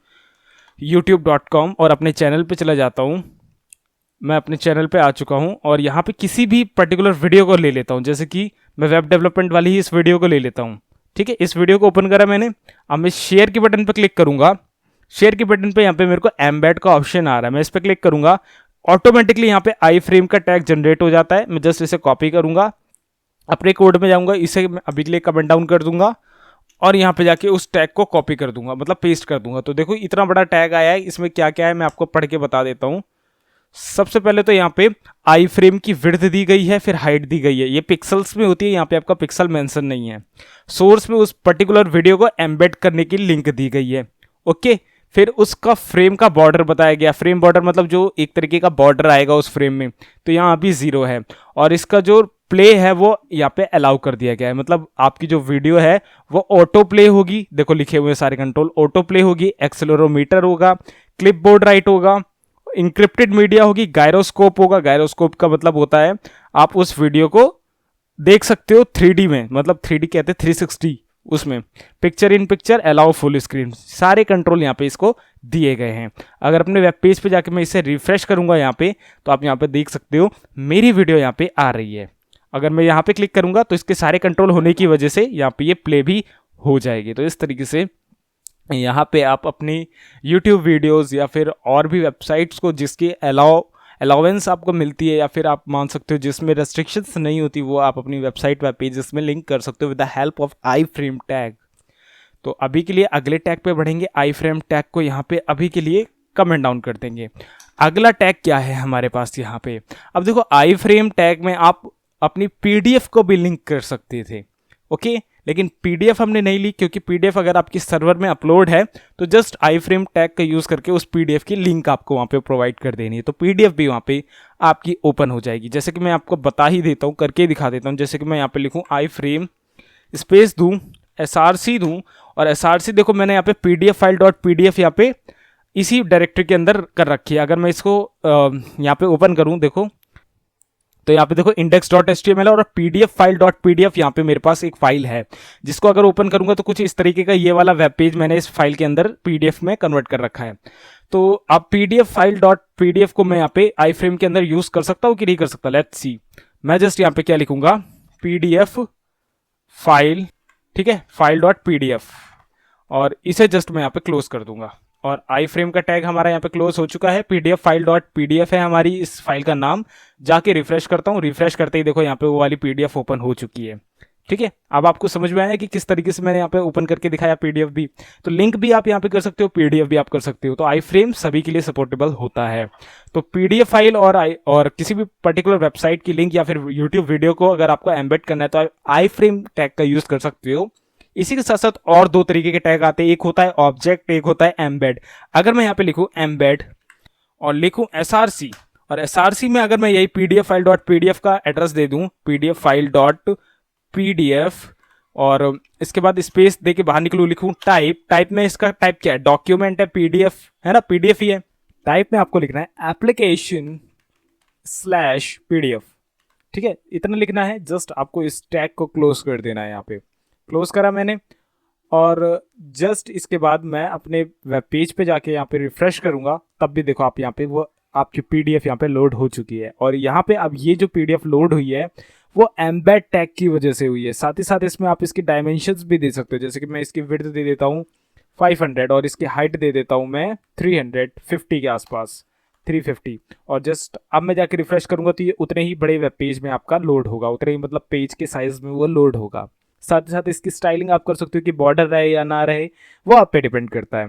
youtube.com, और अपने चैनल पे चला जाता हूँ। मैं अपने चैनल पे आ चुका हूँ और यहाँ पे किसी भी पर्टिकुलर वीडियो को ले लेता हूँ। जैसे कि मैं वेब डेवलपमेंट वाली ही इस वीडियो को ले लेता हूँ, ठीक है। इस वीडियो को ओपन करा मैंने, अब मैं शेयर के बटन पर क्लिक करूँगा। शेयर के बटन पे यहाँ पे मेरे को एम्बेड का ऑप्शन आ रहा है, मैं इस पर क्लिक करूँगा, ऑटोमेटिकली यहाँ पे आई फ्रेम का टैग जनरेट हो जाता है। मैं जस्ट इसे कॉपी करूँगा, अपने कोड में जाऊँगा, इसे मैं अभी के लिए कमेंट डाउन कर दूंगा और यहाँ पे जाके उस टैग को कॉपी कर दूंगा, मतलब पेस्ट कर दूंगा। तो देखो इतना बड़ा टैग आया है, इसमें क्या क्या है मैं आपको पढ़ के बता देता हूँ। सबसे पहले तो यहाँ पे आई फ्रेम की विड्थ दी गई है, फिर हाइट दी गई है, ये पिक्सल्स में होती है, यहाँ पे आपका पिक्सल मेंशन नहीं है। सोर्स में उस पर्टिकुलर वीडियो को एम्बेड करने की लिंक दी गई है, ओके। फिर उसका फ्रेम का बॉर्डर बताया गया, फ्रेम बॉर्डर मतलब जो एक तरीके का बॉर्डर आएगा उस फ्रेम में, तो यहाँ अभी 0 है। और इसका जो प्ले है वो यहाँ पे अलाउ कर दिया गया है, मतलब आपकी जो वीडियो है वो ऑटो प्ले होगी। देखो लिखे हुए सारे कंट्रोल, ऑटो प्ले होगी, एक्सेलेरोमीटर होगा, क्लिपबोर्ड राइट होगा, इंक्रिप्टेड मीडिया होगी, गायरोस्कोप होगा। गायरोस्कोप का मतलब होता है आप उस वीडियो को देख सकते हो 3D में, मतलब 3D कहते हैं 360, उसमें picture in picture, allow full screen, सारे कंट्रोल यहाँ पे इसको दिए गए हैं। अगर अपने वेब पेज पे जाके मैं इसे रिफ्रेश करूंगा यहाँ पे, तो आप यहाँ पे देख सकते हो मेरी वीडियो यहाँ पे आ रही है। अगर मैं यहाँ पे क्लिक करूंगा तो इसके सारे कंट्रोल होने की वजह से यहाँ पे ये प्ले भी हो जाएगी। तो इस तरीके से यहाँ पे आप अपनी YouTube वीडियोज़ या फिर और भी वेबसाइट्स को जिसकी अलाउंस आपको मिलती है, या फिर आप मान सकते हो जिसमें रेस्ट्रिक्शंस नहीं होती, वो आप अपनी वेबसाइट वेब पेजेस में लिंक कर सकते हो with the help of I frame tag. तो अभी के लिए अगले टैग पे बढ़ेंगे। आई फ्रेम टैग को यहाँ पे अभी के लिए कमेंट डाउन कर देंगे। अगला टैग क्या है हमारे पास यहाँ पे? अब देखो आई फ्रेम टैग में आप अपनी PDF को भी लिंक कर सकते थे, ओके। लेकिन पीडीएफ हमने नहीं ली, क्योंकि पीडीएफ अगर आपकी सर्वर में अपलोड है तो जस्ट आई फ्रेम टैग का यूज़ करके उस पीडीएफ की लिंक आपको वहाँ पे प्रोवाइड कर देनी है, तो पीडीएफ भी वहाँ पे आपकी ओपन हो जाएगी। जैसे कि मैं आपको बता ही देता हूँ, करके दिखा देता हूँ। जैसे कि मैं यहाँ पे लिखूँ आई फ्रेम स्पेस दूँ, SRC दूँ, और SRC देखो मैंने यहाँ पे PDF फाइल डॉट PDF यहाँ पे इसी डायरेक्टरी के अंदर कर रखी है। अगर मैं इसको यहाँ पे ओपन करूँ देखो, तो यहाँ पे देखो index.html और PDF फाइल डॉट PDF यहाँ पे मेरे पास एक फाइल है, जिसको अगर ओपन करूंगा तो कुछ इस तरीके का ये वाला वेब पेज मैंने इस फाइल के अंदर PDF में कन्वर्ट कर रखा है। तो अब PDF फाइल डॉट PDF को मैं यहाँ पे आई फ्रेम के अंदर यूज कर सकता हूँ कि नहीं कर सकता, लेट्स सी। मैं जस्ट यहाँ पे क्या लिखूंगा, PDF फाइल, ठीक है, फाइल डॉट PDF, और इसे जस्ट मैं यहाँ पे क्लोज कर दूंगा, और आई फ्रेम का टैग हमारा यहाँ पे क्लोज हो चुका है। PDF फाइल डॉट PDF है हमारी इस फाइल का नाम। जाके रिफ्रेश करता हूँ, रिफ्रेश करते ही देखो यहाँ पे वो वाली PDF ओपन हो चुकी है। ठीक है, अब आपको समझ में आया कि किस तरीके से मैंने यहाँ पे ओपन करके दिखाया PDF भी। तो लिंक भी आप यहाँ पे कर सकते हो, PDF भी आप कर सकते हो। तो आई फ्रेम सभी के लिए सपोर्टेबल होता है। तो PDF फाइल और किसी भी पर्टिकुलर वेबसाइट की लिंक या फिर यूट्यूब वीडियो को अगर आपको एम्बेड करना है तो आई फ्रेम टैग का यूज कर सकते हो। इसी के साथ साथ और दो तरीके के टैग आते हैं, एक होता है ऑब्जेक्ट, एक होता है एम्बेड। अगर मैं यहाँ पे लिखूँ एम्बेड और लिखूँ SRC, और SRC में अगर मैं यही PDF फाइल डॉट PDF का एड्रेस दे दूँ, PDF फाइल डॉट PDF, और इसके बाद स्पेस दे के बाहर निकलूँ, लिखूँ टाइप में इसका टाइप क्या है, डॉक्यूमेंट है, PDF है ना, PDF ही है। टाइप में आपको लिखना है एप्लीकेशन स्लैश PDF, ठीक है, इतना लिखना है। जस्ट आपको इस टैग को क्लोज कर देना है, यहाँ पे क्लोज करा मैंने, और जस्ट इसके बाद मैं अपने वेब पेज पे जाके यहाँ पे रिफ्रेश करूँगा, तब भी देखो आप यहाँ पे वो आपकी PDF यहाँ पे लोड हो चुकी है। और यहाँ पे अब ये जो PDF लोड हुई है वो एम्बेड टैग की वजह से हुई है। साथ ही साथ इसमें आप इसकी डायमेंशंस भी दे सकते हो, जैसे कि मैं इसकी विड्थ दे देता हूँ 500 और इसकी हाइट दे देता हूँ मैं 350 के आसपास, 350, और जस्ट अब मैं जाके रिफ्रेश करूँगा तो ये उतने ही बड़े वेब पेज में आपका लोड होगा, उतने ही मतलब पेज के साइज में वो लोड होगा। साथ ही साथ इसकी स्टाइलिंग आप कर सकते हो कि बॉर्डर रहे या ना रहे, वो आप पे डिपेंड करता है।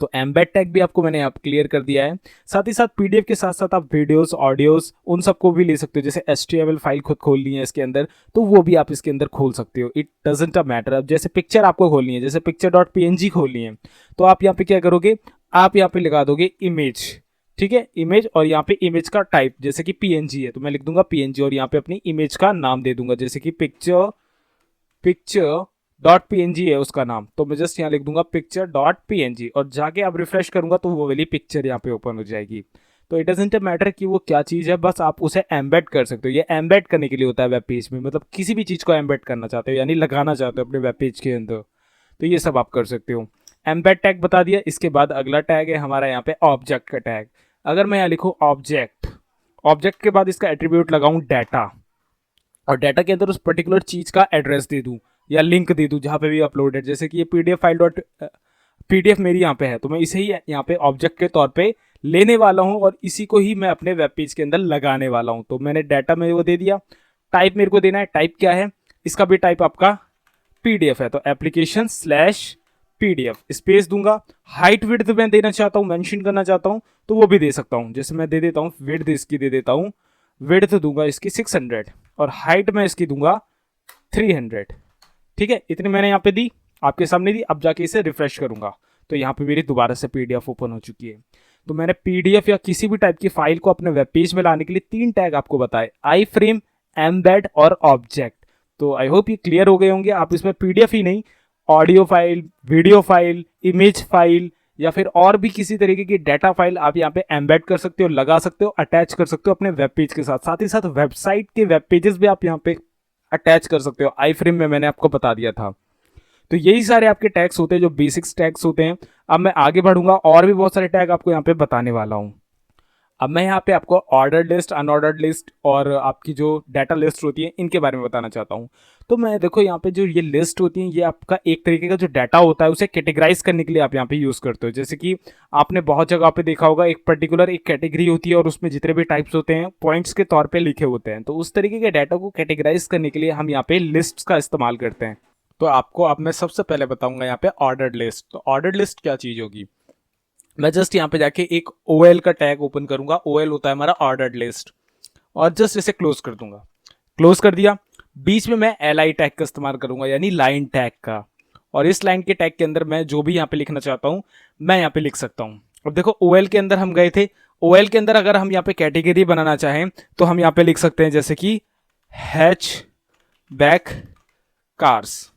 तो एम्बेड टैग भी आपको मैंने यहाँ क्लियर कर दिया है। साथ ही साथ PDF के साथ साथ आप वीडियोस, ऑडियोस उन सबको भी ले सकते हो। जैसे HTML फाइल खुद खोलनी है इसके अंदर, तो वो भी आप इसके अंदर खोल सकते हो, इट डजंट अ मैटर। अब जैसे पिक्चर आपको खोलनी है, जैसे पिक्चर डॉट PNG खोलनी है, तो आप यहाँ पे क्या करोगे, आप यहाँ पे लगा दोगे इमेज, ठीक है, इमेज, और यहाँ पे इमेज का टाइप जैसे कि PNG है तो मैं लिख दूंगा PNG, और यहाँ पे अपनी इमेज का नाम दे दूंगा, जैसे कि पिक्चर डॉट PNG है उसका नाम, तो मैं जस्ट यहाँ लिख दूंगा पिक्चर डॉट PNG, और जाके अब रिफ्रेश करूंगा तो वो वाली पिक्चर यहाँ पे ओपन हो जाएगी। तो इट डजंट मैटर कि वो क्या चीज़ है, बस आप उसे एम्बेड कर सकते हो। ये एम्बेड करने के लिए होता है वेब पेज में, मतलब किसी भी चीज़ को एम्बेड करना चाहते हो यानी लगाना चाहते हो अपने वेब पेज के अंदर, तो ये सब आप कर सकते हो। एम्बेड टैग बता दिया। इसके बाद अगला टैग है हमारा यहाँ पे ऑब्जेक्ट का टैग। अगर मैं यहाँ लिखूँ ऑब्जेक्ट के बाद इसका एट्रीब्यूट लगाऊँ डाटा, और डाटा के अंदर उस पर्टिकुलर चीज़ का एड्रेस दे दूँ या लिंक दे दूँ जहाँ पे भी अपलोडेड, जैसे कि ये PDF फाइल डॉट PDF मेरी यहाँ पे है, तो मैं इसे ही यहाँ पे ऑब्जेक्ट के तौर पे लेने वाला हूँ और इसी को ही मैं अपने वेब पेज के अंदर लगाने वाला हूँ। तो मैंने डाटा मेरे को दे दिया। टाइप मेरे को देना है, टाइप क्या है, इसका भी टाइप आपका PDF है, तो एप्लीकेशन स्लैश PDF, स्पेस दूंगा। हाइट विड्थ मैं देना चाहता हूँ, मेंशन करना चाहता हूँ, तो वो भी दे सकता हूँ। जैसे मैं दे देता हूँ विड्थ, इसकी दे देता हूँ, विड्थ दूंगा इसकी 600 और हाइट में इसकी दूंगा 300, ठीक है, इतनी मैंने यहाँ पे दी, आपके सामने दी। अब जाके इसे रिफ्रेश करूंगा तो यहाँ पे मेरी दोबारा से PDF ओपन हो चुकी है। तो मैंने PDF या किसी भी टाइप की फाइल को अपने वेब पेज में लाने के लिए 3 टैग आपको बताए, आई फ्रेम, एम्बेड और ऑब्जेक्ट। तो आई होप ये क्लियर हो गए होंगे। आप इसमें PDF ही नहीं, audio file, video file, image file या फिर और भी किसी तरीके की डाटा फाइल आप यहाँ पे एम्बेड कर सकते हो, लगा सकते हो, अटैच कर सकते हो अपने वेब पेज के साथ। साथ ही साथ वेबसाइट के वेब पेजेस भी आप यहाँ पे अटैच कर सकते हो। आई फ्रेम में मैंने आपको बता दिया था। तो यही सारे आपके टैग्स होते हैं जो बेसिक्स टैग्स होते हैं। अब मैं आगे बढ़ूंगा और भी बहुत सारे टैग आपको यहाँ पे बताने वाला हूँ। अब मैं यहाँ पे आपको ऑर्डर लिस्ट, अनऑर्डर्ड लिस्ट और आपकी जो डाटा लिस्ट होती है इनके बारे में बताना चाहता हूँ। तो मैं देखो यहाँ पे जो ये लिस्ट होती है ये आपका एक तरीके का जो डाटा होता है उसे कैटेगराइज करने के लिए आप यहाँ पे यूज़ करते हो। जैसे कि आपने बहुत जगह पे देखा होगा एक पर्टिकुलर एक कैटेगरी होती है और उसमें जितने भी टाइप्स होते हैं पॉइंट्स के तौर पर लिखे होते हैं। तो उस तरीके के डाटा को कैटेगराइज करने के लिए हम यहाँ पे लिस्ट का इस्तेमाल करते हैं। तो आपको अब मैं सबसे पहले बताऊंगा यहाँ पे ऑर्डर्ड लिस्ट। तो ऑर्डर्ड लिस्ट क्या चीज़ होगी, मैं जस्ट यहाँ पे जाके एक OL का टैग ओपन करूंगा। OL होता है हमारा ऑर्डर्ड लिस्ट, और जस्ट इसे क्लोज कर दूंगा। क्लोज कर दिया। बीच में मैं LI टैग का इस्तेमाल करूंगा, यानी लाइन टैग का। और इस लाइन के टैग के अंदर मैं जो भी यहाँ पे लिखना चाहता हूँ मैं यहाँ पे लिख सकता हूँ। अब देखो OL के अंदर हम गए थे, OL के अंदर अगर हम यहाँ पे कैटेगरी बनाना चाहें तो हम यहाँ पे लिख सकते हैं जैसे कि हैचबैक कार्स।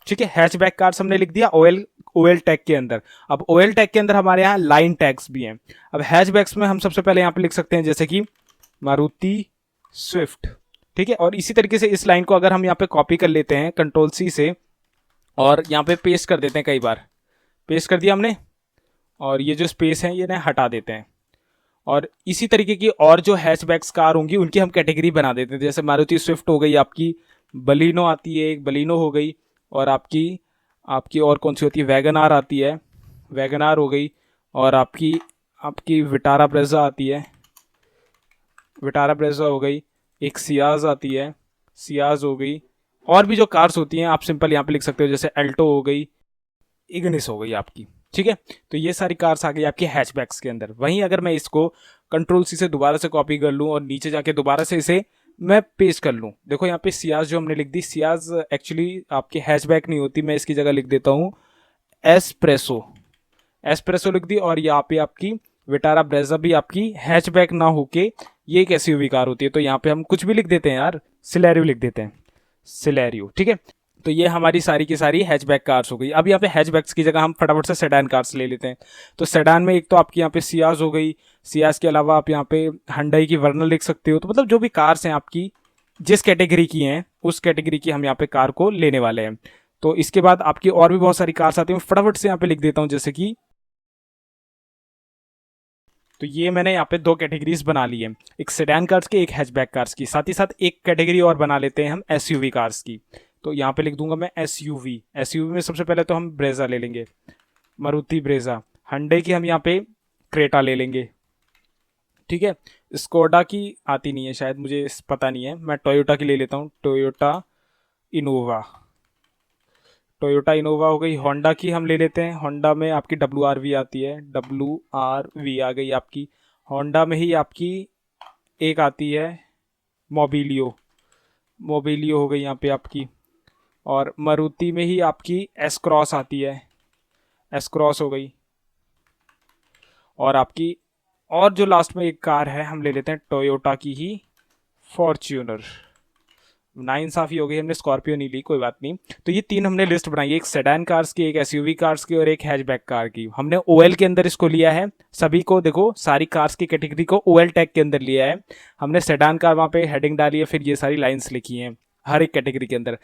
ठीक है, हैचबैक कार्स हमने लिख दिया OL टैग के अंदर। अब OL टैग के अंदर हमारे यहाँ लाइन टैग्स भी हैं। अब हैचबैक्स में हम सबसे पहले यहाँ पे लिख सकते हैं जैसे कि मारुति स्विफ्ट। ठीक है, और इसी तरीके से इस लाइन को अगर हम यहाँ पे कॉपी कर लेते हैं Ctrl+C से और यहाँ पे पेस्ट कर देते हैं, कई बार पेस्ट कर दिया हमने, और ये जो स्पेस है ये ना हटा देते हैं। और इसी तरीके की और जो हैचबैक्स कार होंगी उनकी हम कैटेगरी बना देते हैं। जैसे मारुति स्विफ्ट हो गई आपकी, बलिनो आती है, एक बलिनो हो गई, और आपकी और कौन सी होती है, वैगन आर आती है, वैगन आर हो गई, और आपकी विटारा ब्रेजा आती है, विटारा ब्रेजा हो गई, एक सियाज आती है, सियाज हो गई। और भी जो कार्स होती हैं आप सिंपल यहाँ पे लिख सकते हो, जैसे अल्टो हो गई, इग्निस हो गई आपकी। ठीक है, तो ये सारी कार्स आ गई आपकी हैचबैक्स के अंदर। वहीं अगर मैं इसको Ctrl+C से दोबारा से कॉपी कर लूँ और नीचे जाके दोबारा से इसे मैं पेस्ट कर लूँ, देखो यहाँ पे सियाज जो हमने लिख दी, सियाज एक्चुअली आपकी हैचबैक नहीं होती, मैं इसकी जगह लिख देता हूँ एस्प्रेसो, एस्प्रेसो लिख दी। और यहाँ पे आपकी विटारा ब्रेजा भी आपकी हैचबैक ना होके ये एक SUV कार होती है, तो यहाँ पे हम कुछ भी लिख देते हैं यार, सिलेरियो लिख देते हैं, सिलेरियो। ठीक है, तो ये हमारी सारी की सारी हैचबैक कार्स हो गई। अब यहाँ पे हैचबैक्स की जगह हम फटाफट से सेडान कार्स ले लेते हैं। तो सेडान में एक तो आपकी यहाँ पे सियाज हो गई, सियाज के अलावा आप यहाँ पे हुंडई की वर्ना लिख सकते हो। तो मतलब जो भी कार्स हैं आपकी जिस कैटेगरी की हैं उस कैटेगरी की हम यहाँ पे कार को लेने वाले हैं। तो इसके बाद आपकी और भी बहुत सारी कार्स आती हैं, फटाफट से यहाँ पे लिख देता हूँ, जैसे कि तो ये मैंने यहाँ पे 2 कैटेगरीज बना ली है, एक सेडान कार्स की, एक हैचबैक कार्स की। साथ ही साथ एक कैटेगरी और बना लेते हैं हम SUV कार्स की। तो यहाँ पे लिख दूंगा मैं SUV में सबसे पहले तो हम ब्रेजा ले लेंगे, मारुति ब्रेजा। हुंडई की हम यहाँ पे क्रेटा ले लेंगे। ठीक है, स्कोडा की आती नहीं है शायद, मुझे पता नहीं है, मैं टोयोटा की ले लेता हूँ, टोयोटा इनोवा हो गई। होंडा की हम ले लेते हैं, होंडा में आपकी WRV आती है, WRV आ गई आपकी। होंडा में ही आपकी एक आती है मोबिलियो हो गई यहाँ पे आपकी। और मारुति में ही आपकी एस क्रॉस आती है, एस क्रॉस हो गई। और आपकी और जो लास्ट में एक कार है हम ले लेते हैं टोयोटा की ही फॉर्च्यूनर। नाइंसाफी हो गई, हमने स्कॉर्पियो नहीं ली, कोई बात नहीं। तो ये 3 हमने लिस्ट बनाई है, एक सेडान कार्स की, एक SUV कार्स की और एक हैचबैक कार की। हमने OL के अंदर इसको लिया है, सभी को देखो सारी कार्स की कैटेगरी को OL टैग के अंदर लिया है हमने। सेडान कार वहाँ पे हेडिंग डाली है, फिर ये सारी लाइन्स लिखी हैं हर एक कैटेगरी के अंदर।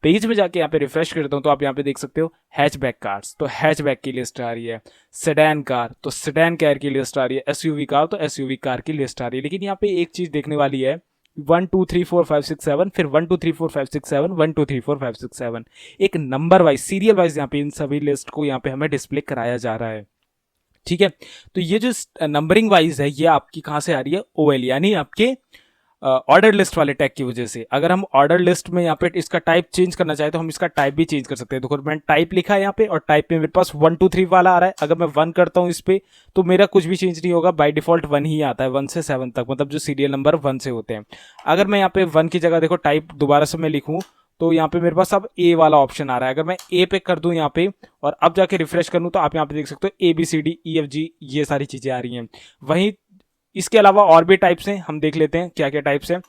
पेज में जाके यहाँ पे रिफ्रेश करता हूँ तो आप यहाँ पे देख सकते हो हैचबैक कार्स, तो हैचबैक की लिस्ट आ रही है। सेडान कार तो सेडान कार की लिस्ट आ रही है, SUV कार तो SUV कार की लिस्ट आ रही है। लेकिन यहाँ पे एक चीज देखने वाली है, 1 2 3 4 5 6 7, फिर 1 2 3 4 5 6 7, 1 2 3 4 5 6 7, एक नंबर वाइज सीरियल वाइज यहाँ पे इन सभी लिस्ट को यहाँ पे हमें डिस्प्ले कराया जा रहा है। ठीक है, तो ये जो नंबरिंग वाइज है ये आपकी कहाँ से आ रही है, OL, यानी आपके ऑर्डर लिस्ट वाले टैग की वजह से। अगर हम ऑर्डर लिस्ट में यहाँ पे इसका टाइप चेंज करना चाहे तो हम इसका टाइप भी चेंज कर सकते हैं। देखो मैंने टाइप लिखा है यहाँ पे, और टाइप में मेरे पास 1 2 3 वाला आ रहा है। अगर मैं 1 करता हूँ इस पे तो मेरा कुछ भी चेंज नहीं होगा, बाय डिफॉल्ट 1 ही आता है, 1 से 7 तक, मतलब जो सीरियल नंबर 1 से होते हैं। अगर मैं यहाँ पे 1 की जगह देखो टाइप दोबारा से मैं लिखूँ तो यहाँ पे मेरे पास अब A वाला ऑप्शन आ रहा है। अगर मैं A पे कर दूं यहाँ पे और अब जाके रिफ्रेश कर लूँ तो आप यहाँ पे देख सकते हो ABCDEFG ये सारी चीजें आ रही हैं। वहीं इसके अलावा और भी टाइप्स हैं, हम देख लेते हैं क्या क्या टाइप्स हैं।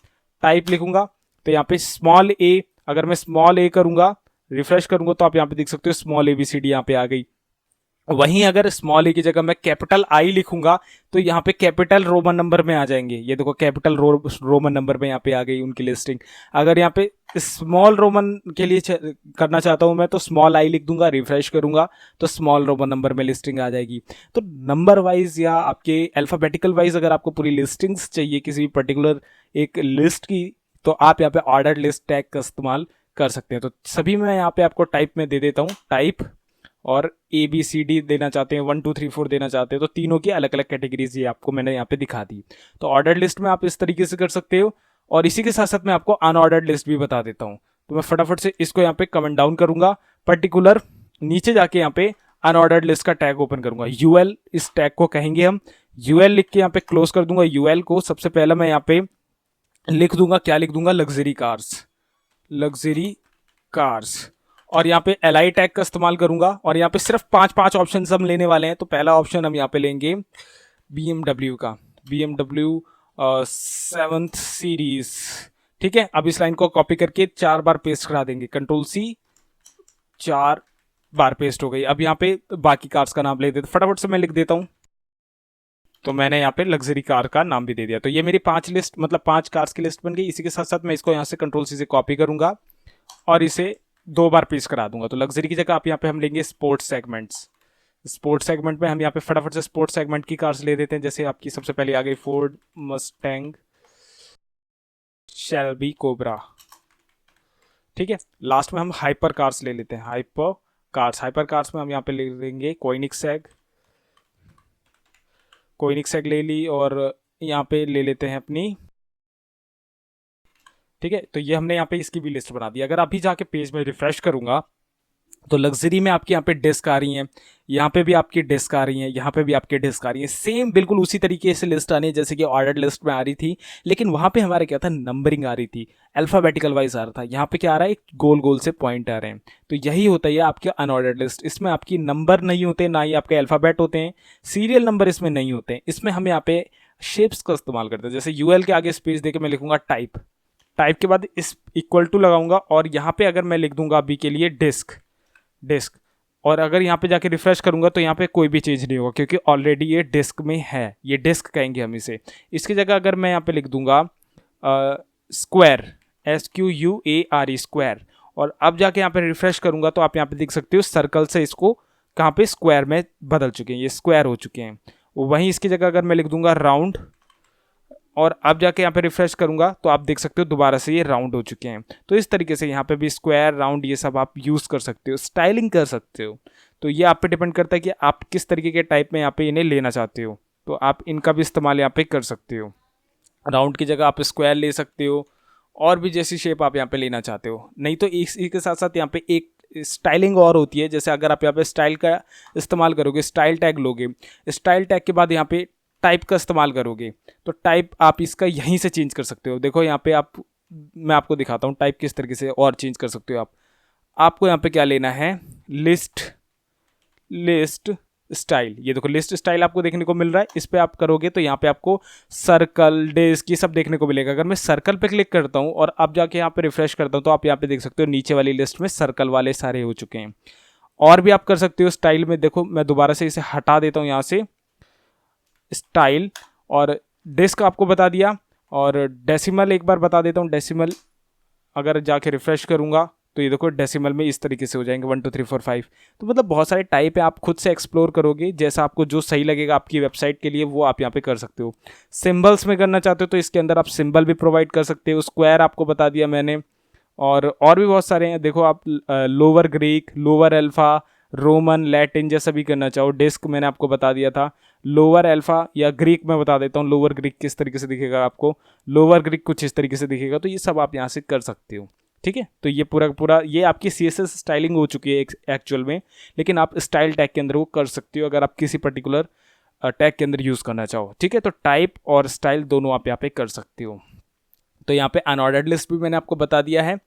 टाइप लिखूंगा तो यहाँ पे स्मॉल a, अगर मैं स्मॉल a करूंगा रिफ्रेश करूंगा तो आप यहाँ पे देख सकते हो स्मॉल ABCD यहाँ पे आ गई। वहीं अगर स्मॉल ए की जगह मैं कैपिटल आई लिखूंगा तो यहाँ पे कैपिटल रोमन नंबर में आ जाएंगे। ये देखो कैपिटल रोमन नंबर में यहाँ पे आ गई उनकी लिस्टिंग। अगर यहाँ पे स्मॉल रोमन के लिए करना चाहता हूँ मैं तो स्मॉल आई लिख दूंगा, रिफ्रेश करूंगा तो स्मॉल रोमन नंबर में लिस्टिंग आ जाएगी। तो नंबर वाइज या आपके अल्फाबेटिकल वाइज अगर आपको पूरी लिस्टिंग्स चाहिए किसी भी पर्टिकुलर एक लिस्ट की तो आप यहाँ पे ऑर्डर लिस्ट टैग का इस्तेमाल कर सकते हैं। तो सभी मैं यहाँ पे आपको टाइप में दे देता हूँ, टाइप और ABCD देना चाहते हैं, 1 2 3 4 देना चाहते हैं तो तीनों की अलग अलग कैटेगरीज ये आपको मैंने यहाँ पे दिखा दी। तो ऑर्डर लिस्ट में आप इस तरीके से कर सकते हो। और इसी के साथ साथ मैं आपको अनऑर्डर्ड लिस्ट भी बता देता हूँ। तो मैं फटाफट से इसको यहाँ पे कमेंट डाउन करूंगा, पर्टिकुलर नीचे जाके यहाँ पे अनऑर्डर्ड लिस्ट का टैग ओपन करूंगा, UL इस टैग को कहेंगे हम। UL लिख के यहाँ पे क्लोज कर दूंगा। UL को सबसे पहले मैं यहाँ पे लिख दूंगा, क्या लिख दूंगा, लग्जरी कार्स। लग्जरी कार्स, और यहाँ पे LI टैग का इस्तेमाल करूंगा, और यहाँ पे सिर्फ 5 ऑप्शन हम लेने वाले हैं। तो पहला ऑप्शन हम यहाँ पे लेंगे BMW का, BMW 7th सीरीज। ठीक है, अब इस लाइन को कॉपी करके 4 बार पेस्ट करा देंगे, Ctrl+C, 4 बार पेस्ट हो गई। अब यहाँ पे बाकी कार्स का नाम ले देते, फटाफट से मैं लिख देता हूँ। तो मैंने यहाँ पे लग्जरी कार का नाम भी दे दिया। तो ये मेरी 5 लिस्ट, मतलब 5 कार्स की लिस्ट बन गई। इसी के साथ साथ मैं इसको यहाँ से Ctrl+C से कॉपी करूंगा और इसे 2 बार पेस्ट करा दूंगा। तो लग्जरी की जगह आप यहाँ पे हम लेंगे स्पोर्ट्स सेगमेंट्स। स्पोर्ट्स सेगमेंट में हम यहाँ पे फटाफट से स्पोर्ट्स सेगमेंट की कार्स ले देते हैं। जैसे आपकी सबसे पहले आ गई फोर्ड मस्टैंग, शेल्बी, कोबरा। ठीक है, लास्ट में हम हाइपर कार्स ले लेते हैं, हाइपर कार्स में हम यहाँ पे ले लेंगे कोइनिक्सेग ले ली, और यहाँ पे ले लेते हैं अपनी। ठीक है, तो ये हमने यहाँ पे इसकी भी लिस्ट बना दी। अगर अभी जाके पेज में रिफ्रेश करूंगा तो लग्जरी में आपकी यहाँ पे डिस्क आ रही हैं, यहाँ पे भी आपकी डिस्क आ रही हैं, यहाँ पे भी आपकी डिस्क आ रही है। सेम बिल्कुल उसी तरीके से लिस्ट आनी है जैसे कि ऑर्डर लिस्ट में आ रही थी, लेकिन वहाँ पे हमारे क्या था, नंबरिंग आ रही थी, अल्फाबेटिकल वाइज आ रहा था। यहाँ पे क्या आ रहा है, गोल गोल से पॉइंट आ रहे हैं। तो यही होता है आपके अनऑर्डर्ड लिस्ट। इसमें आपकी नंबर नहीं होते, ना ही आपके अल्फाबेट होते हैं, सीरियल नंबर इसमें नहीं होते हैं। इसमें हम यहाँ पे शेप्स का इस्तेमाल करते हैं। जैसे UL के आगे स्पेस देके मैं लिखूंगा टाइप के बाद इस इक्वल टू लगाऊंगा, और यहाँ पे अगर मैं लिख दूंगा अभी के लिए डिस्क, और अगर यहाँ पे जाके रिफ्रेश करूंगा तो यहाँ पे कोई भी चीज़ नहीं होगा, क्योंकि ऑलरेडी ये डिस्क में है। ये डिस्क कहेंगे हम इसे। इसकी जगह अगर मैं यहाँ पे लिख दूंगा स्क्वायर, SQUARE, स्क्वायर, और अब जाके यहाँ पे रिफ्रेश करूंगा तो आप यहाँ पे देख सकते हो सर्कल से इसको कहाँ पे स्क्वायर में बदल चुके हैं, ये स्क्वायर हो चुके हैं। वहीं इसकी जगह अगर मैं लिख दूंगा राउंड, और अब जाके यहाँ पे रिफ्रेश करूंगा तो आप देख सकते हो दोबारा से ये राउंड हो चुके हैं। तो इस तरीके से यहाँ पे भी स्क्वायर, राउंड, ये सब आप यूज़ कर सकते हो, स्टाइलिंग कर सकते हो। तो ये आप पे डिपेंड करता है कि आप किस तरीके के टाइप में यहाँ पे इन्हें लेना चाहते हो। तो आप इनका भी इस्तेमाल यहाँ पे कर सकते हो। राउंड की जगह आप स्क्वायर ले सकते हो, और भी जैसी शेप आप यहाँ पे लेना चाहते हो। नहीं तो इसी के साथ साथ यहाँ पे एक स्टाइलिंग और होती है। जैसे अगर आप यहाँ पे स्टाइल का इस्तेमाल करोगे, स्टाइल टैग लोगे, स्टाइल टैग के बाद यहाँ पे टाइप का इस्तेमाल करोगे, तो टाइप आप इसका यहीं से चेंज कर सकते हो। देखो यहाँ पे मैं आपको दिखाता हूँ टाइप किस तरीके से और चेंज कर सकते हो। आपको यहाँ पे क्या लेना है, लिस्ट स्टाइल। ये देखो लिस्ट स्टाइल आपको देखने को मिल रहा है। इस पे आप करोगे तो यहाँ पे आपको सर्कल, डिस्क, ये सब देखने को मिलेगा। अगर मैं सर्कल पे क्लिक करता हूँ और अब जाके यहाँ पे रिफ्रेश करता हूँ तो आप यहाँ पे देख सकते हो नीचे वाली लिस्ट में सर्कल वाले सारे हो चुके हैं। और भी आप कर सकते हो स्टाइल में। देखो मैं दोबारा से इसे हटा देता हूँ यहाँ से, स्टाइल, और डिस्क आपको बता दिया, और डेसिमल एक बार बता देता हूँ। डेसिमल अगर जाके रिफ्रेश करूँगा तो ये देखो डेसिमल में इस तरीके से हो जाएंगे 1 2 3 4 5। तो मतलब बहुत सारे टाइप है, आप खुद से एक्सप्लोर करोगे, जैसा आपको जो सही लगेगा आपकी वेबसाइट के लिए वो आप यहाँ पे कर सकते हो। सिंबल्स में करना चाहते हो तो इसके अंदर आप सिंबल भी प्रोवाइड कर सकते हो। स्क्वायर आपको बता दिया मैंने, और भी बहुत सारे हैं। देखो आप lower Greek, lower alpha, Roman, Latin जैसा भी करना चाहो। डिस्क मैंने आपको बता दिया था। लोअर अल्फा या ग्रीक मैं बता देता हूँ, लोअर ग्रीक किस तरीके से दिखेगा आपको, लोअर ग्रीक कुछ इस तरीके से दिखेगा। तो ये सब आप यहाँ से कर सकते हो। ठीक है, तो ये पूरा ये आपकी CSS स्टाइलिंग हो चुकी है एक्चुअल में, लेकिन आप स्टाइल टैग के अंदर वो कर सकते हो अगर आप किसी पर्टिकुलर टैग के अंदर यूज़ करना चाहो। ठीक है, तो टाइप और स्टाइल दोनों आप यहाँ पे कर सकते हो। तो यहाँ पे अनऑर्डर्ड लिस्ट भी मैंने आपको बता दिया है।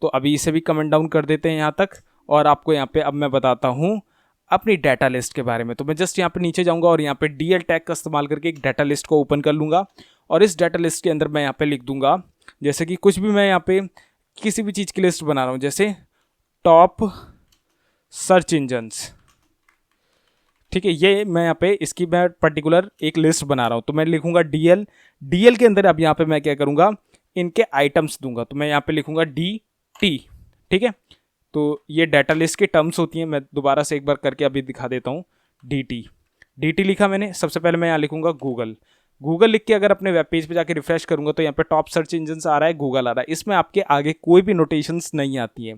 तो अभी इसे भी कमेंट डाउन कर देते हैं यहाँ तक, और आपको यहाँ पे अब मैं बताता हूँ अपनी डाटा लिस्ट के बारे में। तो मैं जस्ट यहाँ पे नीचे जाऊँगा और यहाँ पे DL टैग का इस्तेमाल करके एक डाटा लिस्ट को ओपन कर लूँगा, और इस डाटा लिस्ट के अंदर मैं यहाँ पे लिख दूँगा, जैसे कि कुछ भी मैं यहाँ पे किसी भी चीज़ की लिस्ट बना रहा हूँ, जैसे टॉप सर्च इंजन्स। ठीक है, ये मैं यहाँ पे इसकी मैं पर्टिकुलर एक लिस्ट बना रहा हूँ। तो मैं लिखूँगा DL के अंदर अब यहाँ पे मैं क्या करूँगा, इनके आइटम्स दूंगा। तो मैं यहाँ पे लिखूँगा DT। ठीक है, तो ये डाटा लिस्ट की टर्म्स होती हैं। मैं दोबारा से एक बार करके अभी दिखा देता हूँ। DT लिखा मैंने। सबसे पहले मैं यहाँ लिखूँगा गूगल लिख के अगर अपने वेब पेज पे जाके रिफ्रेश करूँगा तो यहाँ पे टॉप सर्च इंजन आ रहा है, गूगल आ रहा है। इसमें आपके आगे कोई भी नोटेशंस नहीं आती है।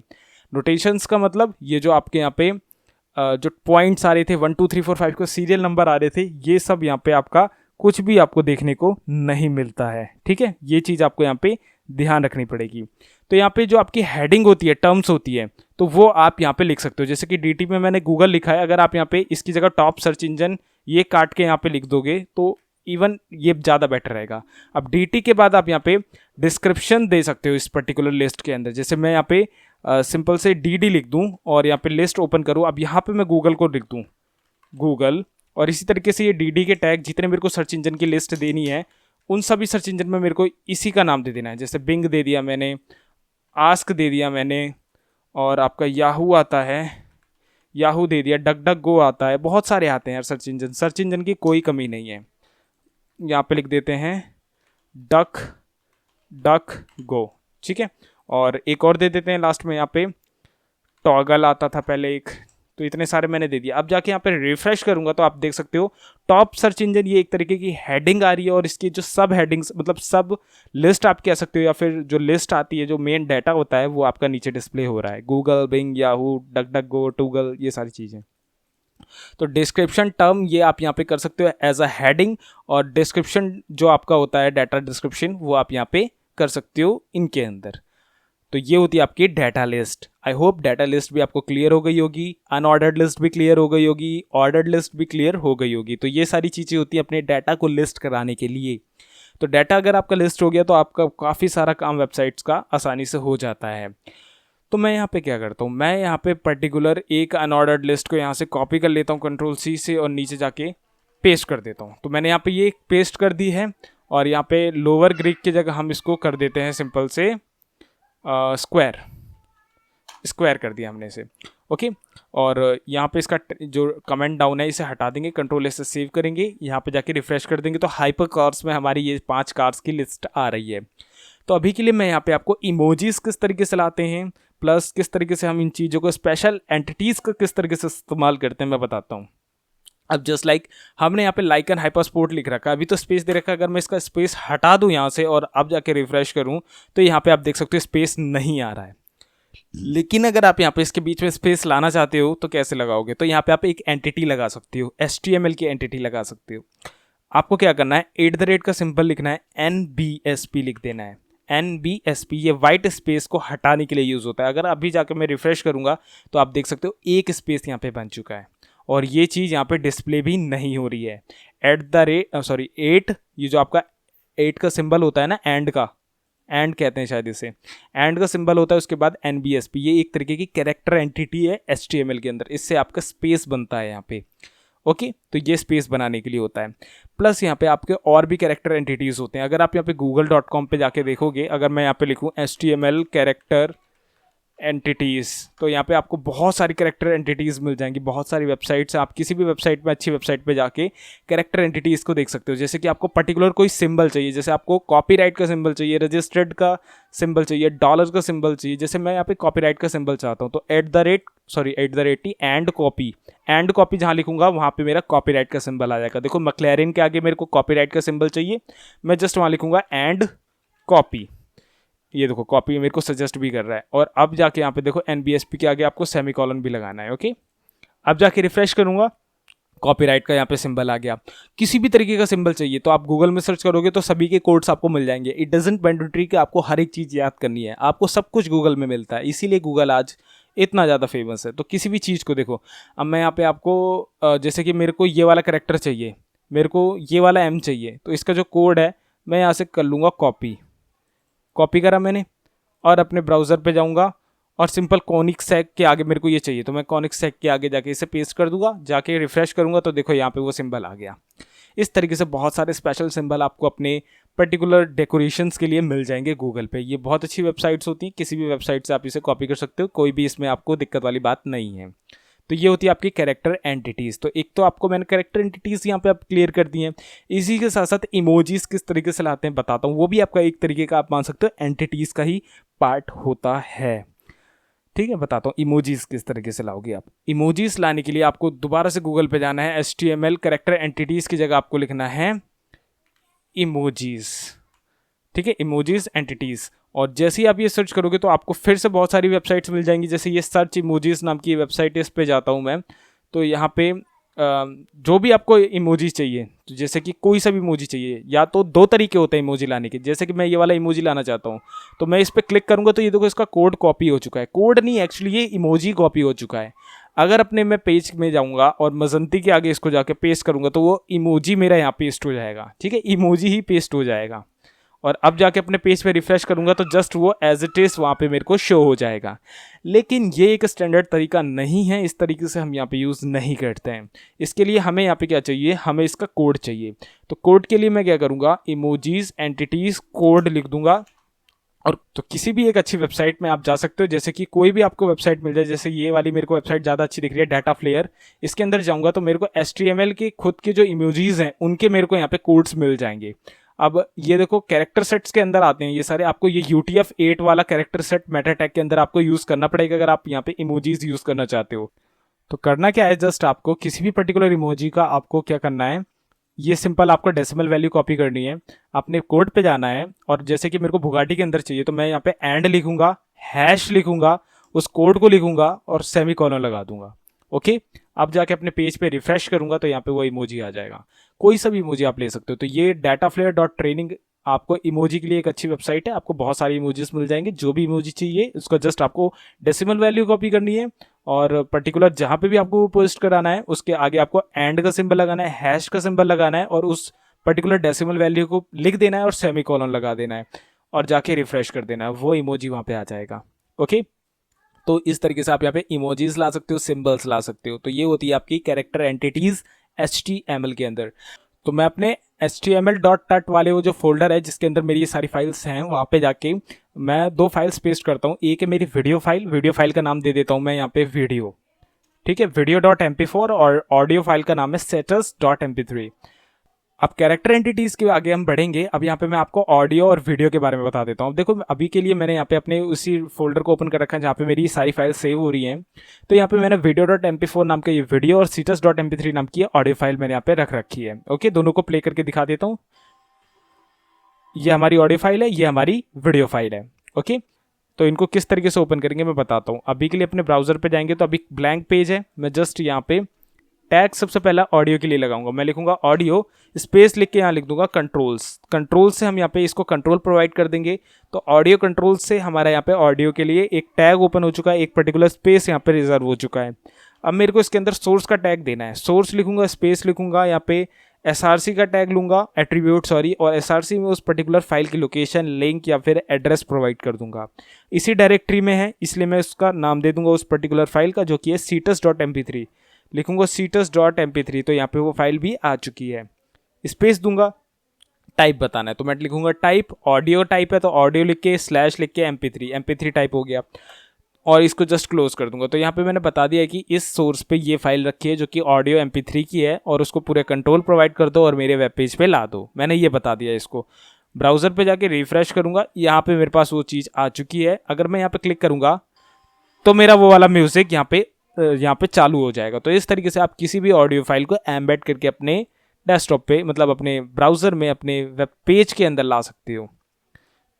नोटेशंस का मतलब ये जो आपके यहाँ पे जो पॉइंट्स आ रहे थे 1 2 3 4 5 को सीरियल नंबर आ रहे थे, ये सब यहाँ पे आपका कुछ भी आपको देखने को नहीं मिलता है। ठीक है, ये चीज़ आपको यहाँ पे ध्यान रखनी पड़ेगी। तो यहाँ पे जो आपकी हेडिंग होती है, टर्म्स होती है, तो वो आप यहाँ पे लिख सकते हो। जैसे कि DT में मैंने गूगल लिखा है, अगर आप यहाँ पे इसकी जगह टॉप सर्च इंजन ये काट के यहाँ पे लिख दोगे तो इवन ये ज़्यादा बेटर रहेगा। अब DT के बाद आप यहाँ पे डिस्क्रिप्शन दे सकते हो इस पर्टिकुलर लिस्ट के अंदर। जैसे मैं यहाँ पे सिंपल से DD लिख दूँ और यहाँ पे लिस्ट ओपन करूँ। अब यहाँ पे मैं गूगल को लिख दूँ गूगल, और इसी तरीके से ये DD के टैग जितने मेरे को सर्च इंजन की लिस्ट देनी है उन सभी सर्च इंजन में मेरे को इसी का नाम दे देना है। जैसे बिंग दे दिया मैंने, आस्क दे दिया मैंने, और आपका याहू आता है, याहू दे दिया, डक डक गो आता है, बहुत सारे आते हैं यार सर्च इंजन की कोई कमी नहीं है। यहाँ पे लिख देते हैं डक डक गो, ठीक है। और एक और दे देते हैं लास्ट में, यहाँ पे टॉगल आता था पहले एक। तो इतने सारे मैंने दे दिया। अब जाके यहाँ पे रिफ्रेश करूंगा तो आप देख सकते हो टॉप सर्च इंजन ये एक तरीके की हेडिंग आ रही है, और इसकी जो सब हेडिंग्स मतलब सब लिस्ट आप कह सकते हो, या फिर जो लिस्ट आती है जो मेन डाटा होता है वो आपका नीचे डिस्प्ले हो रहा है। Google, Bing, Yahoo, DuckDuckGo, Toogle, ये सारी चीज़ें। तो डिस्क्रिप्शन टर्म ये आप यहाँ पे कर सकते हो एज अ हेडिंग, और डिस्क्रिप्शन जो आपका होता है डाटा डिस्क्रिप्शन वो आप यहाँ पे कर सकते हो इनके अंदर। तो ये होती है आपकी data list. I hope data list भी आपको क्लियर हो गई होगी, अनऑर्डर्ड लिस्ट भी क्लियर हो गई होगी, ऑर्डर्ड लिस्ट भी क्लियर हो गई होगी। तो ये सारी चीज़ें होती हैं अपने डाटा को लिस्ट कराने के लिए। तो डाटा अगर आपका लिस्ट हो गया तो आपका काफ़ी सारा काम वेबसाइट्स का आसानी से हो जाता है। तो मैं यहाँ पे क्या करता हूँ, मैं यहाँ पे पर्टिकुलर एक अनऑर्डर्ड लिस्ट को यहाँ से कॉपी कर लेता हूँ Ctrl+C से, और नीचे जाके पेस्ट कर देता हूँ। तो मैंने यहाँ पे ये पेस्ट कर दी है, और यहाँ पे लोअर ग्रीक की जगह हम इसको कर देते हैं सिंपल से स्क्वायर कर दिया हमने इसे, ओके। और यहाँ पे इसका जो कमेंट डाउन है इसे हटा देंगे, Ctrl+S से सेव करेंगे, यहाँ पे जाके रिफ्रेश कर देंगे तो हाइपर कार्स में हमारी ये 5 कार्स की लिस्ट आ रही है। तो अभी के लिए मैं यहाँ पे आपको इमोजीज किस तरीके से लाते हैं, प्लस किस तरीके से हम इन चीज़ों को स्पेशल एंटिटीज़ का किस तरीके से इस्तेमाल करते हैं मैं बताता हूँ। अब जस्ट लाइक हमने यहाँ पे लाइकन हाइपरस्पोर्ट लिख रखा है, अभी तो स्पेस दे रखा है। अगर मैं इसका स्पेस हटा दूँ यहाँ से और अब जाके रिफ्रेश करूँ तो यहाँ पे आप देख सकते हो स्पेस नहीं आ रहा है। लेकिन अगर आप यहाँ पे इसके बीच में स्पेस लाना चाहते हो तो कैसे लगाओगे, तो यहाँ पे आप एक एंटिटी लगा सकते हो, HTML की एंटिटी लगा सकते हो। आपको क्या करना है, @ का सिंबल लिखना है, NBSP लिख देना है। NBSP ये वाइट स्पेस को हटाने के लिए यूज़ होता है। अगर अभी जाकर मैं रिफ्रेश करूँगा तो आप देख सकते हो एक स्पेस यहाँ पे बन चुका है, और ये चीज़ यहाँ पे डिस्प्ले भी नहीं हो रही है। @ 8 ये जो आपका 8 का सिंबल होता है ना, एंड कहते हैं शायद इसे, एंड का सिंबल होता है, उसके बाद NBSP ये एक तरीके की कैरेक्टर एंटिटी है HTML के अंदर, इससे आपका स्पेस बनता है यहाँ पे, ओके। तो ये स्पेस बनाने के लिए होता है। प्लस यहाँ पे आपके और भी कैरेक्टर एंटिटीज़ होते हैं। अगर आप यहाँ पे google.com पे जाके देखोगे, अगर मैं यहाँ पे लिखूँ HTML कैरेक्टर एंटिटीज़, तो यहाँ पे आपको बहुत सारी कैरेक्टर एंटिटीज़ मिल जाएंगी। बहुत सारी वेबसाइट्स, आप किसी भी वेबसाइट में, अच्छी वेबसाइट पे जाके कैरेक्टर एंटिटीज़ को देख सकते हो। जैसे कि आपको पर्टिकुलर कोई सिंबल चाहिए, जैसे आपको कॉपीराइट का सिंबल चाहिए, रजिस्टर्ड का सिंबल चाहिए, डॉलर का सिंबल चाहिए। जैसे मैं यहाँ पे कॉपीराइट का सिंबल चाहता हूँ तो एंड कॉपी जहाँ लिखूंगा वहाँ पे मेरा कॉपीराइट का सिंबल आ जाएगा। देखो मैक्लेरिन के आगे मेरे को कॉपीराइट का सिंबल चाहिए, मैं जस्ट वहाँ लिखूंगा एंड कॉपी, ये देखो कॉपी मेरे को सजेस्ट भी कर रहा है। और अब जाके यहाँ पे देखो NBSP के आगे आपको सेमीकोलन भी लगाना है, ओके। अब जाके रिफ्रेश करूँगा, कॉपीराइट का यहाँ पे सिंबल आ गया। किसी भी तरीके का सिंबल चाहिए तो आप गूगल में सर्च करोगे तो सभी के कोड्स आपको मिल जाएंगे। इट डजंट मैंडेटरी कि आपको हर एक चीज़ याद करनी है, आपको सब कुछ गूगल में मिलता है, इसीलिए गूगल आज इतना ज़्यादा फेमस है। तो किसी भी चीज़ को देखो, अब मैं यहाँ पे आपको जैसे कि मेरे को ये वाला करेक्टर चाहिए, मेरे को ये वाला M चाहिए, तो इसका जो कोड है मैं यहाँ से कर लूँगा कॉपी करा मैंने, और अपने ब्राउज़र पे जाऊँगा और सिंपल कॉनिक सेक के आगे मेरे को ये चाहिए तो मैं कॉनिक सेक के आगे जाके इसे पेस्ट कर दूंगा, जाके रिफ्रेश करूँगा तो देखो यहाँ पे वो सिंबल आ गया। इस तरीके से बहुत सारे स्पेशल सिंबल आपको अपने पर्टिकुलर डेकोरेशंस के लिए मिल जाएंगे गूगल पे। ये बहुत अच्छी वेबसाइट्स होती हैं, किसी भी वेबसाइट से आप इसे कॉपी कर सकते हो, कोई भी इसमें आपको दिक्कत वाली बात नहीं है। तो ये होती है आपकी कैरेक्टर एंटिटीज़। तो एक तो आपको मैंने कैरेक्टर एंटिटीज़ यहाँ पे आप क्लियर कर दी हैं। इसी के साथ साथ इमोजीज़ किस तरीके से लाते हैं बताता हूँ, वो भी आपका एक तरीके का आप मान सकते हो एंटिटीज़ का ही पार्ट होता है, ठीक है। बताता हूँ इमोजीज़ किस तरीके से लाओगे आप। इमोजीज़ लाने के लिए आपको दोबारा से गूगल पे जाना है, HTML कैरेक्टर एंटिटीज़ की जगह आपको लिखना है इमोजीज़, ठीक है, इमोजीज़ एंटिटीज़। और जैसे ही आप ये सर्च करोगे तो आपको फिर से बहुत सारी वेबसाइट्स मिल जाएंगी। जैसे ये सर्च इमोजीज़ नाम की वेबसाइट है, इस पे जाता हूँ मैं, तो यहाँ पे जो भी आपको इमोजीज चाहिए, तो जैसे कि कोई सा भी इमोजी चाहिए, या तो 2 तरीके होते हैं इमोजी लाने के। जैसे कि मैं ये वाला इमोजी लाना चाहता हूँ तो मैं इस पर क्लिक करूँगा तो ये देखो इसका कोड कॉपी हो चुका है, कोड नहीं एक्चुअली ये इमोजी कॉपी हो चुका है। अगर अपने मैं पेज में जाऊंगा और मजंती के आगे इसको जाके पेस्ट करूंगा तो वो इमोजी मेरा यहाँ पेस्ट हो जाएगा, ठीक है, इमोजी ही पेस्ट हो जाएगा। और अब जाके अपने पेज पे रिफ्रेश करूंगा तो जस्ट वो एज इट इज़ वहाँ पे मेरे को शो हो जाएगा। लेकिन ये एक स्टैंडर्ड तरीका नहीं है, इस तरीके से हम यहाँ पे यूज़ नहीं करते हैं। इसके लिए हमें यहाँ पे क्या चाहिए, हमें इसका कोड चाहिए। तो कोड के लिए मैं क्या करूँगा, इमोजीज एंटिटीज़ कोड लिख दूंगा। और तो किसी भी एक अच्छी वेबसाइट में आप जा सकते हो, जैसे कि कोई भी आपको वेबसाइट मिल जाए, जैसे ये वाली मेरे को वेबसाइट ज़्यादा अच्छी दिख रही है, डाटा फ्लेयर। इसके अंदर जाऊँगा तो मेरे को HTML के खुद के जो इमोजीज हैं उनके मेरे को यहाँ पे कोड्स मिल जाएंगे। अब ये देखो कैरेक्टर सेट्स के अंदर आते हैं ये सारे, आपको ये UTF-8 वाला कैरेक्टर सेट मेटा टैग के अंदर आपको यूज़ करना पड़ेगा अगर आप यहाँ पे इमोजीज यूज़ करना चाहते हो। तो करना क्या है, जस्ट आपको किसी भी पर्टिकुलर इमोजी का आपको क्या करना है, ये सिंपल आपको डेसिमल वैल्यू कॉपी करनी है, अपने कोड पे जाना है। और जैसे कि मेरे को बुगाटी के अंदर चाहिए तो मैं यहाँ पे एंड लिखूंगा, हैश लिखूंगा, उस कोड को लिखूंगा और सेमीकोलन लगा दूंगा। ओके, अब जाके अपने पेज पे रिफ्रेश करूंगा तो यहाँ पे वो इमोजी आ जाएगा। कोई सा भी इमोजी आप ले सकते हो। तो ये dataflare.training आपको इमोजी के लिए एक अच्छी वेबसाइट है। आपको बहुत सारी इमोजीज मिल जाएंगे, जो भी इमोजी चाहिए उसका जस्ट आपको डेसिमल वैल्यू कॉपी करनी है और पर्टिकुलर जहाँ पे भी आपको पोस्ट कराना है उसके आगे आपको एंड का सिंबल लगाना है, हैश का सिंबल लगाना है और उस पर्टिकुलर डेसिमल वैल्यू को लिख देना है और सेमीकोलन लगा देना है और जाके रिफ्रेश कर देना है, वो इमोजी वहाँ पे आ जाएगा। ओके, तो इस तरीके से आप यहाँ पे इमोजीज ला सकते हो, सिंबल्स ला सकते हो। तो ये होती है आपकी कैरेक्टर एंटिटीज HTML के अंदर। तो मैं अपने HTML.tut वाले वो जो फोल्डर है जिसके अंदर मेरी ये सारी फाइल्स हैं वहाँ पे जाके मैं 2 फाइल्स पेस्ट करता हूँ। एक है मेरी वीडियो फाइल का नाम दे देता हूँ मैं यहाँ पे वीडियो, ठीक है, video.mp4 और ऑडियो फाइल का नाम है status.mp3। अब कैरेक्टर एंटिटीज के आगे हम बढ़ेंगे। अब यहाँ पे मैं आपको ऑडियो और वीडियो के बारे में बता देता हूँ। देखो अभी के लिए मैंने यहाँ पे अपने उसी फोल्डर को ओपन कर रखा है जहाँ पे मेरी सारी फाइल सेव हो रही हैं। तो यहाँ पे मैंने video.mp4 नाम का ये वीडियो और status.mp3 नाम की ऑडियो फाइल मैंने यहाँ पे रख रखी है। ओके, दोनों को प्ले करके दिखा देता हूँ। ये हमारी ऑडियो फाइल है, ये हमारी वीडियो फाइल है। ओके, तो इनको किस तरीके से ओपन करेंगे मैं बताता हूँ। अभी के लिए अपने ब्राउजर पे जाएंगे तो अभी ब्लैंक पेज है। मैं जस्ट यहाँ पे टैग सबसे पहला ऑडियो के लिए लगाऊंगा। मैं लिखूंगा ऑडियो स्पेस लिख के यहाँ लिख दूंगा कंट्रोल्स से हम यहाँ पे इसको कंट्रोल प्रोवाइड कर देंगे। तो ऑडियो कंट्रोल्स से हमारा यहाँ पे ऑडियो के लिए एक टैग ओपन हो चुका है, एक पर्टिकुलर स्पेस यहाँ पे रिजर्व हो चुका है। अब मेरे को इसके अंदर सोर्स का टैग देना है। सोर्स लिखूंगा, स्पेस लिखूंगा, यहाँ पे SRC का टैग लूंगा, एट्रीब्यूट सॉरी, और SRC में उस पर्टिकुलर फाइल की लोकेशन, लिंक या फिर एड्रेस प्रोवाइड कर दूंगा। इसी डायरेक्टरी में है इसलिए मैं उसका नाम दे दूंगा उस पर्टिकुलर फाइल का जो कि है status.mp3। लिखूंगा status.mp3 तो यहाँ पे वो फाइल भी आ चुकी है। स्पेस दूंगा, टाइप बताना है तो मैं लिखूंगा टाइप, ऑडियो टाइप है तो ऑडियो लिख के स्लैश लिख के mp3 टाइप हो गया और इसको जस्ट क्लोज कर दूंगा। तो यहाँ पे मैंने बता दिया है कि इस सोर्स पे ये फाइल रखी है जो कि ऑडियो mp3 की है और उसको पूरे कंट्रोल प्रोवाइड कर दो और मेरे वेब पेज पे ला दो। मैंने ये बता दिया इसको। ब्राउजर पे जाके रिफ्रेश करूंगा, यहाँ पे मेरे पास वो चीज़ आ चुकी है। अगर मैं यहाँ पे क्लिक करूंगा तो मेरा वो वाला म्यूजिक यहाँ पे चालू हो जाएगा। तो इस तरीके से आप किसी भी ऑडियो फाइल को एम्बेड करके अपने डेस्कटॉप पे, मतलब अपने ब्राउज़र में, अपने वेब पेज के अंदर ला सकते हो।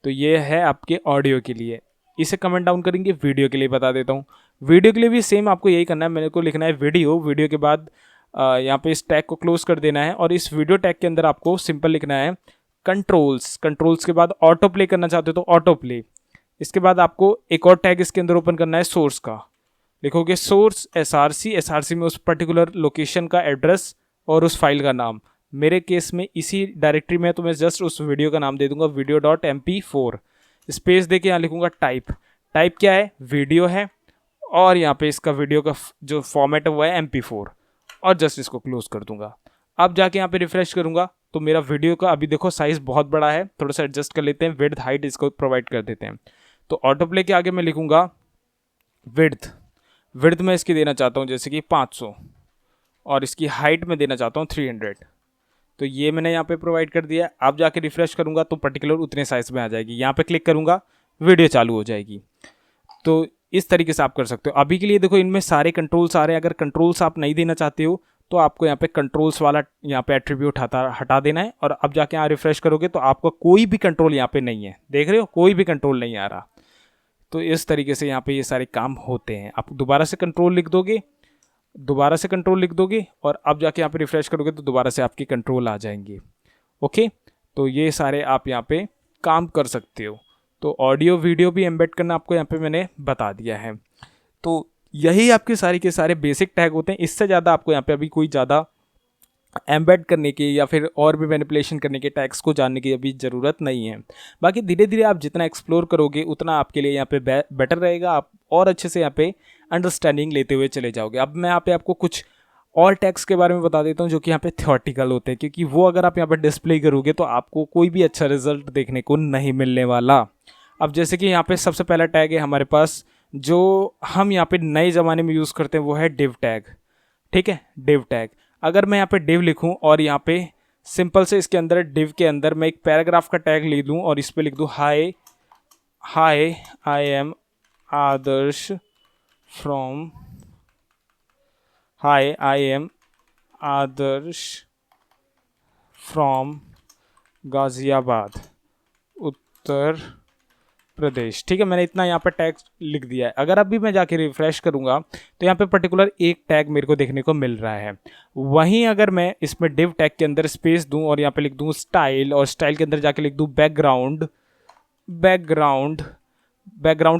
तो ये है आपके ऑडियो के लिए। इसे कमेंट डाउन करेंगे। वीडियो के लिए बता देता हूँ। वीडियो के लिए भी सेम आपको यही करना है। मेरे को लिखना है वीडियो के बाद यहाँ पे इस टैग को क्लोज कर देना है और इस वीडियो टैग के अंदर आपको सिंपल लिखना है कंट्रोल्स के बाद ऑटो प्ले करना चाहते हो तो ऑटो प्ले। इसके बाद आपको एक और टैग इसके अंदर ओपन करना है सोर्स का। लिखोगे सोर्स SRC में उस पर्टिकुलर लोकेशन का एड्रेस और उस फाइल का नाम। मेरे केस में इसी डायरेक्टरी में तो मैं जस्ट उस वीडियो का नाम दे दूंगा video.mp4। स्पेस दे के यहाँ लिखूंगा टाइप क्या है, वीडियो है और यहाँ पे इसका वीडियो का जो फॉर्मेट है वो है MP4 और जस्ट इसको क्लोज कर दूंगा। अब जाके यहाँ पे रिफ्रेश करूंगा तो मेरा वीडियो का अभी देखो साइज़ बहुत बड़ा है, थोड़ा सा एडजस्ट कर लेते हैं, विड्थ हाइट इसको प्रोवाइड कर देते हैं। तो ऑटो प्ले के आगे मैं लिखूंगा विड्थ मैं इसकी देना चाहता हूँ जैसे कि 500 और इसकी हाइट में देना चाहता हूँ 300। तो ये मैंने यहाँ पे प्रोवाइड कर दिया। अब जाके रिफ्रेश करूँगा तो पर्टिकुलर उतने साइज़ में आ जाएगी। यहाँ पे क्लिक करूँगा वीडियो चालू हो जाएगी। तो इस तरीके से आप कर सकते हो। अभी के लिए देखो इनमें सारे कंट्रोल्स आ रहे हैं। अगर कंट्रोल्स आप नहीं देना चाहते हो तो आपको यहाँ पे कंट्रोल्स वाला यहाँ पे एट्रीब्यूट हटा देना है और अब जाके यहाँ रिफ्रेश करोगे तो आपका कोई भी कंट्रोल यहाँ पे नहीं है। देख रहे हो, कोई भी कंट्रोल नहीं आ रहा। तो इस तरीके से यहाँ पे ये सारे काम होते हैं। आप दोबारा से कंट्रोल लिख दोगे और अब जाके यहाँ पे रिफ्रेश करोगे तो दोबारा से आपके कंट्रोल आ जाएंगे। ओके, तो ये सारे आप यहाँ पे काम कर सकते हो। तो ऑडियो वीडियो भी एम्बेड करना आपको यहाँ पे मैंने बता दिया है। तो यही आपके सारे के सारे बेसिक टैग होते हैं। इससे ज़्यादा आपको यहाँ पे अभी कोई ज़्यादा एम्बेड करने की या फिर और भी मैनिपुलेशन करने के टैग्स को जानने की अभी ज़रूरत नहीं है। बाकी धीरे धीरे आप जितना एक्सप्लोर करोगे उतना आपके लिए यहाँ पे बेटर रहेगा, आप और अच्छे से यहाँ पे अंडरस्टैंडिंग लेते हुए चले जाओगे। अब मैं यहाँ पे आपको कुछ और टैग्स के बारे में बता देता हूँ जो कि यहाँ पे थ्योरेटिकल होते हैं, क्योंकि वो अगर आप यहाँ पे डिस्प्ले करोगे तो आपको कोई भी अच्छा रिजल्ट देखने को नहीं मिलने वाला। अब जैसे कि यहाँ पे सबसे पहला टैग है हमारे पास, जो हम यहाँ पे नए ज़माने में यूज़ करते हैं, वो है डिव टैग। ठीक है, डिव टैग। अगर मैं यहाँ पे डिव लिखूँ और यहाँ पे सिंपल से इसके अंदर डिव के अंदर मैं एक पैराग्राफ का टैग ले लूँ और इस पर लिख दूँ hi I am Adarsh from Ghaziabad Uttar Pradesh. ठीक है, मैंने इतना यहाँ पर टैग लिख दिया है। अगर अभी मैं जाके रिफ्रेश करूँगा तो यहाँ पे पर्टिकुलर एक टैग मेरे को देखने को मिल रहा है। वहीं अगर मैं इसमें डिव टैग के अंदर स्पेस दूँ और यहाँ पे लिख दूँ स्टाइल, और स्टाइल के अंदर जाके लिख दूँ बैकग्राउंड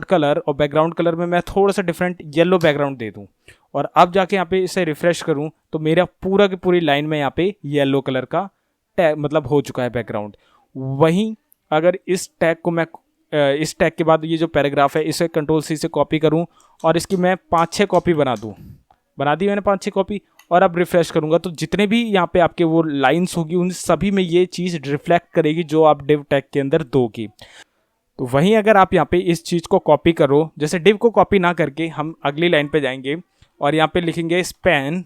कलर, और बैकग्राउंड कलर में मैं थोड़ा सा डिफरेंट येलो बैकग्राउंड दे दूँ, और अब जाके यहाँ पे इसे रिफ्रेश करूँ तो मेरा पूरा की पूरी लाइन में यहाँ पे येलो कलर का टैग मतलब हो चुका है बैकग्राउंड। वहीं अगर इस टैग को मैं इस टैग के बाद ये जो पैराग्राफ है इसे Ctrl+C से कॉपी करूं और इसकी मैं 5-6 कॉपी बना दी मैंने 5-6 कॉपी, और अब रिफ्रेश करूंगा तो जितने भी यहाँ पे आपके वो लाइंस होगी उन सभी में ये चीज़ रिफ्लेक्ट करेगी जो आप डिव टैग के अंदर दोगी। तो वहीं अगर आप यहाँ पे इस चीज़ को कॉपी करो, जैसे डिव को कॉपी ना करके हम अगली लाइन पे जाएंगे और यहाँ पे लिखेंगे स्पैन,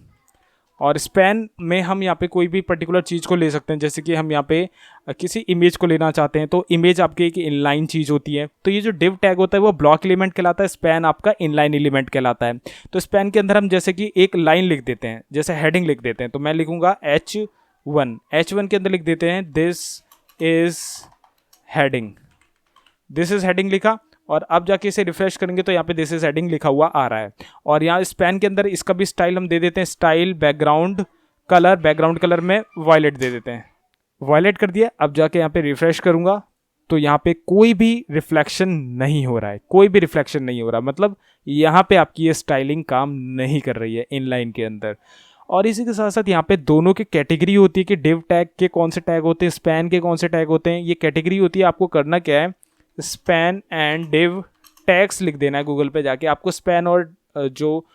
और स्पैन में हम यहाँ पे कोई भी पर्टिकुलर चीज़ को ले सकते हैं। जैसे कि हम यहाँ पे किसी इमेज को लेना चाहते हैं तो इमेज आपके एक इनलाइन चीज़ होती है, तो ये जो डिव टैग होता है वो ब्लॉक एलिमेंट कहलाता है, स्पैन आपका इनलाइन एलिमेंट कहलाता है। तो स्पैन के अंदर हम जैसे कि एक लाइन लिख देते हैं, जैसे हेडिंग लिख देते हैं, तो मैं लिखूँगा H1 के अंदर लिख देते हैं दिस इज़ हेडिंग लिखा, और अब जाके इसे रिफ्रेश करेंगे तो यहाँ पे दिस इज हेडिंग लिखा हुआ आ रहा है। और यहाँ स्पैन के अंदर इसका भी स्टाइल हम दे देते हैं स्टाइल बैकग्राउंड कलर में वायलेट दे देते हैं, वायलेट कर दिया। अब जाके यहाँ पे रिफ्रेश करूँगा तो यहाँ पे कोई भी रिफ्लेक्शन नहीं हो रहा है, मतलब यहाँ पे आपकी ये स्टाइलिंग काम नहीं कर रही है इनलाइन के अंदर। और इसी के साथ साथ यहाँ पे दोनों की कैटेगरी होती है कि डिव टैग के कौन से टैग होते हैं, स्पैन के कौन से टैग होते हैं, ये कैटेगरी होती है। आपको करना क्या है, स्पैन एंड डिव टैग्स लिख देना है गूगल पे जाके। आपको स्पैन और जो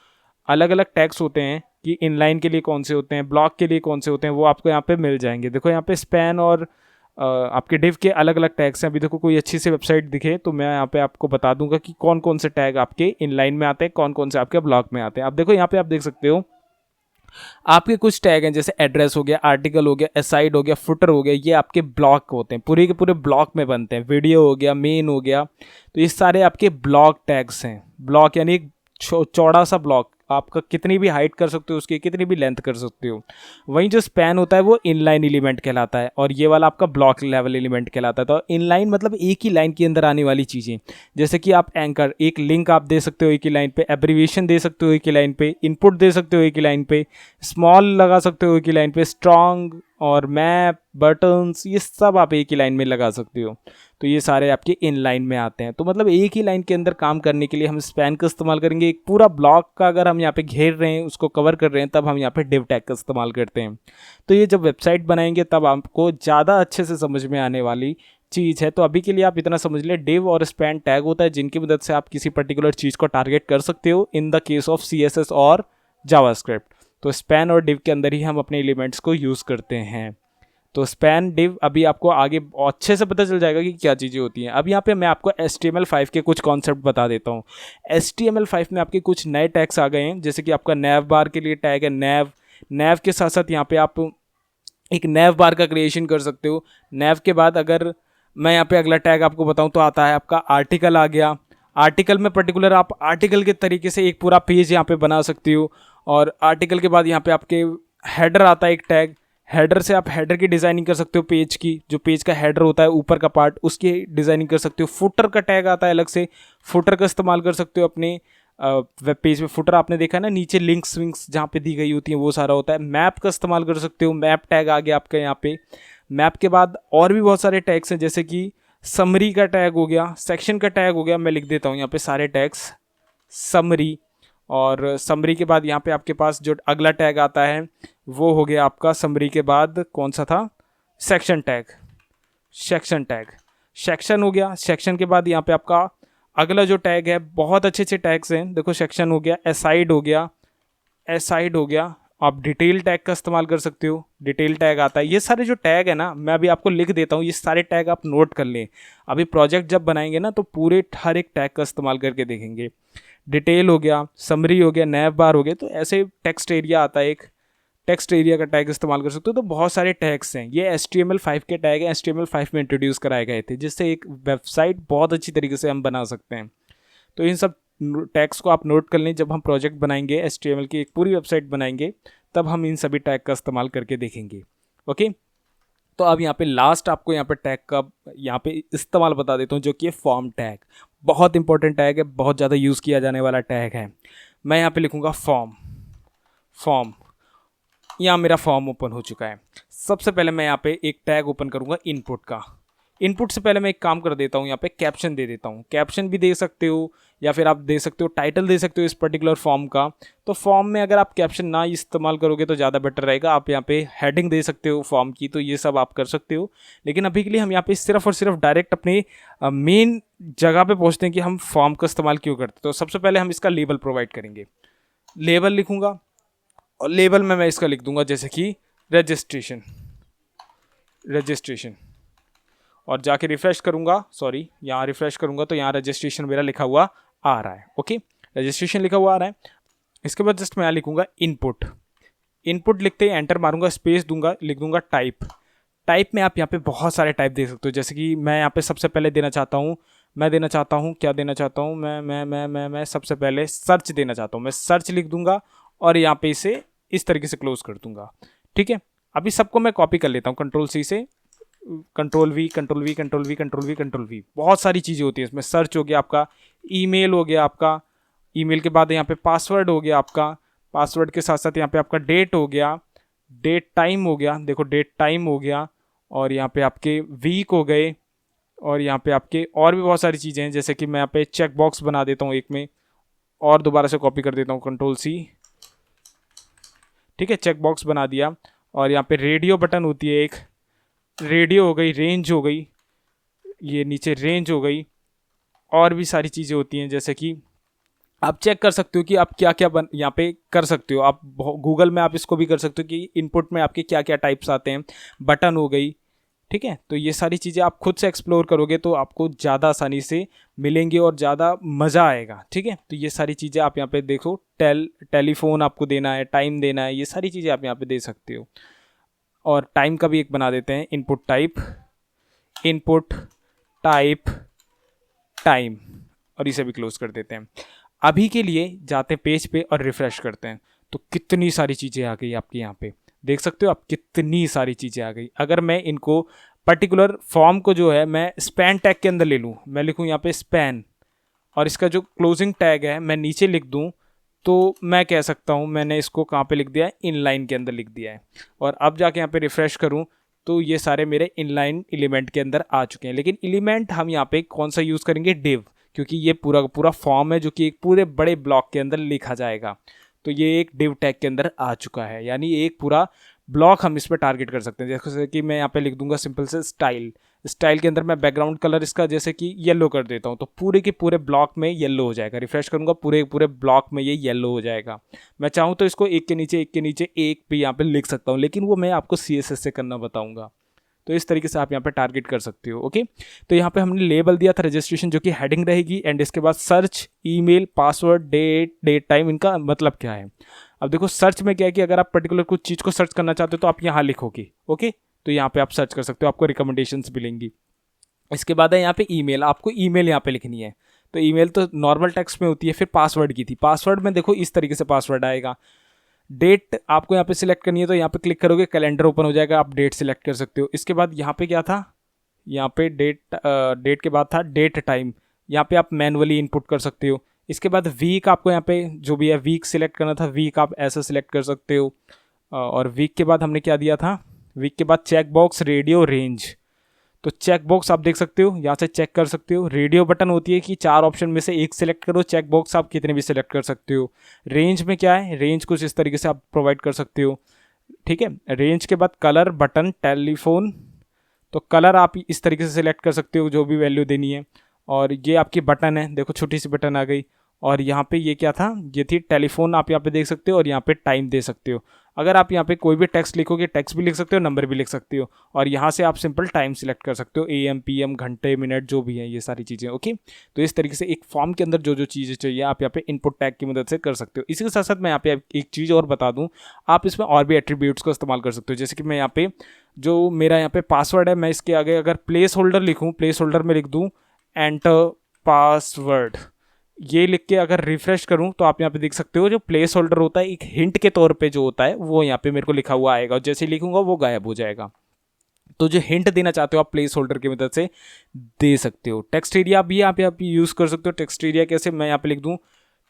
अलग अलग टैग्स होते हैं कि इनलाइन के लिए कौन से होते हैं, ब्लॉक के लिए कौन से होते हैं, वो आपको यहाँ पे मिल जाएंगे। देखो यहाँ पे स्पैन और आपके डिव के अलग अलग टैग्स हैं। अभी देखो कोई अच्छी सी वेबसाइट दिखे तो मैं यहाँ पे आपको बता दूंगा कि कौन कौन से टैग आपके इनलाइन में आते हैं, कौन कौन से आपके ब्लॉक में आते हैं। अब देखो यहाँ पे आप देख सकते हो आपके कुछ टैग हैं, जैसे एड्रेस हो गया, आर्टिकल हो गया, एसाइड हो गया, फुटर हो गया, ये आपके ब्लॉक होते हैं, पूरे के पूरे ब्लॉक में बनते हैं। वीडियो हो गया, मेन हो गया, तो ये सारे आपके ब्लॉक टैग्स हैं। ब्लॉक यानी एक चौड़ा सा ब्लॉक, आपका कितनी भी हाइट कर सकते हो, उसकी कितनी भी लेंथ कर सकते हो। वहीं जो स्पैन होता है वो इनलाइन एलिमेंट कहलाता है, और ये वाला आपका ब्लॉक लेवल एलिमेंट कहलाता है। तो इनलाइन मतलब एक ही लाइन के अंदर आने वाली चीज़ें, जैसे कि आप एंकर, एक लिंक आप दे सकते हो एक ही लाइन पे, एब्रीविएशन दे सकते हो एक ही लाइन पे, इनपुट दे सकते हो एक ही लाइन पे, स्मॉल लगा सकते हो एक ही लाइन पे, स्ट्रॉन्ग और मैप, बटन्स, ये सब आप एक ही लाइन में लगा सकते हो। तो ये सारे आपके इन लाइन में आते हैं। तो मतलब एक ही लाइन के अंदर काम करने के लिए हम स्पैन का इस्तेमाल करेंगे। एक पूरा ब्लॉक का अगर हम यहाँ पे घेर रहे हैं, उसको कवर कर रहे हैं, तब हम यहाँ पे डिव टैग का इस्तेमाल करते हैं। तो ये जब वेबसाइट बनाएंगे तब आपको ज़्यादा अच्छे से समझ में आने वाली चीज़ है। तो अभी के लिए आप इतना समझ लें, डिव और स्पैन टैग होता है जिनकी मदद से आप किसी पर्टिकुलर चीज़ को टारगेट कर सकते हो in the case of CSS और जावास्क्रिप्ट। तो स्पैन और डिव के अंदर ही हम अपने एलिमेंट्स को यूज़ करते हैं। तो स्पैन, डिव, अभी आपको आगे अच्छे से पता चल जाएगा कि क्या चीज़ें होती हैं। अब यहाँ पे मैं आपको HTML5 के कुछ कॉन्सेप्ट बता देता हूँ। HTML5 में आपके कुछ नए टैग्स आ गए हैं, जैसे कि आपका नैव बार के लिए टैग है नैव के साथ साथ यहाँ पे आप एक नैव बार का क्रिएशन कर सकते हो। नैव के बाद अगर मैं यहाँ पे अगला टैग आपको बताऊँ तो आता है आपका आर्टिकल आ गया। आर्टिकल में पर्टिकुलर आप आर्टिकल के तरीके से एक पूरा पेज यहाँ पे बना सकते हो। और आर्टिकल के बाद यहाँ पे आपके हेडर आता है एक टैग, हेडर से आप हेडर की डिज़ाइनिंग कर सकते हो, पेज की, जो पेज का हेडर होता है ऊपर का पार्ट, उसकी डिज़ाइनिंग कर सकते हो। फुटर का टैग आता है अलग से, फुटर का इस्तेमाल कर सकते हो अपने वेब पेज में। फुटर आपने देखा है ना, नीचे लिंक्स विंक्स जहाँ पे दी गई होती हैं वो सारा होता है। मैप का इस्तेमाल कर सकते हो, मैप टैग आ गया आपका यहाँ पे। मैप के बाद और भी बहुत सारे टैग्स हैं, जैसे कि समरी का टैग हो गया, सेक्शन का टैग हो गया। मैं लिख देता हूँ यहाँ पे सारे टैग्स, समरी और समरी के बाद यहाँ पे आपके पास जो अगला टैग आता है वो हो गया आपका समरी के बाद कौन सा था, section tag. Section tag, section हो गया। सेक्शन के बाद यहाँ पे आपका अगला जो टैग है, बहुत अच्छे अच्छे टैग्स हैं, देखो सेक्शन हो गया, एसाइड हो गया, एसाइड हो गया। आप डिटेल टैग का इस्तेमाल कर सकते हो, डिटेल टैग आता है। ये सारे जो टैग है ना, मैं अभी आपको लिख देता हूँ, ये सारे टैग आप नोट कर लें। अभी प्रोजेक्ट जब बनाएंगे ना तो पूरे हर एक टैग का इस्तेमाल करके देखेंगे। डिटेल हो गया, समरी हो गया, नैव बार हो गया, तो ऐसे टेक्स्ट एरिया आता है, एक टेक्स्ट एरिया का टैग इस्तेमाल कर सकते हो। तो बहुत सारे टैग्स हैं, ये HTML5 के टैग हैं, HTML5 में इंट्रोड्यूस कराए गए थे, जिससे एक वेबसाइट बहुत अच्छी तरीके से हम बना सकते हैं। तो इन सब टैग्स को आप नोट कर लें, जब हम प्रोजेक्ट बनाएंगे HTML की एक पूरी वेबसाइट बनाएंगे तब हम इन सभी टैग का इस्तेमाल करके देखेंगे। ओके, तो अब यहाँ पे लास्ट आपको यहाँ पे टैग का यहाँ पे इस्तेमाल बता देता हूँ, जो कि है फॉर्म टैग। बहुत इंपॉर्टेंट टैग है, बहुत ज़्यादा यूज़ किया जाने वाला टैग है। मैं यहाँ पे लिखूँगा फॉर्म। फॉर्म, यहाँ मेरा फॉर्म ओपन हो चुका है। सबसे पहले मैं यहाँ पे एक टैग ओपन करूँगा इनपुट का। इनपुट से पहले मैं एक काम कर देता हूँ, यहाँ पे कैप्शन दे देता हूँ। कैप्शन भी दे सकते हो या फिर आप दे सकते हो टाइटल दे सकते हो इस पर्टिकुलर फॉर्म का। तो फॉर्म में अगर आप कैप्शन ना इस्तेमाल करोगे तो ज़्यादा बेटर रहेगा। आप यहाँ पे हेडिंग दे सकते हो फॉर्म की, तो ये सब आप कर सकते हो। लेकिन अभी के लिए हम यहाँ पे सिर्फ और सिर्फ डायरेक्ट अपने मेन जगह पे पहुँचते हैं कि हम फॉर्म का इस्तेमाल क्यों करते हैं। तो सबसे पहले हम इसका लेबल प्रोवाइड करेंगे। लेबल लिखूँगा और लेबल में मैं इसका लिख दूंगा जैसे कि रजिस्ट्रेशन, रजिस्ट्रेशन। और जाके रिफ्रेश करूंगा, सॉरी यहाँ रिफ्रेश करूंगा तो यहाँ रजिस्ट्रेशन मेरा लिखा हुआ आ रहा है। ओके, रजिस्ट्रेशन लिखा हुआ आ रहा है। इसके बाद जस्ट मैं यहाँ लिखूंगा इनपुट। इनपुट लिखते ही एंटर मारूंगा, स्पेस दूंगा, लिख दूंगा टाइप। टाइप में आप यहाँ पे बहुत सारे टाइप दे सकते हो, जैसे कि मैं यहाँ पे सबसे पहले देना चाहता हूँ, मैं देना चाहता हूँ, क्या देना चाहता हूँ, मैं सबसे पहले सर्च देना चाहता हूँ। मैं सर्च लिख दूंगा और यहाँ पे इसे इस तरीके से क्लोज कर दूंगा। ठीक है, अभी सबको मैं कॉपी कर लेता हूँ, Ctrl+C से, Ctrl+V, Ctrl+V, Ctrl+V, Ctrl+V, Ctrl+V। बहुत सारी चीज़ें होती हैं इसमें। सर्च हो गया आपका, ईमेल हो गया आपका, ईमेल के बाद यहाँ पे पासवर्ड हो गया आपका, पासवर्ड के साथ साथ यहाँ पे आपका डेट हो गया, डेट टाइम हो गया, देखो डेट टाइम हो गया, और यहाँ पे आपके वीक हो गए, और यहाँ पे आपके और भी बहुत सारी चीज़ें हैं। जैसे कि मैं यहाँ पे चेक बॉक्स बना देता हूँ एक में, और दोबारा से कॉपी कर देता हूँ Ctrl+C। ठीक है, चेक बॉक्स बना दिया। और यहाँ पे रेडियो बटन होती है एक, रेडियो हो गई, रेंज हो गई, ये नीचे रेंज हो गई, और भी सारी चीज़ें होती हैं। जैसे कि आप चेक कर सकते हो कि आप क्या क्या यहाँ पे कर सकते हो। आप गूगल में आप इसको भी कर सकते हो कि इनपुट में आपके क्या क्या टाइप्स आते हैं। बटन हो गई, ठीक है, तो ये सारी चीज़ें आप खुद से एक्सप्लोर करोगे तो आपको ज़्यादा आसानी से मिलेंगे और ज़्यादा मज़ा आएगा। ठीक है, तो ये सारी चीज़ें आप यहाँ पे देखो, टेलीफोन आपको देना है, टाइम देना है, ये सारी चीज़ें आप यहाँ पे दे सकते हो। और टाइम का भी एक बना देते हैं, input type, input type time, और इसे भी क्लोज कर देते हैं। अभी के लिए जाते हैं पेज पे और रिफ़्रेश करते हैं, तो कितनी सारी चीज़ें आ गई आपके यहाँ पे, देख सकते हो आप, कितनी सारी चीज़ें आ गई। अगर मैं इनको पर्टिकुलर फॉर्म को जो है मैं स्पैन टैग के अंदर ले लूँ, मैं लिखूँ यहाँ पे स्पैन, और इसका जो क्लोजिंग टैग है मैं नीचे लिख दूँ, तो मैं कह सकता हूँ मैंने इसको कहाँ पे लिख दिया है, इनलाइन के अंदर लिख दिया है। और अब जाके यहाँ पे रिफ़्रेश करूँ तो ये सारे मेरे इनलाइन एलिमेंट के अंदर आ चुके हैं। लेकिन एलिमेंट हम यहाँ पे कौन सा यूज़ करेंगे, डिव, क्योंकि ये पूरा पूरा फॉर्म है जो कि एक पूरे बड़े ब्लॉक के अंदर लिखा जाएगा। तो ये एक डिव टैग के अंदर आ चुका है, यानी एक पूरा ब्लॉक हम इस पर टारगेट कर सकते हैं। जैसे कि मैं यहाँ पे लिख दूंगा सिंपल से स्टाइल, स्टाइल के अंदर मैं बैकग्राउंड कलर इसका जैसे कि येलो कर देता हूँ, तो पूरे के पूरे ब्लॉक में येलो हो जाएगा। रिफ्रेश करूँगा, पूरे पूरे ब्लॉक में ये येलो हो जाएगा। मैं चाहूँ तो इसको एक के नीचे एक भी यहाँ पे लिख सकता हूँ, लेकिन वो मैं आपको CSS से करना बताऊँगा। तो इस तरीके से आप यहाँ पे टारगेट कर सकते हो। ओके, तो यहाँ पे हमने लेबल दिया था रजिस्ट्रेशन, जो कि हेडिंग रहेगी, एंड इसके बाद search, email, password, date time, इनका मतलब क्या है। अब देखो सर्च में क्या है कि अगर आप पर्टिकुलर कुछ चीज़ को सर्च करना चाहते हो तो आप यहाँ लिखोगे। ओके, तो यहाँ पे आप सर्च कर सकते हो, आपको रिकमेंडेशंस मिलेंगी। इसके बाद है यहाँ पे ईमेल, आपको ईमेल यहाँ पे लिखनी है। तो ईमेल तो नॉर्मल टेक्स्ट में होती है, फिर पासवर्ड की थी, पासवर्ड में देखो इस तरीके से पासवर्ड आएगा। डेट आपको यहाँ पे सिलेक्ट करनी है, तो यहाँ पे क्लिक करोगे, कैलेंडर ओपन हो जाएगा, आप डेट सिलेक्ट कर सकते हो। इसके बाद यहाँ पे क्या था, यहाँ पे डेट के बाद था डेट टाइम, यहाँ पे आप मैनुअली इनपुट कर सकते हो। इसके बाद वीक, आपको यहाँ पे जो भी है वीक सिलेक्ट करना था, वीक आप ऐसा सिलेक्ट कर सकते हो। और वीक के बाद हमने क्या दिया था, वीक के बाद चेक बॉक्स, रेडियो, रेंज। तो चेक बॉक्स आप देख सकते हो, यहाँ से चेक कर सकते हो। रेडियो बटन होती है कि 4 ऑप्शन में से एक सिलेक्ट करो, चेक बॉक्स आप कितने भी सिलेक्ट कर सकते हो। रेंज में क्या है, रेंज कुछ इस तरीके से आप प्रोवाइड कर सकते हो, ठीक है। रेंज के बाद कलर, बटन, टेलीफोन, तो कलर आप इस तरीके से सिलेक्ट कर सकते हो जो भी वैल्यू देनी है। और ये आपकी बटन है, देखो छोटी सी बटन आ गई। और यहाँ पे ये क्या था, ये थी टेलीफोन, आप यहाँ पे देख सकते हो। और यहाँ पे टाइम दे सकते हो, अगर आप यहाँ पे कोई भी टेक्स्ट लिखोगे, टेक्स्ट भी लिख सकते हो, नंबर भी लिख सकते हो। और यहाँ से आप सिंपल टाइम सिलेक्ट कर सकते हो, AM PM, घंटे, मिनट, जो भी है ये सारी चीज़ें। ओके, तो इस तरीके से एक फॉर्म के अंदर जो जो चीज़ें चाहिए आप यहाँ पे इनपुट टैग की मदद से कर सकते हो। इसी के साथ साथ मैं यहाँ पे एक चीज़ और बता दूँ, आप इसमें और भी एट्रीब्यूट्स का इस्तेमाल कर सकते हो। जैसे कि मैं यहाँ पे जो मेरा यहाँ पे पासवर्ड है, मैं इसके आगे अगर प्लेस होल्डर लिखूँ, प्लेस होल्डर में लिख दूँ एंटर पासवर्ड, ये लिख के अगर रिफ्रेश करूं तो आप यहाँ पे देख सकते हो जो प्लेस होल्डर होता है एक हिंट के तौर पे जो होता है वो यहाँ पे मेरे को लिखा हुआ आएगा, और जैसे ही लिखूंगा वो गायब हो जाएगा। तो जो हिंट देना चाहते हो आप प्लेस होल्डर की मदद से दे सकते हो। टेक्स्ट एरिया भी यहाँ पे आप यूज़ कर सकते हो। टेक्स्ट एरिया कैसे, मैं यहाँ पे लिख दूँ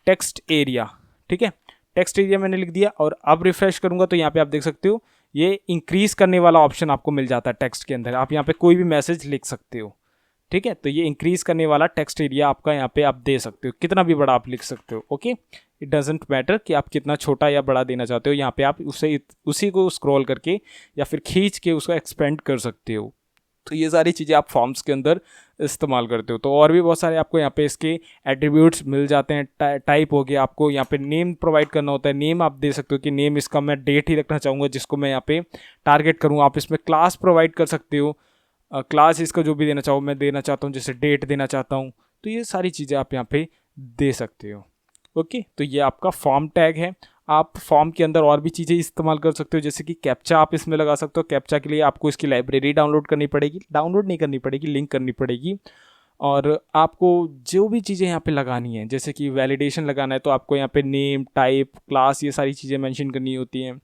टेक्स्ट एरिया, ठीक है। टेक्स्ट एरिया मैंने लिख दिया और अब रिफ्रेश करूंगा तो यहाँ पे आप देख सकते हो ये इंक्रीज करने वाला ऑप्शन आपको मिल जाता है टेक्स्ट के अंदर। आप यहाँ पे कोई भी मैसेज लिख सकते हो, ठीक है। तो ये इंक्रीज करने वाला टेक्स्ट एरिया आपका यहाँ पे आप दे सकते हो, कितना भी बड़ा आप लिख सकते हो। ओके, इट डजेंट मैटर कि आप कितना छोटा या बड़ा देना चाहते हो, यहाँ पे आप उसी को स्क्रॉल करके या फिर खींच के उसको एक्सपेंड कर सकते हो। तो ये सारी चीज़ें आप फॉर्म्स के अंदर इस्तेमाल करते हो। तो और भी बहुत सारे आपको यहाँ पे इसके एट्रीब्यूट्स मिल जाते हैं। टाइप हो गया, आपको यहाँ पे नेम प्रोवाइड करना होता है। नेम आप दे सकते हो कि नेम इसका मैं डेट ही रखना चाहूँगा जिसको मैं यहाँ पे टारगेट करूँ। आप इसमें क्लास प्रोवाइड कर सकते हो, क्लास इसका जो भी देना चाहो, मैं देना चाहता हूँ जैसे डेट देना चाहता हूँ, तो ये सारी चीज़ें आप यहाँ पे दे सकते हो। ओके, तो ये आपका फॉर्म टैग है। आप फॉर्म के अंदर और भी चीज़ें इस्तेमाल कर सकते हो, जैसे कि कैप्चा आप इसमें लगा सकते हो। कैप्चा के लिए आपको इसकी लाइब्रेरी डाउनलोड करनी पड़ेगी, डाउनलोड नहीं करनी पड़ेगी, लिंक करनी पड़ेगी। और आपको जो भी चीज़ें यहाँ पे लगानी है, जैसे कि वैलिडेशन लगाना है तो आपको यहाँ पे नेम, टाइप, क्लास, ये सारी चीज़ें मेंशन करनी होती हैं।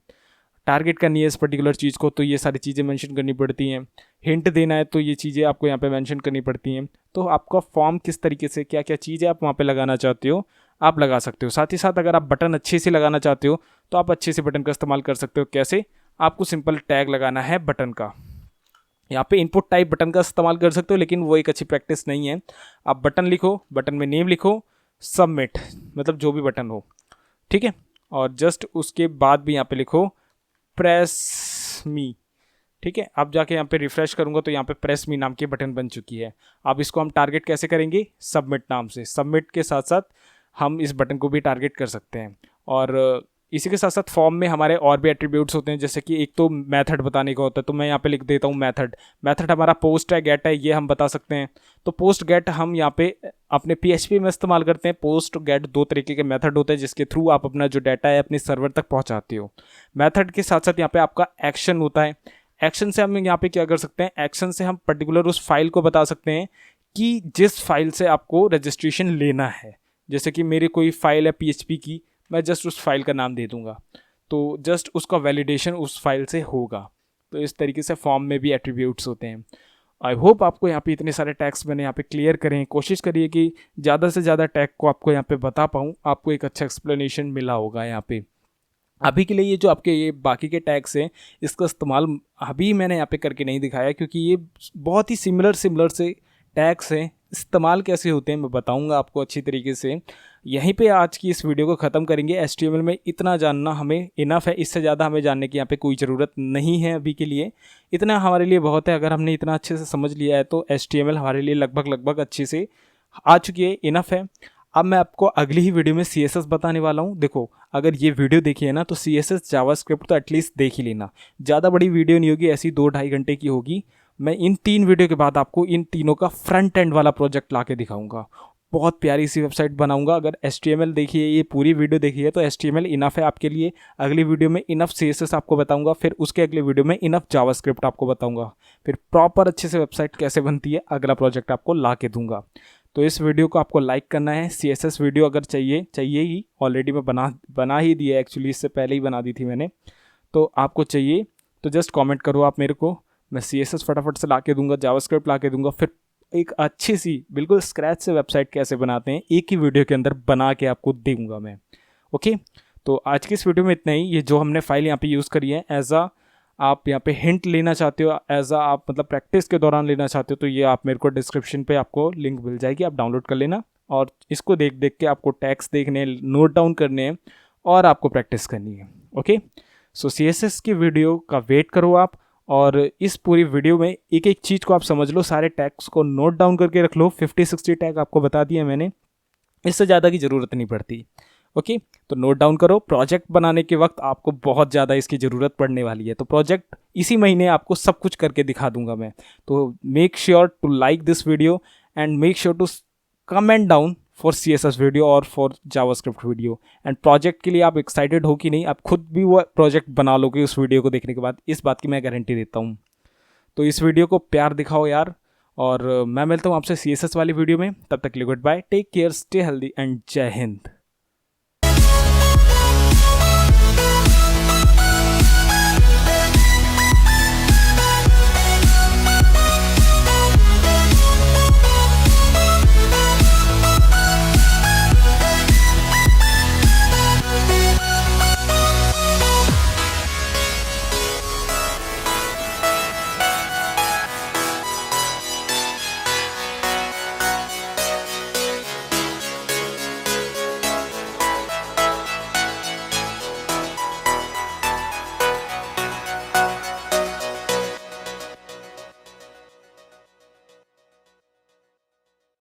टारगेट करनी है इस पर्टिकुलर चीज़ को तो ये सारी चीज़ें मेंशन करनी पड़ती हैं। हिंट देना है तो ये चीज़ें आपको यहाँ पे मेंशन करनी पड़ती हैं। तो आपका फॉर्म किस तरीके से क्या क्या चीज़ें आप वहाँ पे लगाना चाहते हो आप लगा सकते हो। साथ ही साथ अगर आप बटन अच्छे से लगाना चाहते हो तो आप अच्छे से बटन का इस्तेमाल कर सकते हो। कैसे, आपको सिंपल टैग लगाना है बटन का, यहाँ पे इनपुट टाइप बटन का इस्तेमाल कर सकते हो, लेकिन वो एक अच्छी प्रैक्टिस नहीं है। आप बटन लिखो, बटन में नेम लिखो, सबमिट, मतलब जो भी बटन हो, ठीक है। और जस्ट उसके बाद भी यहाँ पे लिखो प्रेस मी, ठीक है। अब जाके यहाँ पे रिफ्रेश करूँगा तो यहाँ पे प्रेस मी नाम की बटन बन चुकी है। अब इसको हम टारगेट कैसे करेंगे, सबमिट नाम से। सबमिट के साथ साथ हम इस बटन को भी टारगेट कर सकते हैं। और इसी के साथ साथ फॉर्म में हमारे और भी एट्रीब्यूट्स होते हैं, जैसे कि एक तो मेथड बताने का होता है, तो मैं यहाँ पे लिख देता हूँ मेथड। मेथड हमारा पोस्ट है, गेट है, ये हम बता सकते हैं। तो पोस्ट गेट हम यहाँ पे अपने PHP में इस्तेमाल करते हैं। पोस्ट गेट 2 तरीके के मेथड होते हैं जिसके थ्रू आप अपना जो डाटा है अपने सर्वर तक पहुँचाते हो। मेथड के साथ साथ यहाँ पे आपका एक्शन होता है। एक्शन से हम यहाँ पे क्या कर सकते हैं, एक्शन से हम पर्टिकुलर उस फाइल को बता सकते हैं कि जिस फाइल से आपको रजिस्ट्रेशन लेना है। जैसे कि मेरी कोई फाइल है PHP की, मैं जस्ट उस फाइल का नाम दे दूंगा, तो जस्ट उसका वैलिडेशन उस फाइल से होगा। तो इस तरीके से फॉर्म में भी एट्रीब्यूट्स होते हैं। आई होप आपको यहाँ पे इतने सारे टैग्स मैंने यहाँ पे क्लियर करें। कोशिश करिए कि ज़्यादा से ज़्यादा टैग को आपको यहाँ पे बता पाऊँ, आपको एक अच्छा एक्सप्लेनेशन मिला होगा यहाँ पे। अभी के लिए ये जो आपके ये बाकी के टैग्स हैं इसका इस्तेमाल अभी मैंने यहाँ पे करके नहीं दिखाया, क्योंकि ये बहुत ही सिमिलर से टैग्स हैं। इस्तेमाल कैसे होते हैं मैं बताऊंगा आपको अच्छी तरीके से। यहीं पे आज की इस वीडियो को ख़त्म करेंगे। HTML में इतना जानना हमें इनफ है, इससे ज़्यादा हमें जानने की यहाँ पे कोई ज़रूरत नहीं है अभी के लिए। इतना हमारे लिए बहुत है। अगर हमने इतना अच्छे से समझ लिया है तो HTML हमारे लिए लगभग अच्छे से आ चुकी है, इनफ है। अब मैं आपको अगली ही वीडियो में CSS बताने वाला हूँ। देखो, अगर ये वीडियो देखी है ना तो CSS जावास्क्रिप्ट तो एटलीस्ट देख ही लेना। ज़्यादा बड़ी वीडियो नहीं होगी, ऐसी 2-2.5 घंटे की होगी। मैं इन 3 वीडियो के बाद आपको इन तीनों का फ्रंट एंड वाला प्रोजेक्ट ला के दिखाऊंगा। बहुत प्यारी सी वेबसाइट बनाऊंगा। अगर HTML देखिए, ये पूरी वीडियो देखिए तो HTML इनफ है आपके लिए। अगली वीडियो में इनफ CSS आपको बताऊंगा, फिर उसके अगले वीडियो में इनफ जावास्क्रिप्ट आपको बताऊंगा, फिर प्रॉपर अच्छे से वेबसाइट कैसे बनती है अगला प्रोजेक्ट आपको ला के दूंगा। तो इस वीडियो को आपको लाइक करना है। CSS वीडियो अगर चाहिए ही, ऑलरेडी मैं बना ही दी है, एक्चुअली इससे पहले ही बना दी थी मैंने। तो आपको चाहिए तो जस्ट कमेंट करो आप मेरे को, मैं CSS फटाफट से ला के दूंगा, जावास्क्रिप्ट ला के दूंगा, फिर एक अच्छी सी बिल्कुल स्क्रैच से वेबसाइट कैसे बनाते हैं एक ही वीडियो के अंदर बना के आपको दूंगा मैं। ओके, तो आज की इस वीडियो में इतना ही। ये जो हमने फाइल यहाँ पे यूज़ करी है एज अ आप यहाँ पे हिंट लेना चाहते हो एज आ आप मतलब प्रैक्टिस के दौरान लेना चाहते हो तो ये आप मेरे को डिस्क्रिप्शन पे आपको लिंक मिल जाएगी, आप डाउनलोड कर लेना। और इसको देख देख के आपको टैग्स देखने हैं, नोट डाउन करने हैं और आपको प्रैक्टिस करनी है। ओके, सो CSS की वीडियो का वेट करो आप, और इस पूरी वीडियो में एक एक चीज़ को आप समझ लो, सारे टैग्स को नोट डाउन करके रख लो। 50-60 टैग आपको बता दिए मैंने, इससे ज़्यादा की ज़रूरत नहीं पड़ती। ओके, तो नोट डाउन करो। प्रोजेक्ट बनाने के वक्त आपको बहुत ज़्यादा इसकी ज़रूरत पड़ने वाली है, तो प्रोजेक्ट इसी महीने आपको सब कुछ करके दिखा दूंगा मैं। तो make sure to like this video and make sure to comment down for CSS video और for JavaScript video. And project के लिए आप एक्साइटेड हो कि नहीं, आप खुद भी वो प्रोजेक्ट बना लोगे उस वीडियो को देखने के बाद, इस बात की मैं गारंटी देता हूँ। तो इस वीडियो को प्यार दिखाओ यार, और मैं मिलता हूँ आपसे CSS वाली वीडियो में। तब तक के लिए goodbye, take care, stay healthy and जय हिंद।